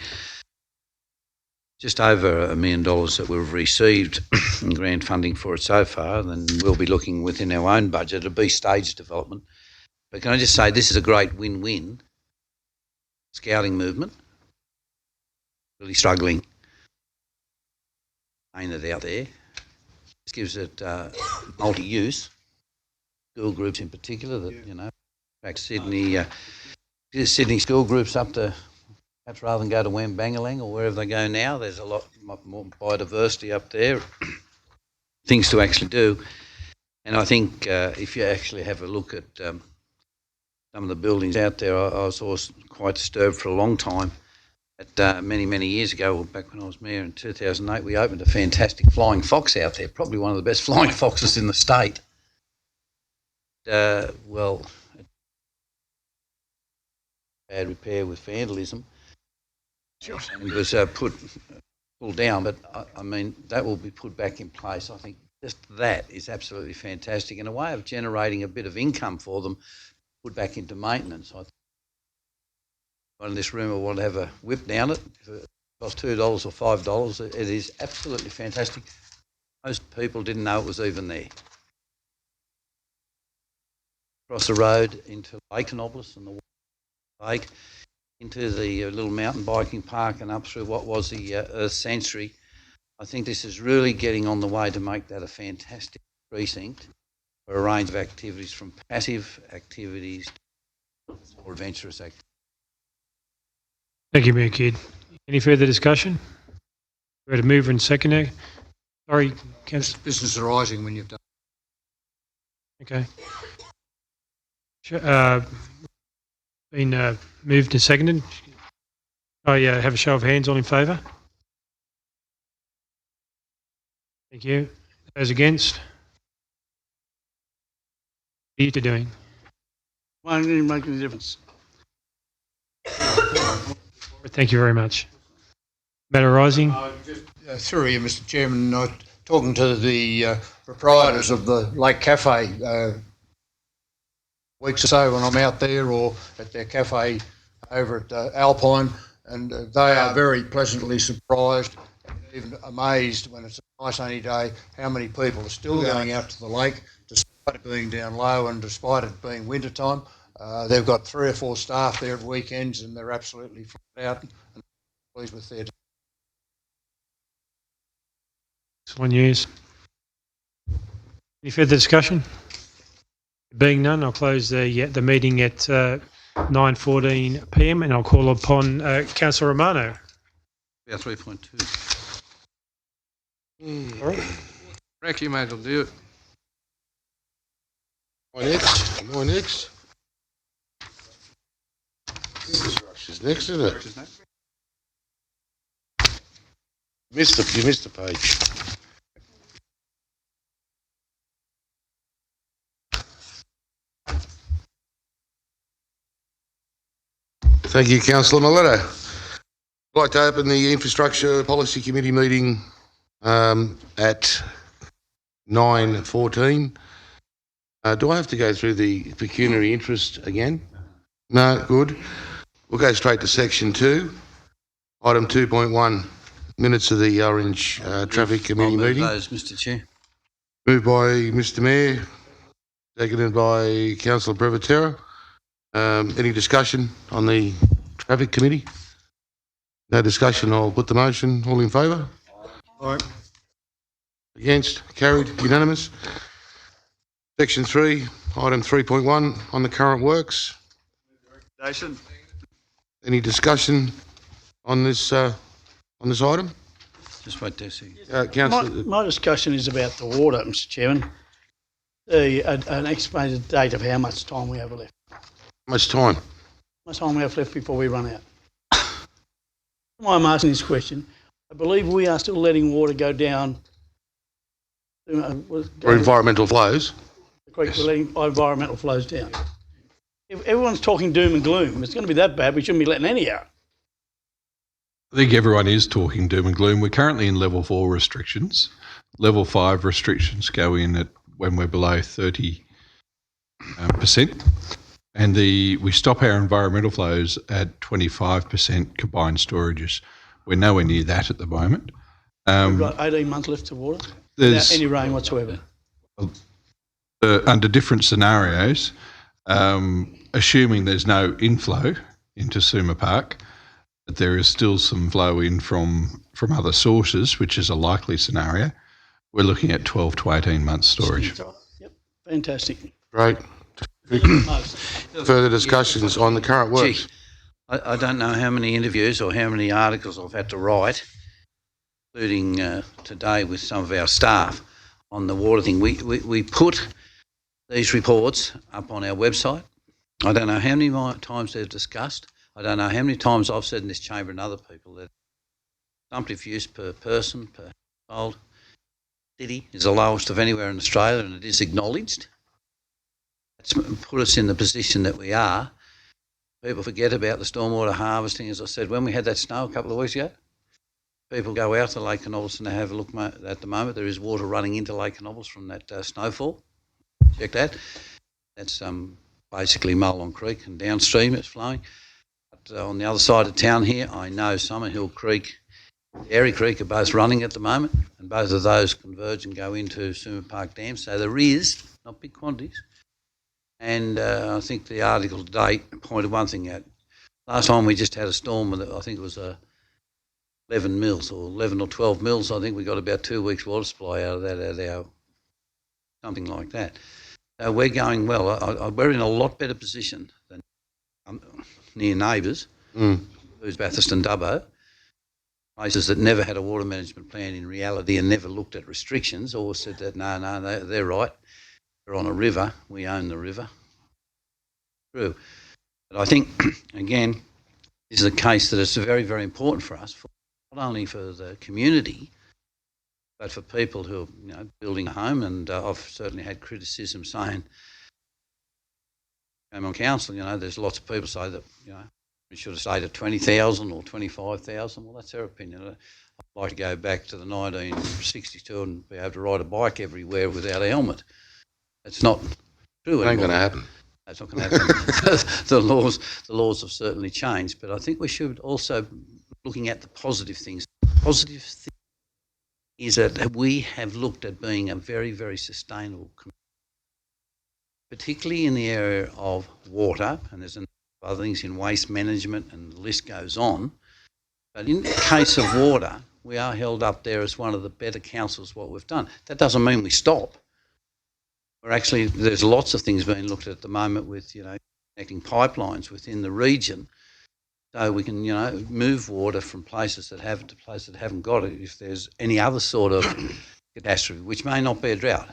Just over $1 million that we've received in grant funding for it so far, then we'll be looking within our own budget. It'll be staged development. But can I just say this is a great win-win scouting movement. Really struggling. Ain't it out there? This gives it multi-use. School groups in particular that, in fact, Sydney school groups up to, perhaps rather than go to Wambangalang or wherever they go now, there's a lot more biodiversity up there, things to actually do. And I think if you actually have a look at some of the buildings out there, I was always quite disturbed for a long time. Many, many years ago, well, back when I was mayor in 2008, we opened a fantastic flying fox out there, probably one of the best flying foxes in the state. Bad repair with vandalism. And it was pulled down, but I mean, that will be put back in place. I think just that is absolutely fantastic and a way of generating a bit of income for them, put back into maintenance. I think in this room will want to have a whip down it. If it costs $2 or $5, it is absolutely fantastic. Most people didn't know it was even there. Across the road into Lake Nobles and the lake, into the little mountain biking park and up through what was the Earth Sanctuary. I think this is really getting on the way to make that a fantastic precinct for a range of activities, from passive activities to more adventurous activities. Thank you, Mayor Kidd. Any further discussion? We're at a mover and seconder. Sorry, Councillor. Business arising when you've done. Okay. Been moved and seconded. I have a show of hands. All in favour? Thank you. Those against? What are you two doing? Won't even make any difference. Thank you very much. Matter arising? Through you, Mr. Chairman, talking to the proprietors of the Lake Cafe weeks or so when I'm out there or at their cafe over at Alpine, and they are very pleasantly surprised and even amazed when it's a nice sunny day how many people are still going out to the lake despite it being down low and despite it being winter time. They've got 3 or 4 staff there at weekends and they're absolutely flat out and pleased with their. Excellent news. Any further discussion? Being none, I'll close the meeting at 9:14 p.m. and I'll call upon Councillor Romano. About 3.2. All right. Rick, you might as well do it. My next. Rush is next, isn't it? You missed the page. Thank you, Councillor Mileto. I'd like to open the Infrastructure Policy Committee meeting at 9:14. Do I have to go through the pecuniary interest again? No, good. We'll go straight to section 2, item 2.1, minutes of the Orange Traffic Committee meeting. Those, Mr. Chair. Moved by Mr. Mayor, seconded by Councillor Brevatera. Any discussion on the Traffic Committee? No discussion. I'll put the motion. All in favour? Aye. Against? Carried. Unanimous. Section 3, item 3.1 on the current works. Any discussion on this item? Just wait there a second. Councillor. My discussion is about the water, Mr. Chairman. An estimated date of how much time we have left. How much time? How much time we have left before we run out? Why I'm asking this question, I believe we are still letting water go down. For environmental flows? We're letting environmental flows down. If everyone's talking doom and gloom, it's going to be that bad, we shouldn't be letting any out. I think everyone is talking doom and gloom. We're currently in level 4 restrictions. Level 5 restrictions go in at when we're below 30%. And we stop our environmental flows at 25% combined storages. We're nowhere near that at the moment. We've got 18 months left of water without any rain whatsoever. Under different scenarios, assuming there's no inflow into Suma Park, that there is still some flow in from other sources, which is a likely scenario, we're looking at 12 to 18 months storage. Yep, fantastic. Great. Further discussions on the current works? Gee, I don't know how many interviews or how many articles I've had to write, including today with some of our staff, on the water thing. We put these reports up on our website. I don't know how many times they've discussed. I don't know how many times I've said in this chamber and other people that consumptive use per person, per household, city is the lowest of anywhere in Australia, and it is acknowledged. It's put us in the position that we are. People forget about the stormwater harvesting. As I said, when we had that snow a couple of weeks ago, people go out to Lake Canobles and have a look. At the moment, there is water running into Lake Canobles from that snowfall. Check that. That's basically Mullen Creek, and downstream it's flowing. But on the other side of town here, I know Summerhill Creek, Airy Creek are both running at the moment, and both of those converge and go into Suma Park Dam. So there is, not big quantities. And I think the article today pointed one thing out. Last time we just had a storm with, I think it was 11 mils or 11 or 12 mils. I think we got about 2 weeks water supply out of that at our, something like that. So we're going well. We're in a lot better position than near neighbours, who's Bathurst and Dubbo, places that never had a water management plan in reality and never looked at restrictions, or said that, no, they're right. We're on a river. We own the river. True. But I think, again, this is a case that is very, very important for us, not only for the community, but for people who are building a home. And I've certainly had criticism saying, I'm on council, there's lots of people say that, we should have stayed at 20,000 or 25,000. Well, that's their opinion. I'd like to go back to the 1962 and be able to ride a bike everywhere without a helmet. It's not true anymore. It ain't going to happen. That's not going to happen. The laws have certainly changed, but I think we should also be looking at the positive things. The positive thing is that we have looked at being a very, very sustainable community, particularly in the area of water, and there's other things in waste management, and the list goes on. But in the case of water, we are held up there as one of the better councils what we've done. That doesn't mean we stop. There's lots of things being looked at the moment with, connecting pipelines within the region, so we can, move water from places that have it to places that haven't got it if there's any other sort of catastrophe, which may not be a drought.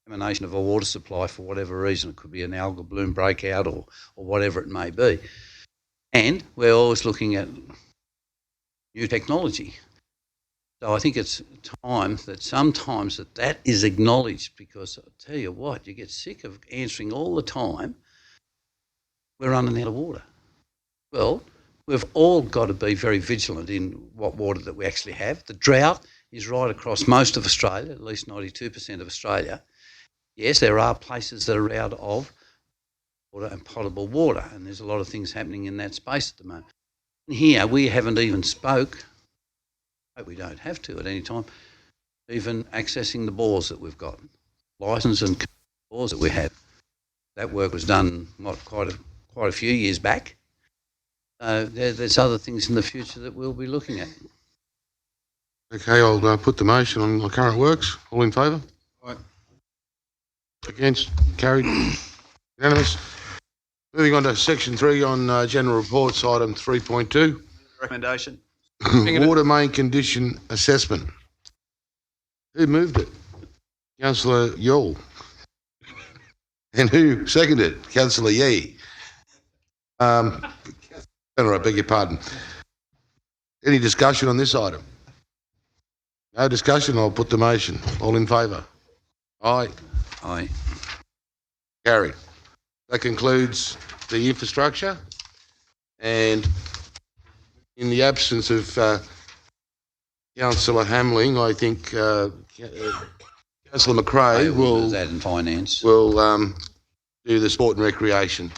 Emanation of a water supply for whatever reason. It could be an algal bloom breakout or whatever it may be. And we're always looking at new technology. So I think it's time that sometimes that is acknowledged, because I'll tell you what, you get sick of answering all the time, we're running out of water. Well, we've all got to be very vigilant in what water that we actually have. The drought is right across most of Australia, at least 92% of Australia. Yes, there are places that are out of water and potable water, and there's a lot of things happening in that space at the moment. Here, we haven't even spoke, but we don't have to at any time, even accessing the bores that we've got, licence and bores that we have. That work was done quite a few years back. There's other things in the future that we'll be looking at. Okay, I'll put the motion on the current works. All in favour? Aye. Against? Carried? Unanimous? Moving on to section 3 on general reports, item 3.2. Recommendation. Water main condition assessment. Who moved it? Councillor Yule. And who seconded it? Councillor Yee. I beg your pardon. Any discussion on this item? No discussion, I'll put the motion. All in favour? Aye. Aye. Carried. That concludes the infrastructure, and in the absence of Councillor Hamling, I think Councillor McRae will that in finance. Will do the sport and recreation.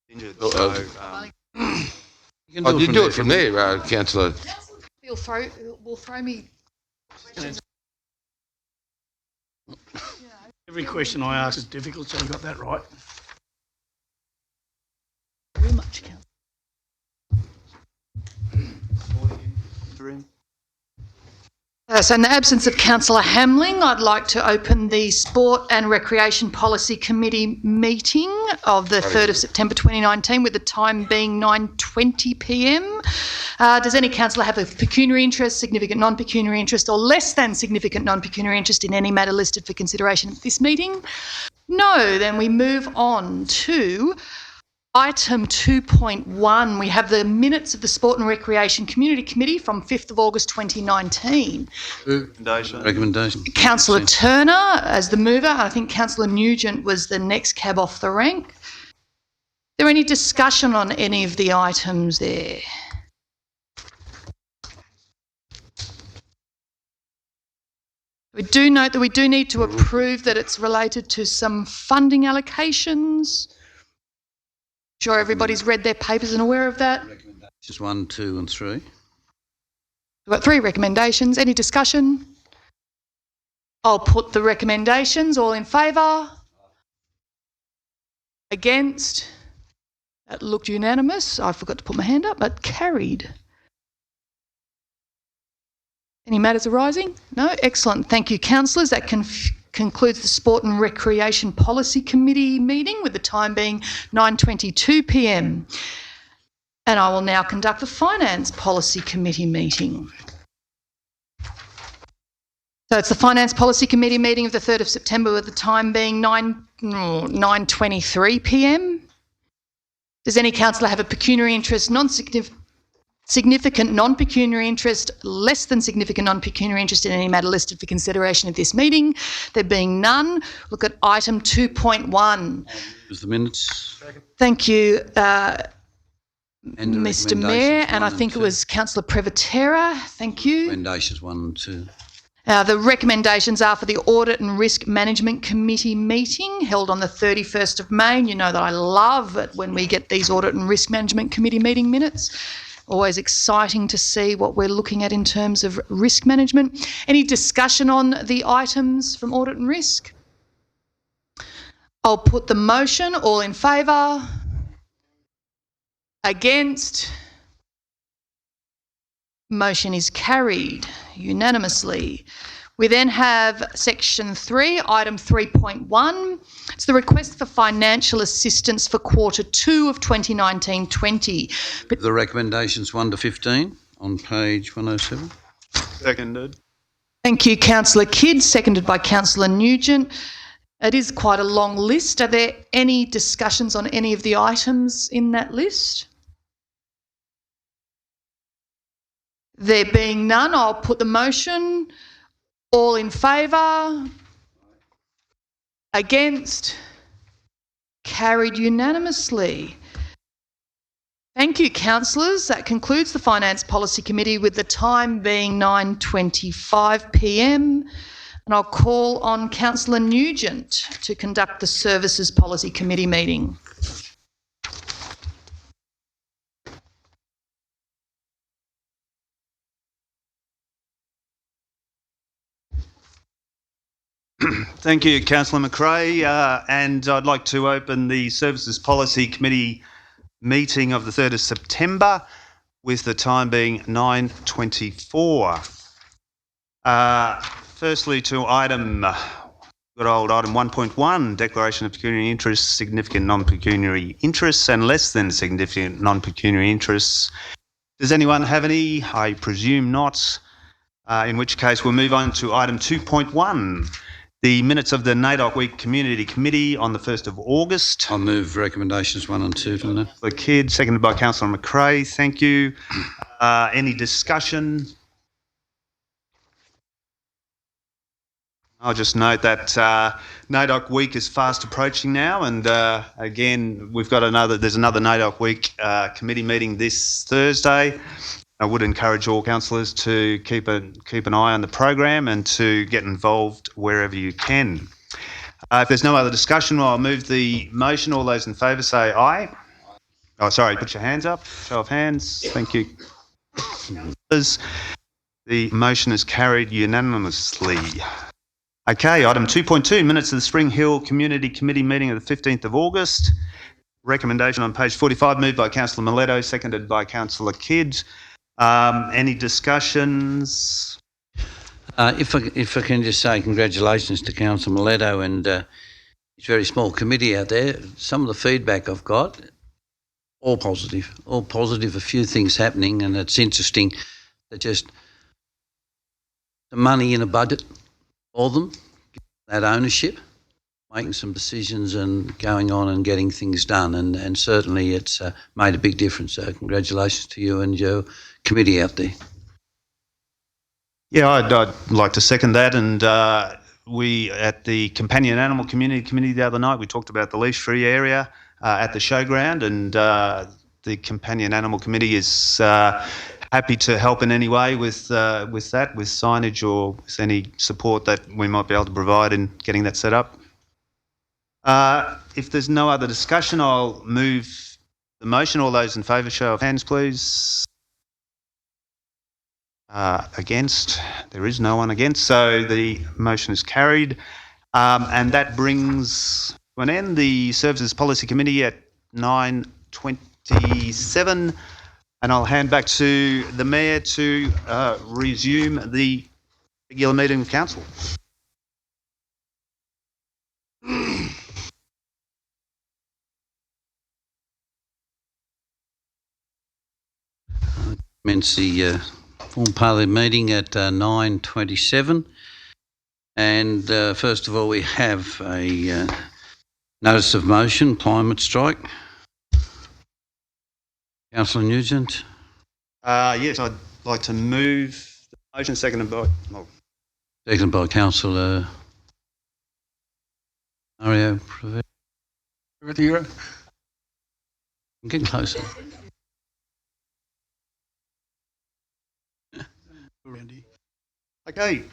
You can do it from there, Councillor. Will throw me. Every question I ask is difficult, so you got that right. Very much, Councillor. So in the absence of Councillor Hamling, I'd like to open the Sport and Recreation Policy Committee meeting of the 3rd of September 2019, with the time being 9:20 p.m. Does any councillor have a pecuniary interest, significant non-pecuniary interest, or less than significant non-pecuniary interest in any matter listed for consideration at this meeting? No. Then we move on to item 2.1. We have the minutes of the Sport and Recreation Community Committee from 5th of August 2019. Recommendation. Councillor Turner as the mover. I think Councillor Nugent was the next cab off the rank. Is there any discussion on any of the items there? We do note that we do need to approve that it's related to some funding allocations. Sure everybody's read their papers and aware of that. Just 1, 2 and 3. We've got 3 recommendations. Any discussion? I'll put the recommendations. All in favour? Against? That looked unanimous. I forgot to put my hand up, but carried. Any matters arising? No? Excellent. Thank you, councillors. That concludes the Sport and Recreation Policy Committee meeting, with the time being 9:22 p.m. And I will now conduct the Finance Policy Committee meeting. So it's the Finance Policy Committee meeting of the 3rd of September, with the time being 9:23 p.m. Does any councillor have a pecuniary interest, significant non-pecuniary interest, less than significant non-pecuniary interest in any matter listed for consideration at this meeting? There being none, look at item 2.1. Is the minutes? Thank you, And Mr Mayor, and I think it was Councillor Prevotera. Thank you. Recommendations 1 and 2. The recommendations are for the Audit and Risk Management Committee meeting held on the 31st of May. And you know that I love it when we get these Audit and Risk Management Committee meeting minutes. Always exciting to see what we're looking at in terms of risk management. Any discussion on the items from Audit and Risk? I'll put the motion. All in favour? Against? Motion is carried unanimously. We then have section 3, item 3.1. It's the request for financial assistance for quarter 2 of 2019-20. The recommendations 1 to 15 on page 107. Seconded. Thank you, Councillor Kidd, seconded by Councillor Nugent. It is quite a long list. Are there any discussions on any of the items in that list? There being none, I'll put the motion. All in favour? Against? Carried unanimously. Thank you, councillors. That concludes the Finance Policy Committee with the time being 9:25 p.m. And I'll call on Councillor Nugent to conduct the Services Policy Committee meeting. Thank you, Councillor McRae. And I'd like to open the Services Policy Committee meeting of the 3rd of September with the time being 9:24. Firstly to good old item 1.1, declaration of pecuniary interests, significant non-pecuniary interests and less than significant non-pecuniary interests. Does anyone have any? I presume not. In which case we'll move on to item 2.1. The minutes of the NAIDOC Week Community Committee on the 1st of August. I'll move recommendations 1 and 2 from there. The Kidd, seconded by Councillor McRae. Thank you. Any discussion? I'll just note that NAIDOC Week is fast approaching now, and again, there's another NAIDOC Week committee meeting this Thursday. I would encourage all councillors to keep an eye on the program and to get involved wherever you can. If there's no other discussion, I'll move the motion. All those in favour say aye. Oh, sorry, put your hands up. Show of hands. Thank you. The motion is carried unanimously. Okay, item 2.2, minutes of the Spring Hill Community Committee meeting of the 15th of August. Recommendation on page 45, moved by Councillor Miletto, seconded by Councillor Kidd. Any discussions? If I can just say congratulations to Councillor Miletto and his very small committee out there. Some of the feedback I've got, all positive, a few things happening, and it's interesting that just the money in a budget for them, that ownership, making some decisions and going on and getting things done, and certainly it's made a big difference. So congratulations to you and your committee out there. Yeah, I'd like to second that. And we, at the Companion Animal Community Committee the other night, we talked about the leash-free area at the showground, and the Companion Animal Committee is happy to help in any way with that, with signage or with any support that we might be able to provide in getting that set up. If there's no other discussion, I'll move the motion. All those in favour, show of hands, please. Against? There is no one against, so the motion is carried. And that brings to an end the Services Policy Committee at 9:27. And I'll hand back to the Mayor to resume the regular meeting of Council. Commence the formal part of the meeting at 9:27. And first of all, we have a notice of motion, climate strike. Councillor Nugent. Yes, I'd like to move the motion, seconded by... Oh. Seconded by Councillor Mario. Get closer. Okay.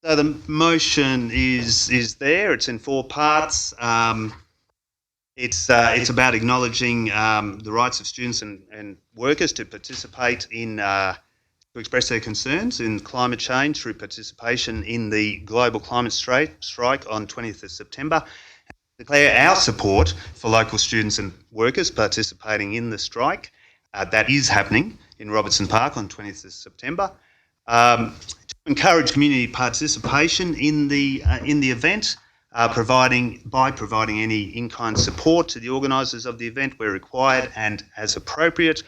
So the motion is there. It's in 4 parts. It's about acknowledging the rights of students and workers to participate in, to express their concerns in climate change through participation in the global climate strike on 20th of September. Declare our support for local students and workers participating in the strike. That is happening in Robertson Park on 20th of September. To encourage community participation in the event, providing any in-kind support to the organisers of the event where required and as appropriate,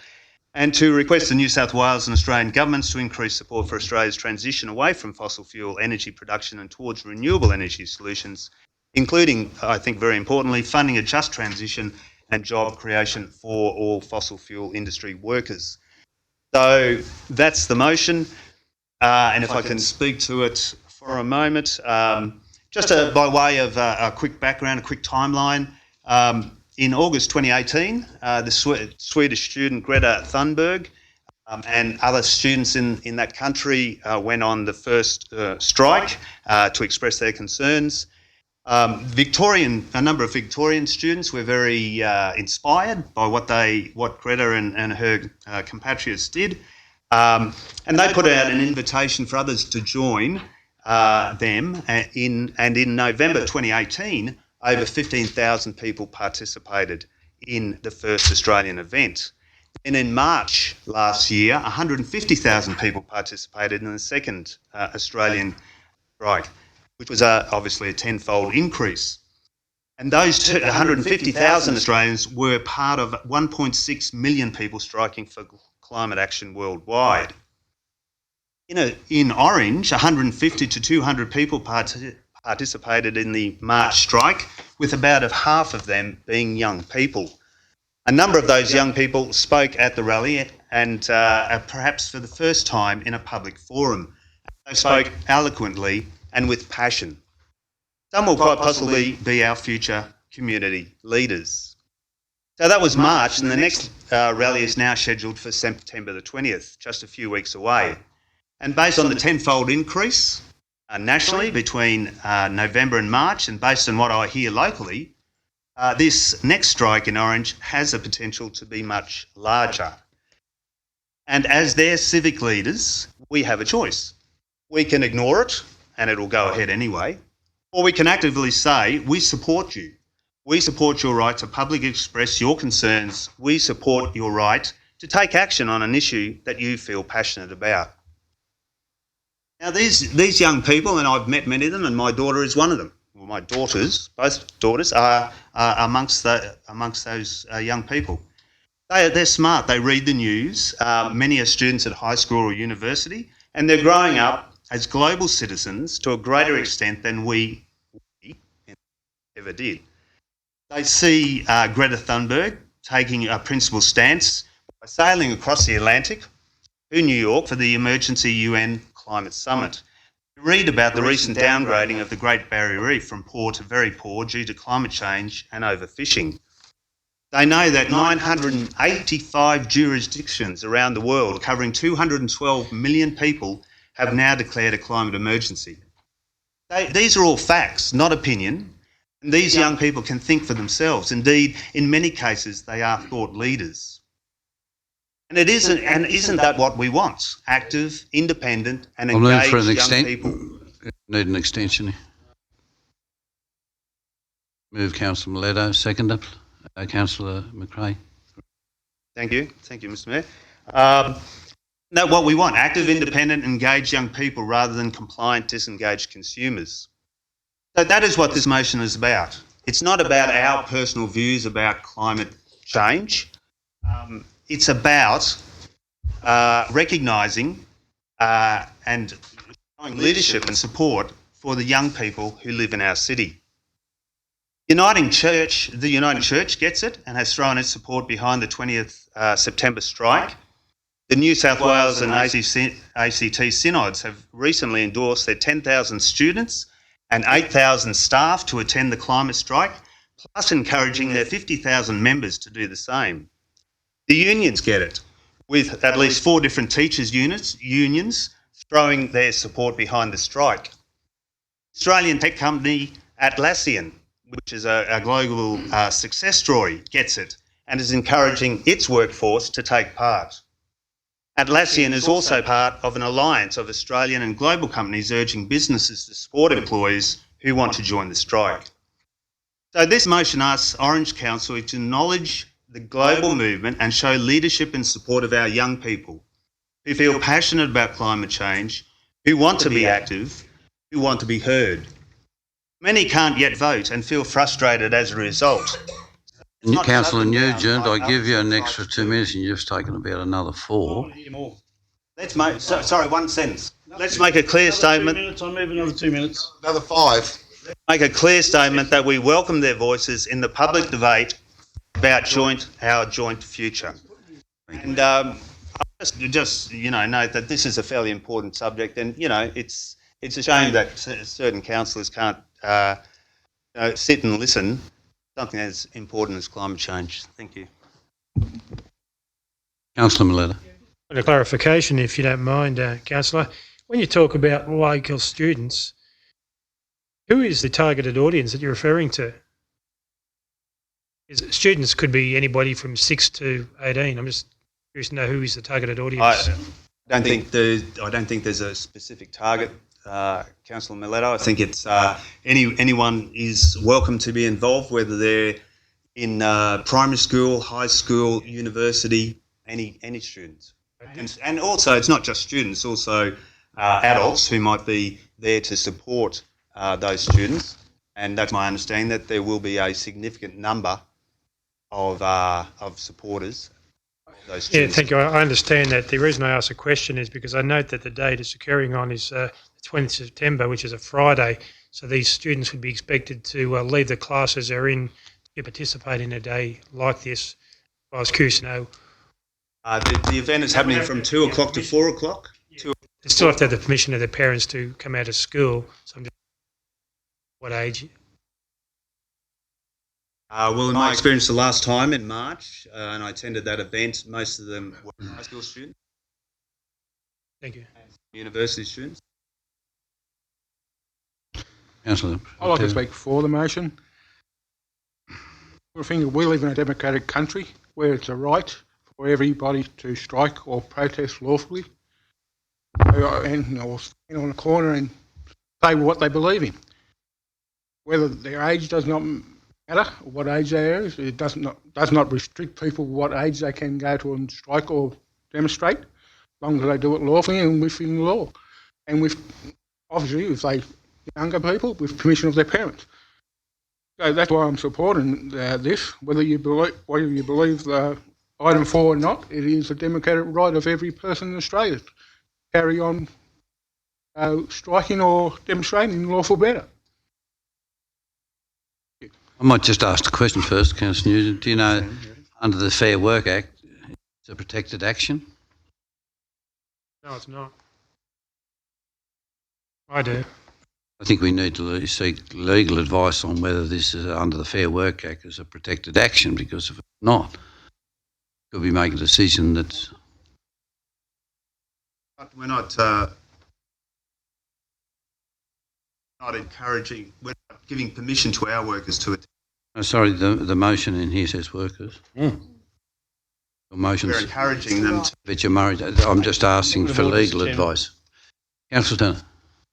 and to request the New South Wales and Australian governments to increase support for Australia's transition away from fossil fuel energy production and towards renewable energy solutions, including, I think very importantly, funding a just transition and job creation for all fossil fuel industry workers. So that's the motion, and if I can speak to it for a moment, just by way of a quick background, a quick timeline, in August 2018, the Swedish student Greta Thunberg and other students in that country went on the first strike to express their concerns. A number of Victorian students were very inspired by what Greta and her compatriots did, and they put out an invitation for others to join them. In November 2018, over 15,000 people participated in the first Australian event. And in March last year, 150,000 people participated in the second Australian strike, which was obviously a tenfold increase. And those 150,000 Australians were part of 1.6 million people striking for climate action worldwide. In orange, 150 to 200 people participated in the March strike, with about half of them being young people. A number of those young people spoke at the rally, and perhaps for the first time in a public forum. They spoke eloquently and with passion. Some will quite possibly be our future community leaders. So that was March, and the next rally is now scheduled for September the 20th, just a few weeks away. And based on the tenfold increase nationally between November and March, and based on what I hear locally, this next strike in orange has the potential to be much larger. And as their civic leaders, we have a choice. We can ignore it, and it'll go ahead anyway, or we can actively say, we support you. We support your right to publicly express your concerns. We support your right to take action on an issue that you feel passionate about. Now, these young people, and I've met many of them, and my daughter is one of them. Well, my daughters, both daughters, are amongst those young people. They're smart. They read the news. Many are students at high school or university, and they're growing up as global citizens to a greater extent than we ever did. They see Greta Thunberg taking a principled stance by sailing across the Atlantic to New York for the emergency UN Climate Summit. Read about the recent downgrading of the Great Barrier Reef from poor to very poor due to climate change and overfishing. They know that 985 jurisdictions around the world, covering 212 million people, have now declared a climate emergency. These are all facts, not opinion, and these young people can think for themselves. Indeed, in many cases, they are thought leaders. And isn't that what we want? Active, independent, and engaged young people. Need an extension. Move, Councillor Mileto. Second, Councillor McRae. Thank you, Mr. Mayor. No, what we want: active, independent, engaged young people rather than compliant, disengaged consumers. So that is what this motion is about. It's not about our personal views about climate change. It's about recognising and showing leadership and support for the young people who live in our city. The Uniting Church gets it and has thrown its support behind the 20th September strike. The New South Wales and ACT synods have recently endorsed their 10,000 students and 8,000 staff to attend the climate strike, plus encouraging their 50,000 members to do the same. The unions get it, with at least 4 different teachers' unions throwing their support behind the strike. Australian tech company Atlassian, which is a global success story, gets it and is encouraging its workforce to take part. Atlassian is also part of an alliance of Australian and global companies urging businesses to support employees who want to join the strike. So this motion asks Orange Council to acknowledge the global movement and show leadership in support of our young people who feel passionate about climate change, who want to be active, who want to be heard. Many can't yet vote and feel frustrated as a result. Councillor Nugent, I give you an extra 2 minutes and you've just taken about another 4. Sorry, one sentence. Let's make a clear statement. 2 minutes, I'll move another 2 minutes. Another 5. Make a clear statement that we welcome their voices in the public debate about our joint future. And just note that this is a fairly important subject, and it's a shame that certain councillors can't sit and listen something as important as climate change. Thank you. Councillor Milletta. And a clarification, if you don't mind, Councillor. When you talk about local students, who is the targeted audience that you're referring to? Students could be anybody from 6 to 18. I'm just curious to know who is the targeted audience. I don't think there's a specific target, Councillor Milletta. I think it's anyone is welcome to be involved, whether they're in primary school, high school, university, any students. And also, it's not just students, also adults who might be there to support those students. And that's my understanding, that there will be a significant number of supporters of those students. Yeah, thank you. I understand that. The reason I ask the question is because I note that the date it's occurring on is the 20th of September, which is a Friday. So these students would be expected to leave the classes they're in to participate in a day like this. I was curious to know. The event is happening from 2 o'clock to 4 o'clock. They still have to have the permission of their parents to come out of school. So I'm just what age? Well, in my experience, the last time in March, and I attended that event, most of them were high school students. Thank you. University students. Councillor. I'd like to speak for the motion. I think we live in a democratic country where it's a right for everybody to strike or protest lawfully and or stand on a corner and say what they believe in. Whether their age does not matter, or what age they are, it does not restrict people what age they can go to and strike or demonstrate, as long as they do it lawfully and within the law. And with, obviously, if they younger people, with permission of their parents. So that's why I'm supporting this. Whether you believe item 4 or not, it is a democratic right of every person in Australia to carry on striking or demonstrating lawful better. I might just ask the question first, Councillor Nugent. Do you know, under the Fair Work Act, it's a protected action? No, it's not. I do. I think we need to seek legal advice on whether this is under the Fair Work Act as a protected action, because if it's not, could we make a decision that's... But we're not encouraging, we're not giving permission to our workers to attend. Oh, sorry, the motion in here says workers. The motion's... We're encouraging them to... But you're married. I'm just asking for legal advice. Councillor Turner.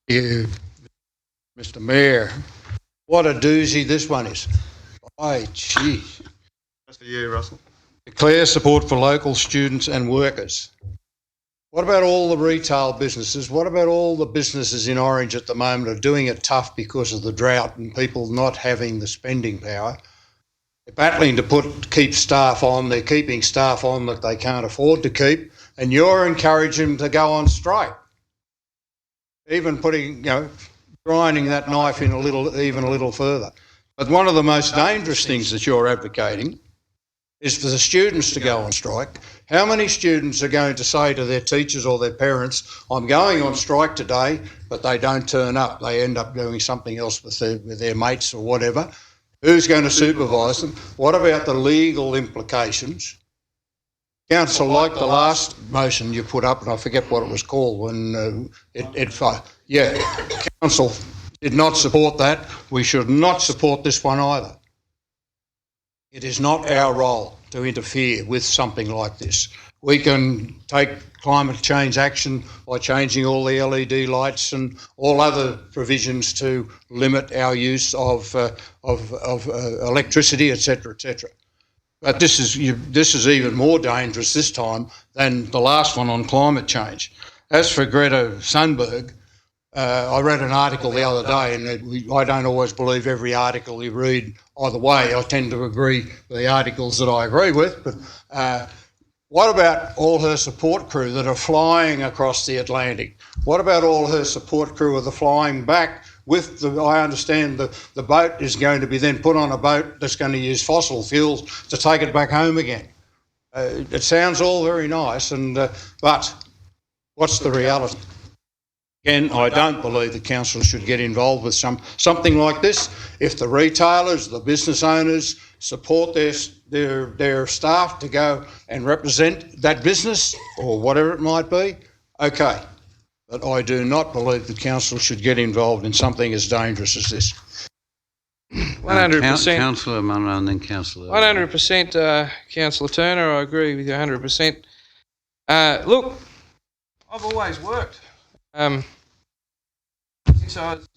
You, Mr Mayor, what a doozy this one is. Aye, gee. That's for you, Russell. Declare support for local students and workers. What about all the retail businesses? What about all the businesses in Orange at the moment are doing it tough because of the drought and people not having the spending power? They're battling to keep staff on. They're keeping staff on that they can't afford to keep, and you're encouraging them to go on strike. Even putting, grinding that knife in even a little further. But one of the most dangerous things that you're advocating is for the students to go on strike. How many students are going to say to their teachers or their parents, I'm going on strike today, but they don't turn up. They end up doing something else with their mates or whatever. Who's going to supervise them? What about the legal implications? Council, like the last motion you put up, and I forget what it was called, when Council did not support that. We should not support this one either. It is not our role to interfere with something like this. We can take climate change action by changing all the LED lights and all other provisions to limit our use of electricity, etc., etc. But this is even more dangerous this time than the last one on climate change. As for Greta Thunberg, I read an article the other day, and I don't always believe every article you read either way. I tend to agree with the articles that I agree with, but what about all her support crew that are flying across the Atlantic? What about all her support crew that are flying back with I understand the boat is going to be then put on a boat that's going to use fossil fuels to take it back home again. It sounds all very nice, but what's the reality? Again, I don't believe the council should get involved with something like this. If the retailers, the business owners support their staff to go and represent that business or whatever it might be, okay. But I do not believe the council should get involved in something as dangerous as this. 100%. Councillor Munro and then Councillor. 100%, Councillor Turner. I agree with you 100%. Look, I've always worked. Since I was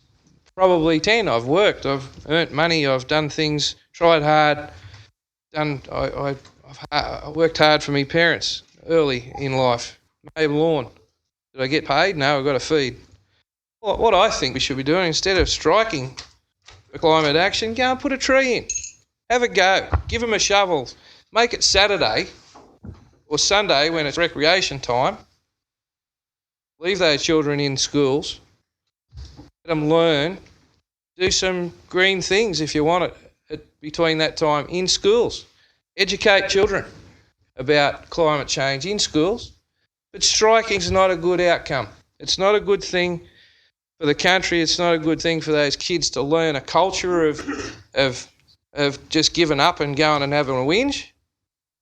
probably 10, I've worked. I've earned money. I've done things, tried hard. I worked hard for my parents early in life. Mowed lawn. Did I get paid? No, I've got to feed. What I think we should be doing, instead of striking for climate action, go and put a tree in. Have a go. Give them a shovel. Make it Saturday or Sunday when it's recreation time. Leave those children in schools. Let them learn. Do some green things if you want it between that time in schools. Educate children about climate change in schools. But striking's not a good outcome. It's not a good thing for the country. It's not a good thing for those kids to learn a culture of just giving up and going and having a whinge,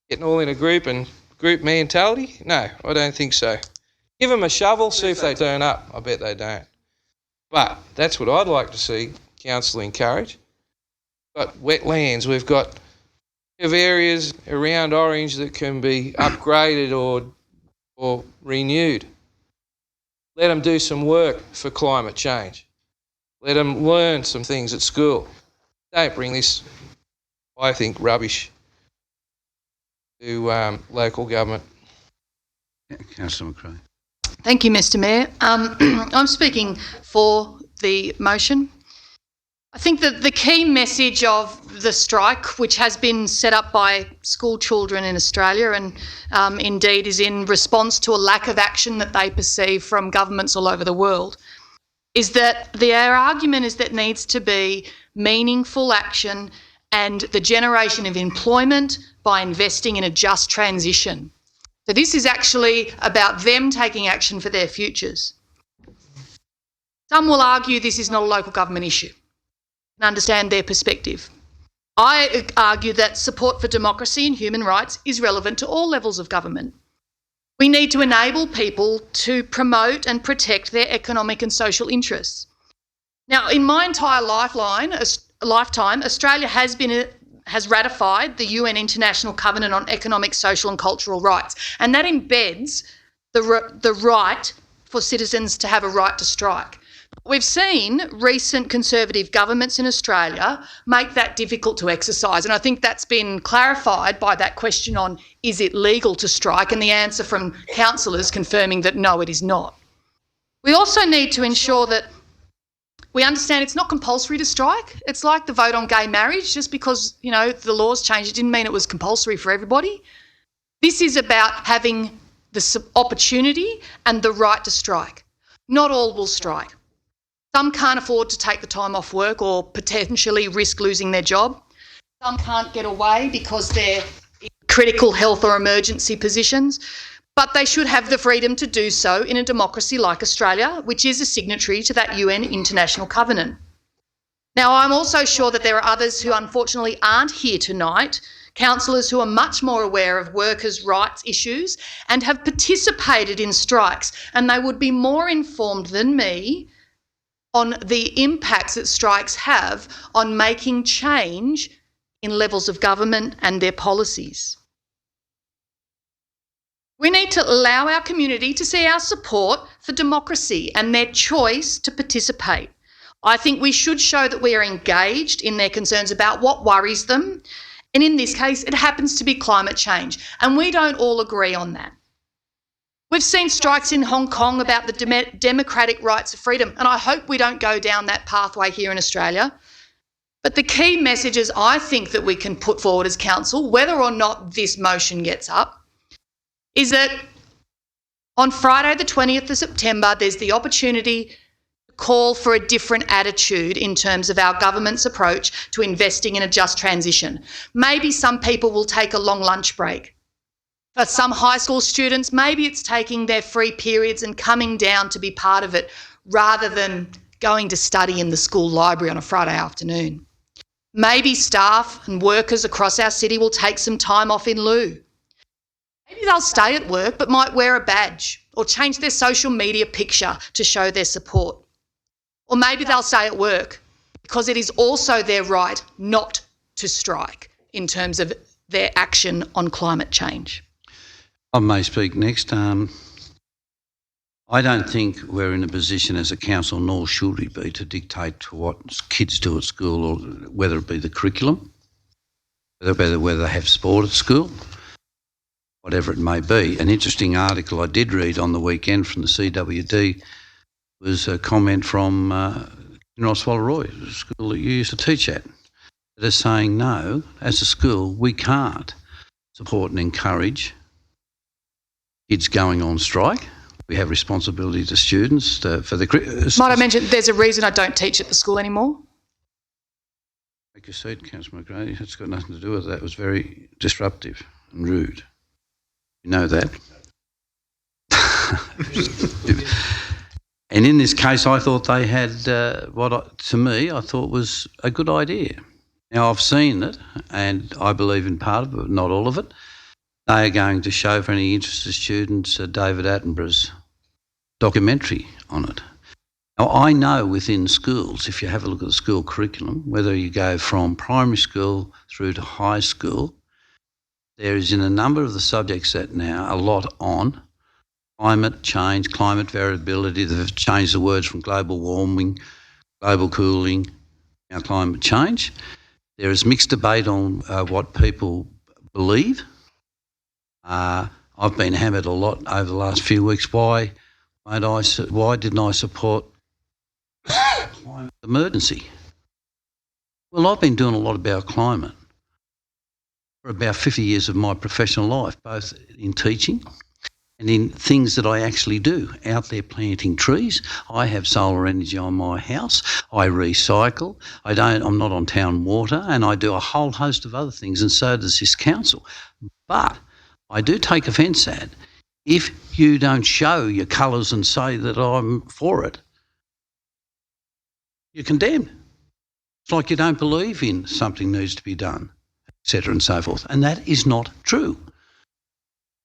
getting all in a group and group mentality. No, I don't think so. Give them a shovel, see if they turn up. I bet they don't. But that's what I'd like to see council encourage. We've got wetlands. We've got areas around Orange that can be upgraded or renewed. Let them do some work for climate change. Let them learn some things at school. Don't bring this, I think, rubbish to local government. Councillor McRae. Thank you, Mr Mayor. I'm speaking for the motion. I think that the key message of the strike, which has been set up by school children in Australia and indeed is in response to a lack of action that they perceive from governments all over the world, is that their argument is that needs to be meaningful action and the generation of employment by investing in a just transition. So this is actually about them taking action for their futures. Some will argue this is not a local government issue and understand their perspective. I argue that support for democracy and human rights is relevant to all levels of government. We need to enable people to promote and protect their economic and social interests. Now, in my entire lifetime, Australia has ratified the UN International Covenant on Economic, Social and Cultural Rights, and that embeds the right for citizens to have a right to strike. We've seen recent Conservative governments in Australia make that difficult to exercise, and I think that's been clarified by that question on is it legal to strike, and the answer from councillors confirming that no, it is not. We also need to ensure that we understand it's not compulsory to strike. It's like the vote on gay marriage. Just because, the laws changed, it didn't mean it was compulsory for everybody. This is about having the opportunity and the right to strike. Not all will strike. Some can't afford to take the time off work or potentially risk losing their job. Some can't get away because they're in critical health or emergency positions. But they should have the freedom to do so in a democracy like Australia, which is a signatory to that UN International Covenant. Now, I'm also sure that there are others who unfortunately aren't here tonight, councillors who are much more aware of workers' rights issues and have participated in strikes, and they would be more informed than me on the impacts that strikes have on making change in levels of government and their policies. We need to allow our community to see our support for democracy and their choice to participate. I think we should show that we are engaged in their concerns about what worries them, and in this case, it happens to be climate change, and we don't all agree on that. We've seen strikes in Hong Kong about the democratic rights of freedom, and I hope we don't go down that pathway here in Australia. But the key messages I think that we can put forward as council, whether or not this motion gets up, is that on Friday the 20th of September, there's the opportunity to call for a different attitude in terms of our government's approach to investing in a just transition. Maybe some people will take a long lunch break. For some high school students, maybe it's taking their free periods and coming down to be part of it rather than going to study in the school library on a Friday afternoon. Maybe staff and workers across our city will take some time off in lieu. Maybe they'll stay at work but might wear a badge or change their social media picture to show their support. Or maybe they'll stay at work because it is also their right not to strike in terms of their action on climate change. I may speak next. I don't think we're in a position as a council, nor should we be, to dictate to what kids do at school, or whether it be the curriculum, whether they have sport at school, whatever it may be. An interesting article I did read on the weekend from the CWD was a comment from Ross Walleroy, the school that you used to teach at, that is saying, no, as a school, we can't support and encourage kids going on strike. We have responsibility to students for the... Might I mention, there's a reason I don't teach at the school anymore? Take a seat, Councillor McGrady. It's got nothing to do with that. It was very disruptive and rude. You know that. And in this case, I thought they had to me, I thought was a good idea. Now, I've seen it, and I believe in part of it, but not all of it. They are going to show for any interested students David Attenborough's documentary on it. Now, I know within schools, if you have a look at the school curriculum, whether you go from primary school through to high school, there is in a number of the subjects that now a lot on climate change, climate variability. They've changed the words from global warming, global cooling, now climate change. There is mixed debate on what people believe. I've been hammered a lot over the last few weeks. Why didn't I support climate emergency? Well, I've been doing a lot about climate for about 50 years of my professional life, both in teaching and in things that I actually do, out there planting trees. I have solar energy on my house. I recycle. I'm not on town water, and I do a whole host of other things, and so does this council. But I do take offence at if you don't show your colours and say that I'm for it, you're condemned. It's like you don't believe in something needs to be done, etc. and so forth. And that is not true.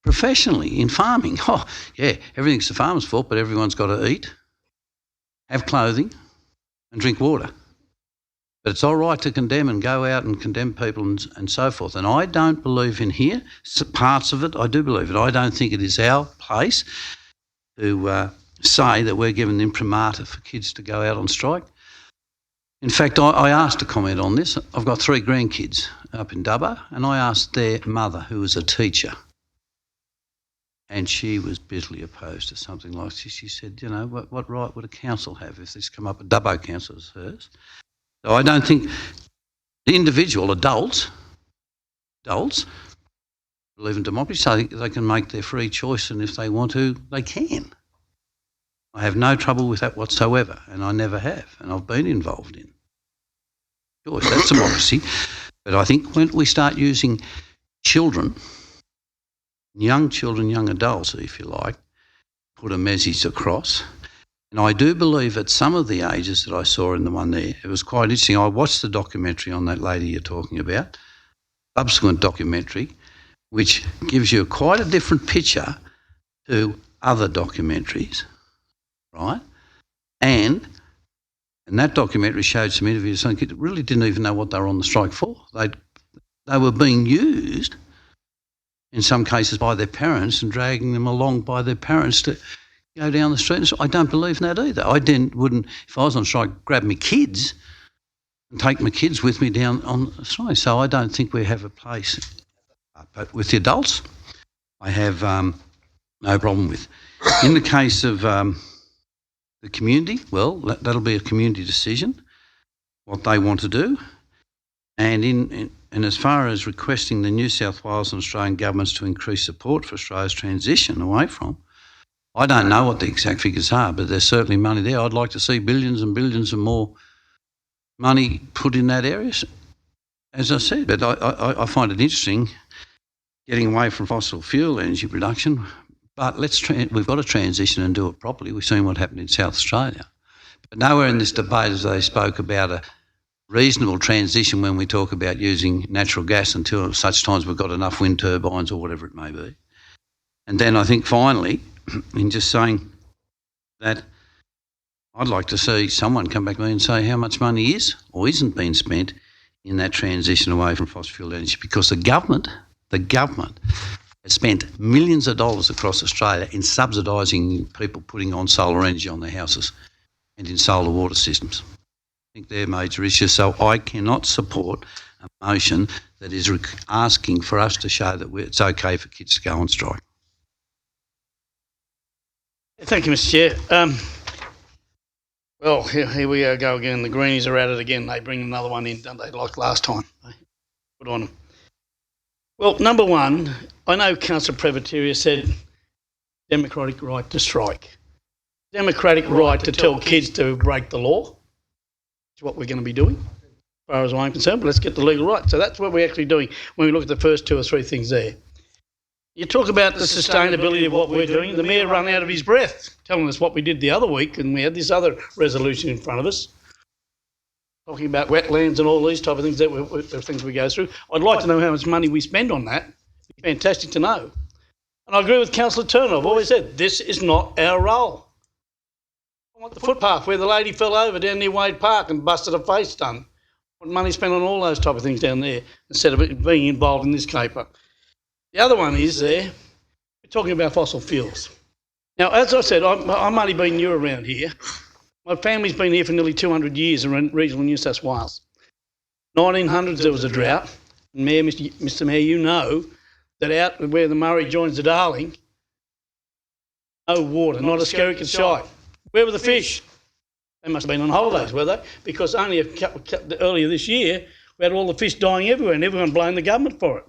Professionally, in farming, everything's the farmer's fault, but everyone's got to eat, have clothing and drink water. But it's all right to condemn and go out and condemn people and so forth. And I don't believe in here, parts of it I do believe in. I don't think it is our place to say that we're giving imprimatur for kids to go out on strike. In fact, I asked to comment on this. I've got 3 grandkids up in Dubbo, and I asked their mother, who was a teacher, and she was bitterly opposed to something like this. She said, you know, what right would a council have if this come up, a Dubbo council as hers? So I don't think the individual adults believe in democracy, so they can make their free choice, and if they want to, they can. I have no trouble with that whatsoever, and I never have, and I've been involved in choice. That's democracy. But I think when we start using children, young adults, if you like, put a message across. And I do believe at some of the ages that I saw in the one there, it was quite interesting. I watched the documentary on that lady you're talking about, subsequent documentary, which gives you quite a different picture to other documentaries, right? And that documentary showed some interviews. Some kids really didn't even know what they were on the strike for. They were being used in some cases by their parents and dragging them along by their parents to go down the street. I don't believe in that either. I wouldn't, if I was on strike, grab my kids and take my kids with me down on the strike. So I don't think we have a place. But with the adults, I have no problem with. In the case of the community, well, that'll be a community decision, what they want to do. And as far as requesting the New South Wales and Australian governments to increase support for Australia's transition away from, I don't know what the exact figures are, but there's certainly money there. I'd like to see billions and billions and more money put in that area, as I said. But I find it interesting getting away from fossil fuel energy production, But we've got to transition and do it properly. We've seen what happened in South Australia. But nowhere in this debate as they spoke about a reasonable transition when we talk about using natural gas until such times we've got enough wind turbines or whatever it may be. And then I think finally, in just saying that I'd like to see someone come back to me and say how much money is or isn't being spent in that transition away from fossil fuel energy, because the government has spent millions of dollars across Australia in subsidising people putting on solar energy on their houses and in solar water systems. I think they're major issues, so I cannot support a motion that is asking for us to show that it's okay for kids to go on strike. Thank you, Mr Chair. Well, here we go again. The Greenies are at it again. They bring another one in, don't they, like last time? Good on them. Well, number one, I know Councillor Previteria said democratic right to strike. Democratic right to tell kids to break the law. That's what we're going to be doing, as far as I'm concerned, but let's get the legal right. So that's what we're actually doing when we look at the first two or three things there. You talk about the sustainability of what we're doing. The Mayor ran out of his breath telling us what we did the other week, and we had this other resolution in front of us talking about wetlands and all these type of things that things we go through. I'd like to know how much money we spend on that. It'd be fantastic to know. And I agree with Councillor Turner. I've always said this is not our role. I want the footpath where the lady fell over down near Wade Park and busted her face done. I want money spent on all those type of things down there instead of it being involved in this caper. The other one is we're talking about fossil fuels. Now, as I said, I'm only been new around here. My family's been here for nearly 200 years around regional New South Wales. 1900s there was a drought. And Mr Mayor, you know that out where the Murray joins the Darling, no water, not a skerrick in sight. Where were the fish? They must have been on holidays, were they? Because only earlier this year, we had all the fish dying everywhere and everyone blamed the government for it.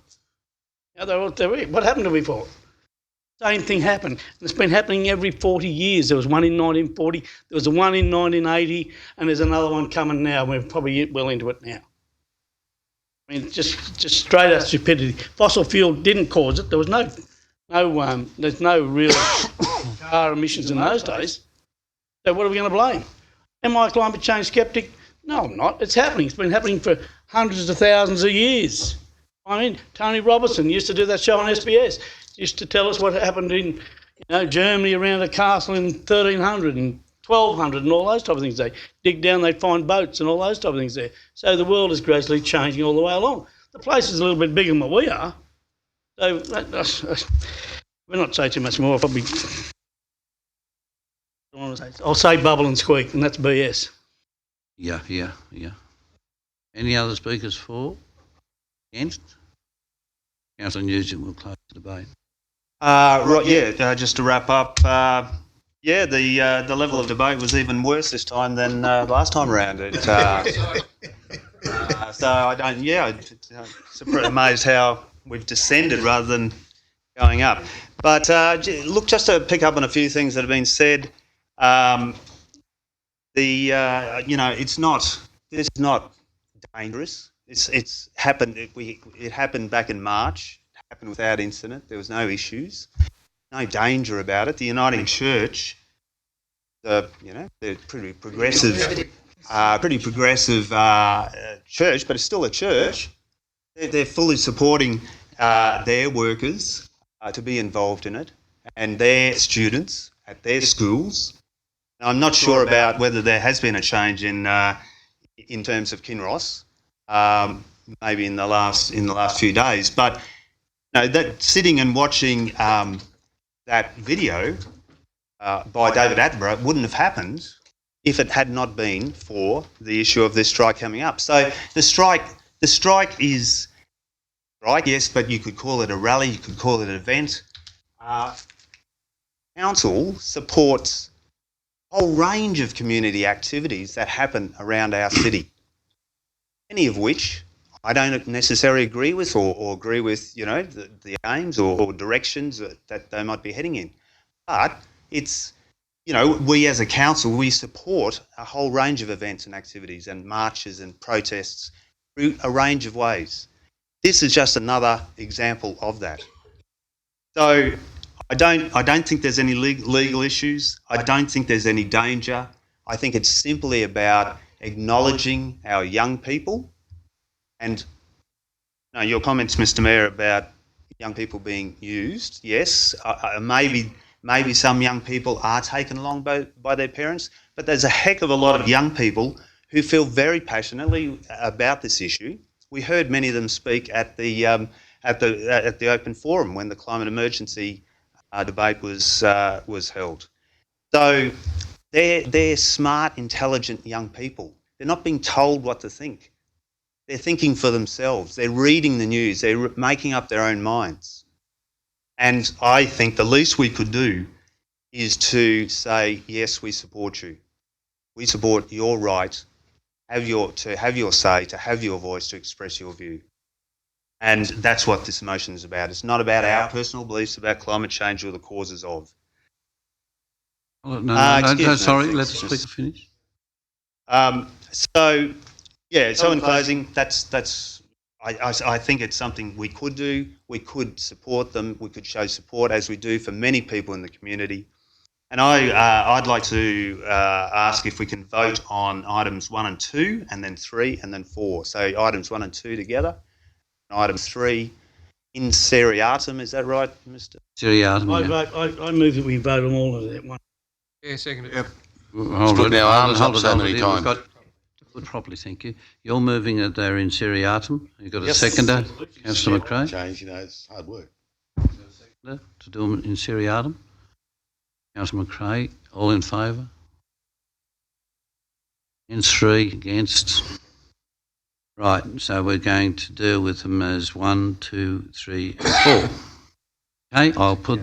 What happened to before? Same thing happened. It's been happening every 40 years. There was one in 1940, there was one in 1980, and there's another one coming now. We're probably well into it now. I mean, just straight out stupidity. Fossil fuel didn't cause it. There was there's no real car emissions in those days. So what are we going to blame? Am I a climate change sceptic? No, I'm not. It's happening. It's been happening for hundreds of thousands of years. I mean, Tony Robertson used to do that show on SBS. Used to tell us what happened in, Germany around a castle in 1300 and 1200 and all those type of things. They dig down, they'd find boats and all those type of things there. So the world is gradually changing all the way along. The place is a little bit bigger than what we are. So we'll not say too much more. I'll say bubble and squeak, and that's BS. Yeah. Any other speakers for? Against? Councillor Nugent will close the debate. Just to wrap up, the level of debate was even worse this time than last time around. So I'm amazed how we've descended rather than going up. But look, just to pick up on a few things that have been said, it's not dangerous. It's happened. It happened back in March. It happened without incident. There was no issues, no danger about it. The Uniting Church, they're pretty progressive church, but it's still a church. They're fully supporting their workers to be involved in it and their students at their schools. Now, I'm not sure about whether there has been a change in terms of Kinross. Maybe in the last few days, but that sitting and watching that video by David Attenborough wouldn't have happened if it had not been for the issue of this strike coming up. So the strike is right, yes, but you could call it a rally, you could call it an event. Council supports a whole range of community activities that happen around our city, many of which I don't necessarily agree with or agree with, the aims or directions that they might be heading in. But it's, we as a council, we support a whole range of events and activities and marches and protests through a range of ways. This is just another example of that. So I don't think there's any legal issues. I don't think there's any danger. I think it's simply about acknowledging our young people. And your comments, Mr. Mayor, about young people being used. Yes, maybe some young people are taken along by their parents, but there's a heck of a lot of young people who feel very passionately about this issue. We heard many of them speak at the open forum when the climate emergency debate was held. So they're smart, intelligent young people. They're not being told what to think. They're thinking for themselves. They're reading the news. They're making up their own minds. And I think the least we could do is to say, yes, we support you. We support your right to have your say, to have your voice, to express your view. And that's what this motion is about. It's not about our personal beliefs about climate change or the causes of. Sorry, let the speaker finish. So in closing, I think it's something we could do. We could support them. We could show support, as we do for many people in the community. And I'd like to ask if we can vote on items 1 and 2, and then 3, and then 4. So items 1 and 2 together. Item 3 in seriatim. Is that right, Mr. Seriatim. I move that we vote on all of that one. Yeah, second. Yep. Split our arms up so many times. Put properly, thank you. You're moving it there in seriatim. You've got a Yes. seconder, Councillor McRae. Change, it's hard work. To do them in seriatim. Councillor McRae, all in favour? Against 3, against. Right, so we're going to deal with them as 1, 2, 3, and 4. Okay, I'll put.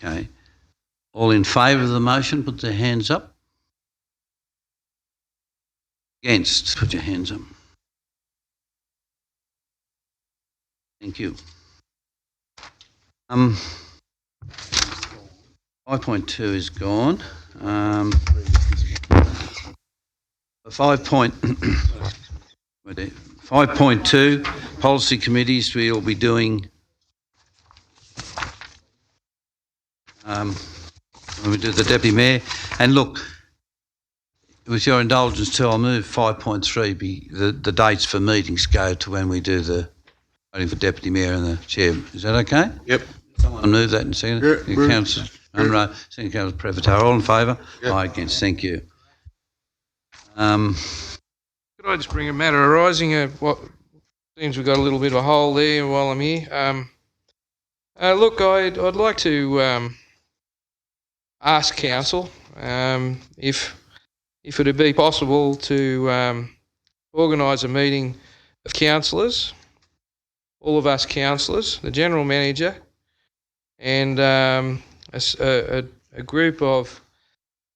Okay. All in favour of the motion, put their hands up. Against, put your hands up. Thank you. 5.2 is gone. 5.2 policy committees. We will be doing. When we do the Deputy Mayor. And look, with your indulgence too, I'll move 5.3. The dates for meetings go to when we do the voting for Deputy Mayor and the Chair. Is that okay? Yep. Someone move that and second it? Yeah, Councillor Unruh, second Councillor Prevotar. All in favour? Yep. Aye, against. Thank you. Could I just bring a matter arising of what seems we've got a little bit of a hole there while I'm here. Look, I'd like to ask Council if it would be possible to organise a meeting of councillors, all of us councillors, the General Manager, and a group of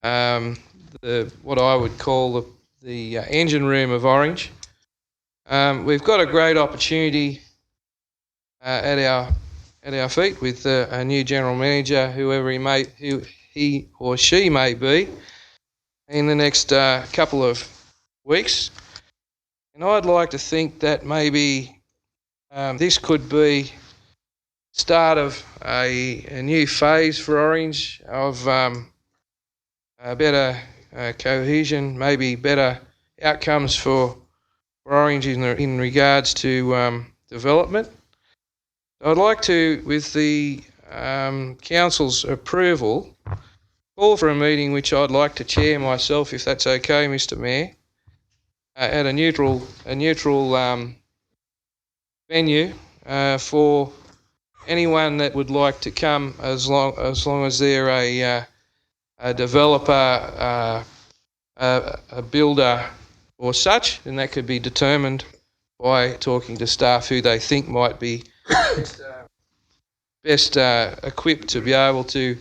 what I would call the engine room of Orange. We've got a great opportunity at our feet with a new General Manager, whoever he or she may be, in the next couple of weeks. And I'd like to think that maybe this could be start of a new phase for Orange of better cohesion, maybe better outcomes for Orange in regards to development. I'd like to, with the Council's approval, call for a meeting which I'd like to chair myself, if that's okay, Mr. Mayor, at a neutral venue for anyone that would like to come, as long as they're a developer, a builder or such, and that could be determined by talking to staff who they think might be best equipped to be able to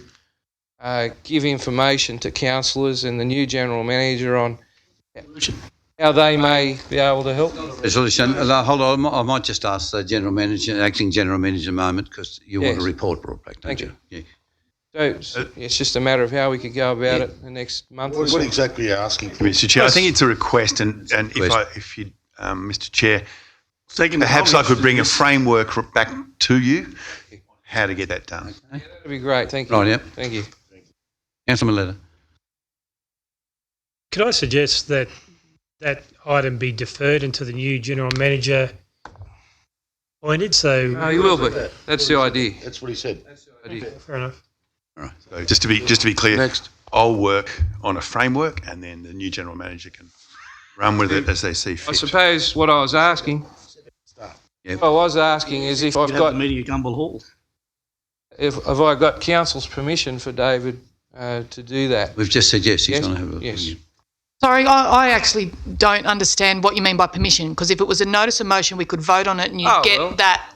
give information to councillors and the new General Manager on how they may be able to help. Resolution. Hold on, I might just ask the General Manager, Acting General Manager a moment, because you want a report brought back, don't you? Yeah. So it's just a matter of how we could go about it the next month. What exactly are you asking for? Mr. Chair, I think it's a request, and if you, Mr. Chair, perhaps I could bring a framework back to you. how to get that done. That'd be great. Thank you. Right, yep. Thank you. Councillor Maletta. Could I suggest that that item be deferred until the new general manager appointed? So No, you will be. That's the idea. That's what he said. fair enough. All right. So just to be clear, Next. I'll work on a framework, and then the new general manager can run with it as they see fit. I suppose what I was asking, Yep. what I was asking is if I've got, meeting at Gumble Hall. if have I got council's permission for David to do that? We've just said yes, he's Yes? going to have a... Yes. Sorry, I actually don't understand what you mean by permission, because if it was a notice of motion, we could vote on it and you'd get that,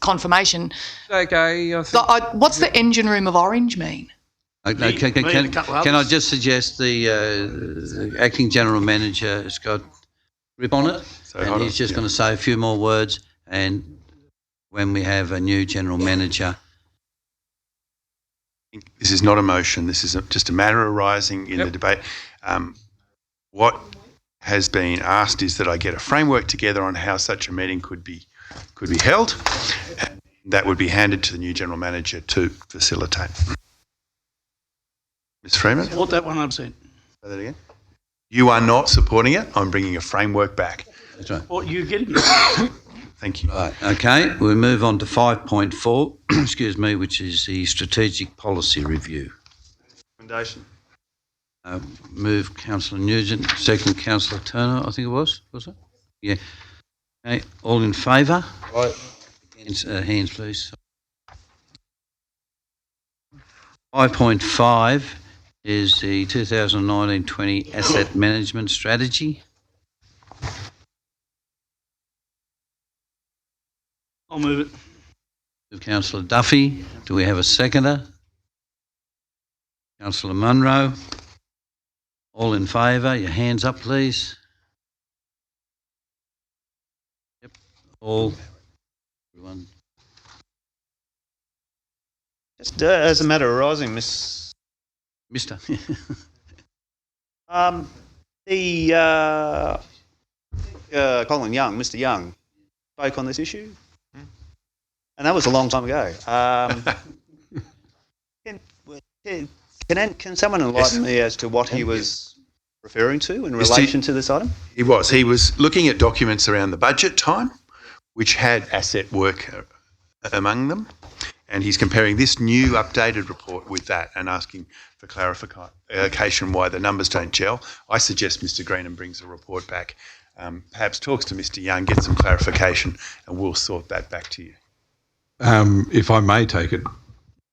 confirmation. Okay, I think... What's the engine room of Orange mean? Okay, can I just suggest the acting general manager has got grip on it, and he's just going to say a few more words, and when we have a new general manager... This is not a motion. This is just a matter arising in the debate. What has been asked is that I get a framework together on how such a meeting could be held. That would be handed to the new general manager to facilitate. Ms. Freeman? Support that 100%. Say that again. You are not supporting it. I'm bringing a framework back. That's right. What you getting it? Thank you. Right, okay, we'll move on to 5.4, excuse me, which is the strategic policy review. Recommendation. Move Councillor Nugent, second Councillor Turner, I think it was it? Yeah. Okay, all in favour? Right. Hands, please. 5.5 is the 2019-20 asset management strategy. I'll move it. Move Councillor Duffy. Do we have a seconder? Councillor Munro. All in favour, your hands up, please. Yep, all. Everyone. Just as a matter arising, Mister. Colin Young, Mr. Young, spoke on this issue, and that was a long time ago. Can someone enlighten me as to what he was referring to in relation to this item? He was looking at documents around the budget time, which had asset work among them, and he's comparing this new updated report with that and asking for clarification why the numbers don't gel. I suggest Mr. Greenham brings a report back, perhaps talks to Mr. Young, gets some clarification, and we'll sort that back to you. If I may take it,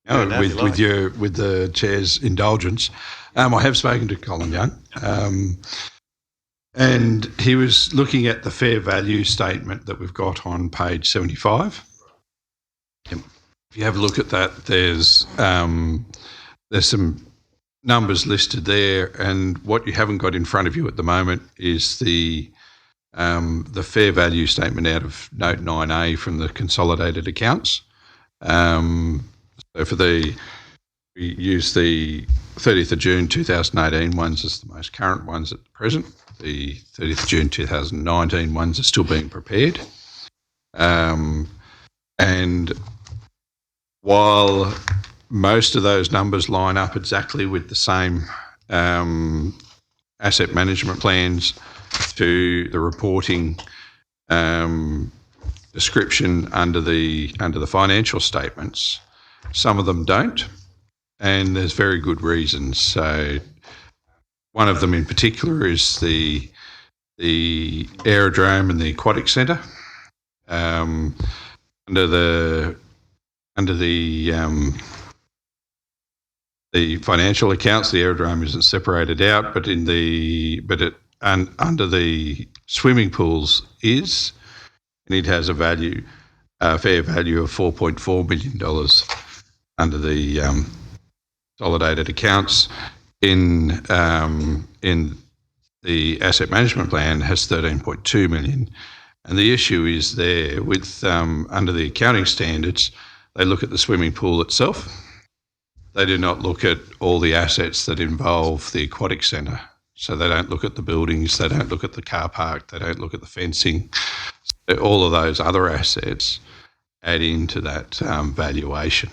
with you with the chair's indulgence, I have spoken to Colin Young, and he was looking at the fair value statement that we've got on page 75. Yep. If you have a look at that, there's some numbers listed there, and what you haven't got in front of you at the moment is the fair value statement out of note 9A from the consolidated accounts. So we use the 30th of June 2018 ones as the most current ones at the present. The 30th of June 2019 ones are still being prepared. And while most of those numbers line up exactly with the same asset management plans to the reporting description under the financial statements, some of them don't, and there's very good reasons. So one of them in particular is the aerodrome and the aquatic centre. Under the financial accounts, the aerodrome isn't separated out, but under the swimming pools is, and it has a fair value of $4.4 million under the consolidated accounts. In the asset management plan has 13.2 million, and the issue is there with under the accounting standards, they look at the swimming pool itself. They do not look at all the assets that involve the aquatic centre. So they don't look at the buildings, they don't look at the car park, they don't look at the fencing, all of those other assets. add into that valuation.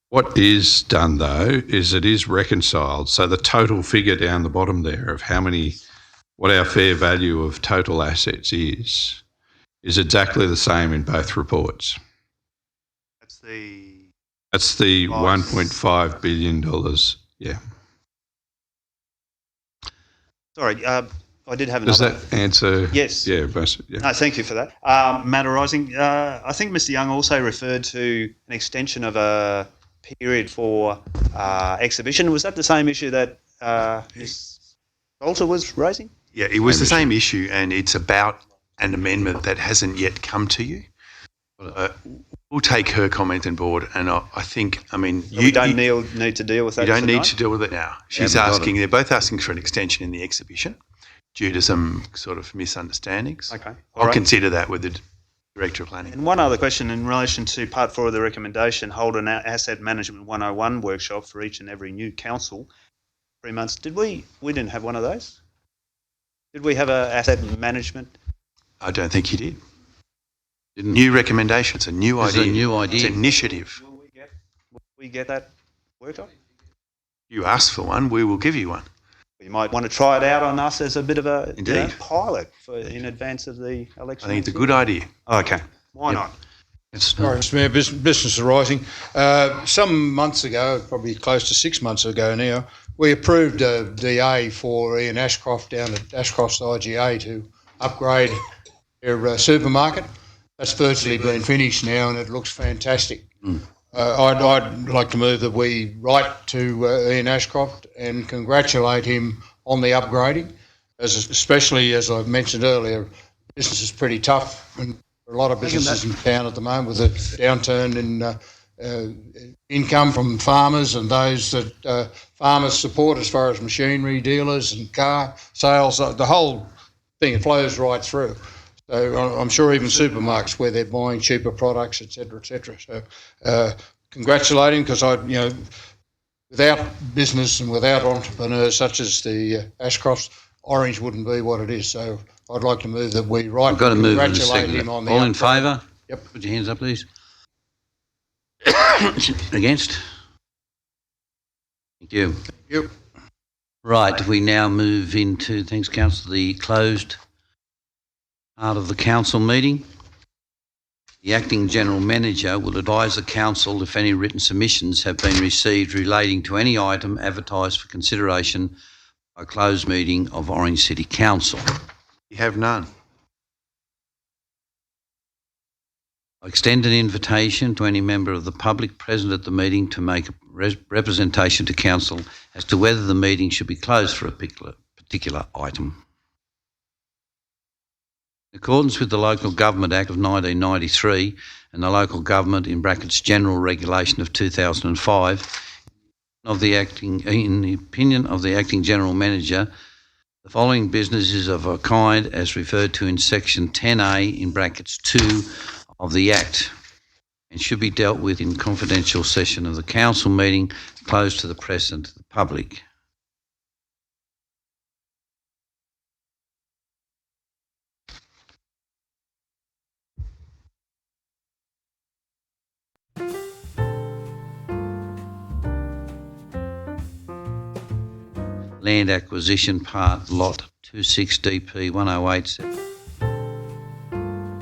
What is done though is it is reconciled. So the total figure down the bottom there of what our fair value of total assets is exactly the same in both reports. That's the $1.5 billion. Yeah. Sorry, I did have Does another. that answer? Yes. Yeah, basically. Yeah. No, thank you for that. Matter arising, I think Mr Young also referred to an extension of a period for exhibition. Was that the same issue that Ms Salter was raising? Yeah, it was the same issue, and it's about an amendment that hasn't yet come to you. We'll take her comment on board, and I think, you don't need to deal with that. You don't need tonight? to deal with it now. They're both asking for an extension in the exhibition due to some sort of misunderstandings. Okay. I'll consider that with the Director of Planning. And one other question in relation to part 4 of the recommendation, hold an Asset Management 101 workshop for each and every new council. 3 months. We didn't have one of those? Did we have an asset management? I don't think you did. New recommendation. It's a new idea. It's a new idea. It's an initiative. Will we get that workshop? You asked for one, we will give you one. You might want to try it out on us as a bit of a pilot in advance of the election. I think it's a good idea. Okay. Why not? Sorry, Mr Mayor, business arising. Some months ago, probably close to 6 months ago now, we approved a DA for Ian Ashcroft down at Ashcroft's IGA to upgrade their supermarket. That's virtually been finished now and it looks fantastic. I'd like to move that we write to Ian Ashcroft and congratulate him on the upgrading, especially as I mentioned earlier, business is pretty tough and a lot of businesses in town at the moment with a downturn in income from farmers and those that farmers support as far as machinery dealers and car sales. The whole thing, it flows right through. So I'm sure even supermarkets where they're buying cheaper products, et cetera, et cetera. So congratulate him because without business and without entrepreneurs such as the Ashcrofts, Orange wouldn't be what it is. So I'd like to move that we write. We've got to move in a congratulate second. him on the All in upgrade. favour? Yep. Put your hands up, please. Against? Thank you. Thank you. Right, we now move into, thanks Councillor, the closed part of the council meeting. The Acting General Manager will advise the council if any written submissions have been received relating to any item advertised for consideration by a closed meeting of Orange City Council. You have none. I extend an invitation to any member of the public present at the meeting to make a representation to council as to whether the meeting should be closed for a particular item. In accordance with the Local Government Act of 1993 and the Local Government (General Regulation of 2005, in the opinion of the Acting General Manager, the following business is of a kind as referred to in Section 10A (2) of the Act and should be dealt with in confidential session of the council meeting closed to the press and to the public. Land acquisition part lot 26 DP 108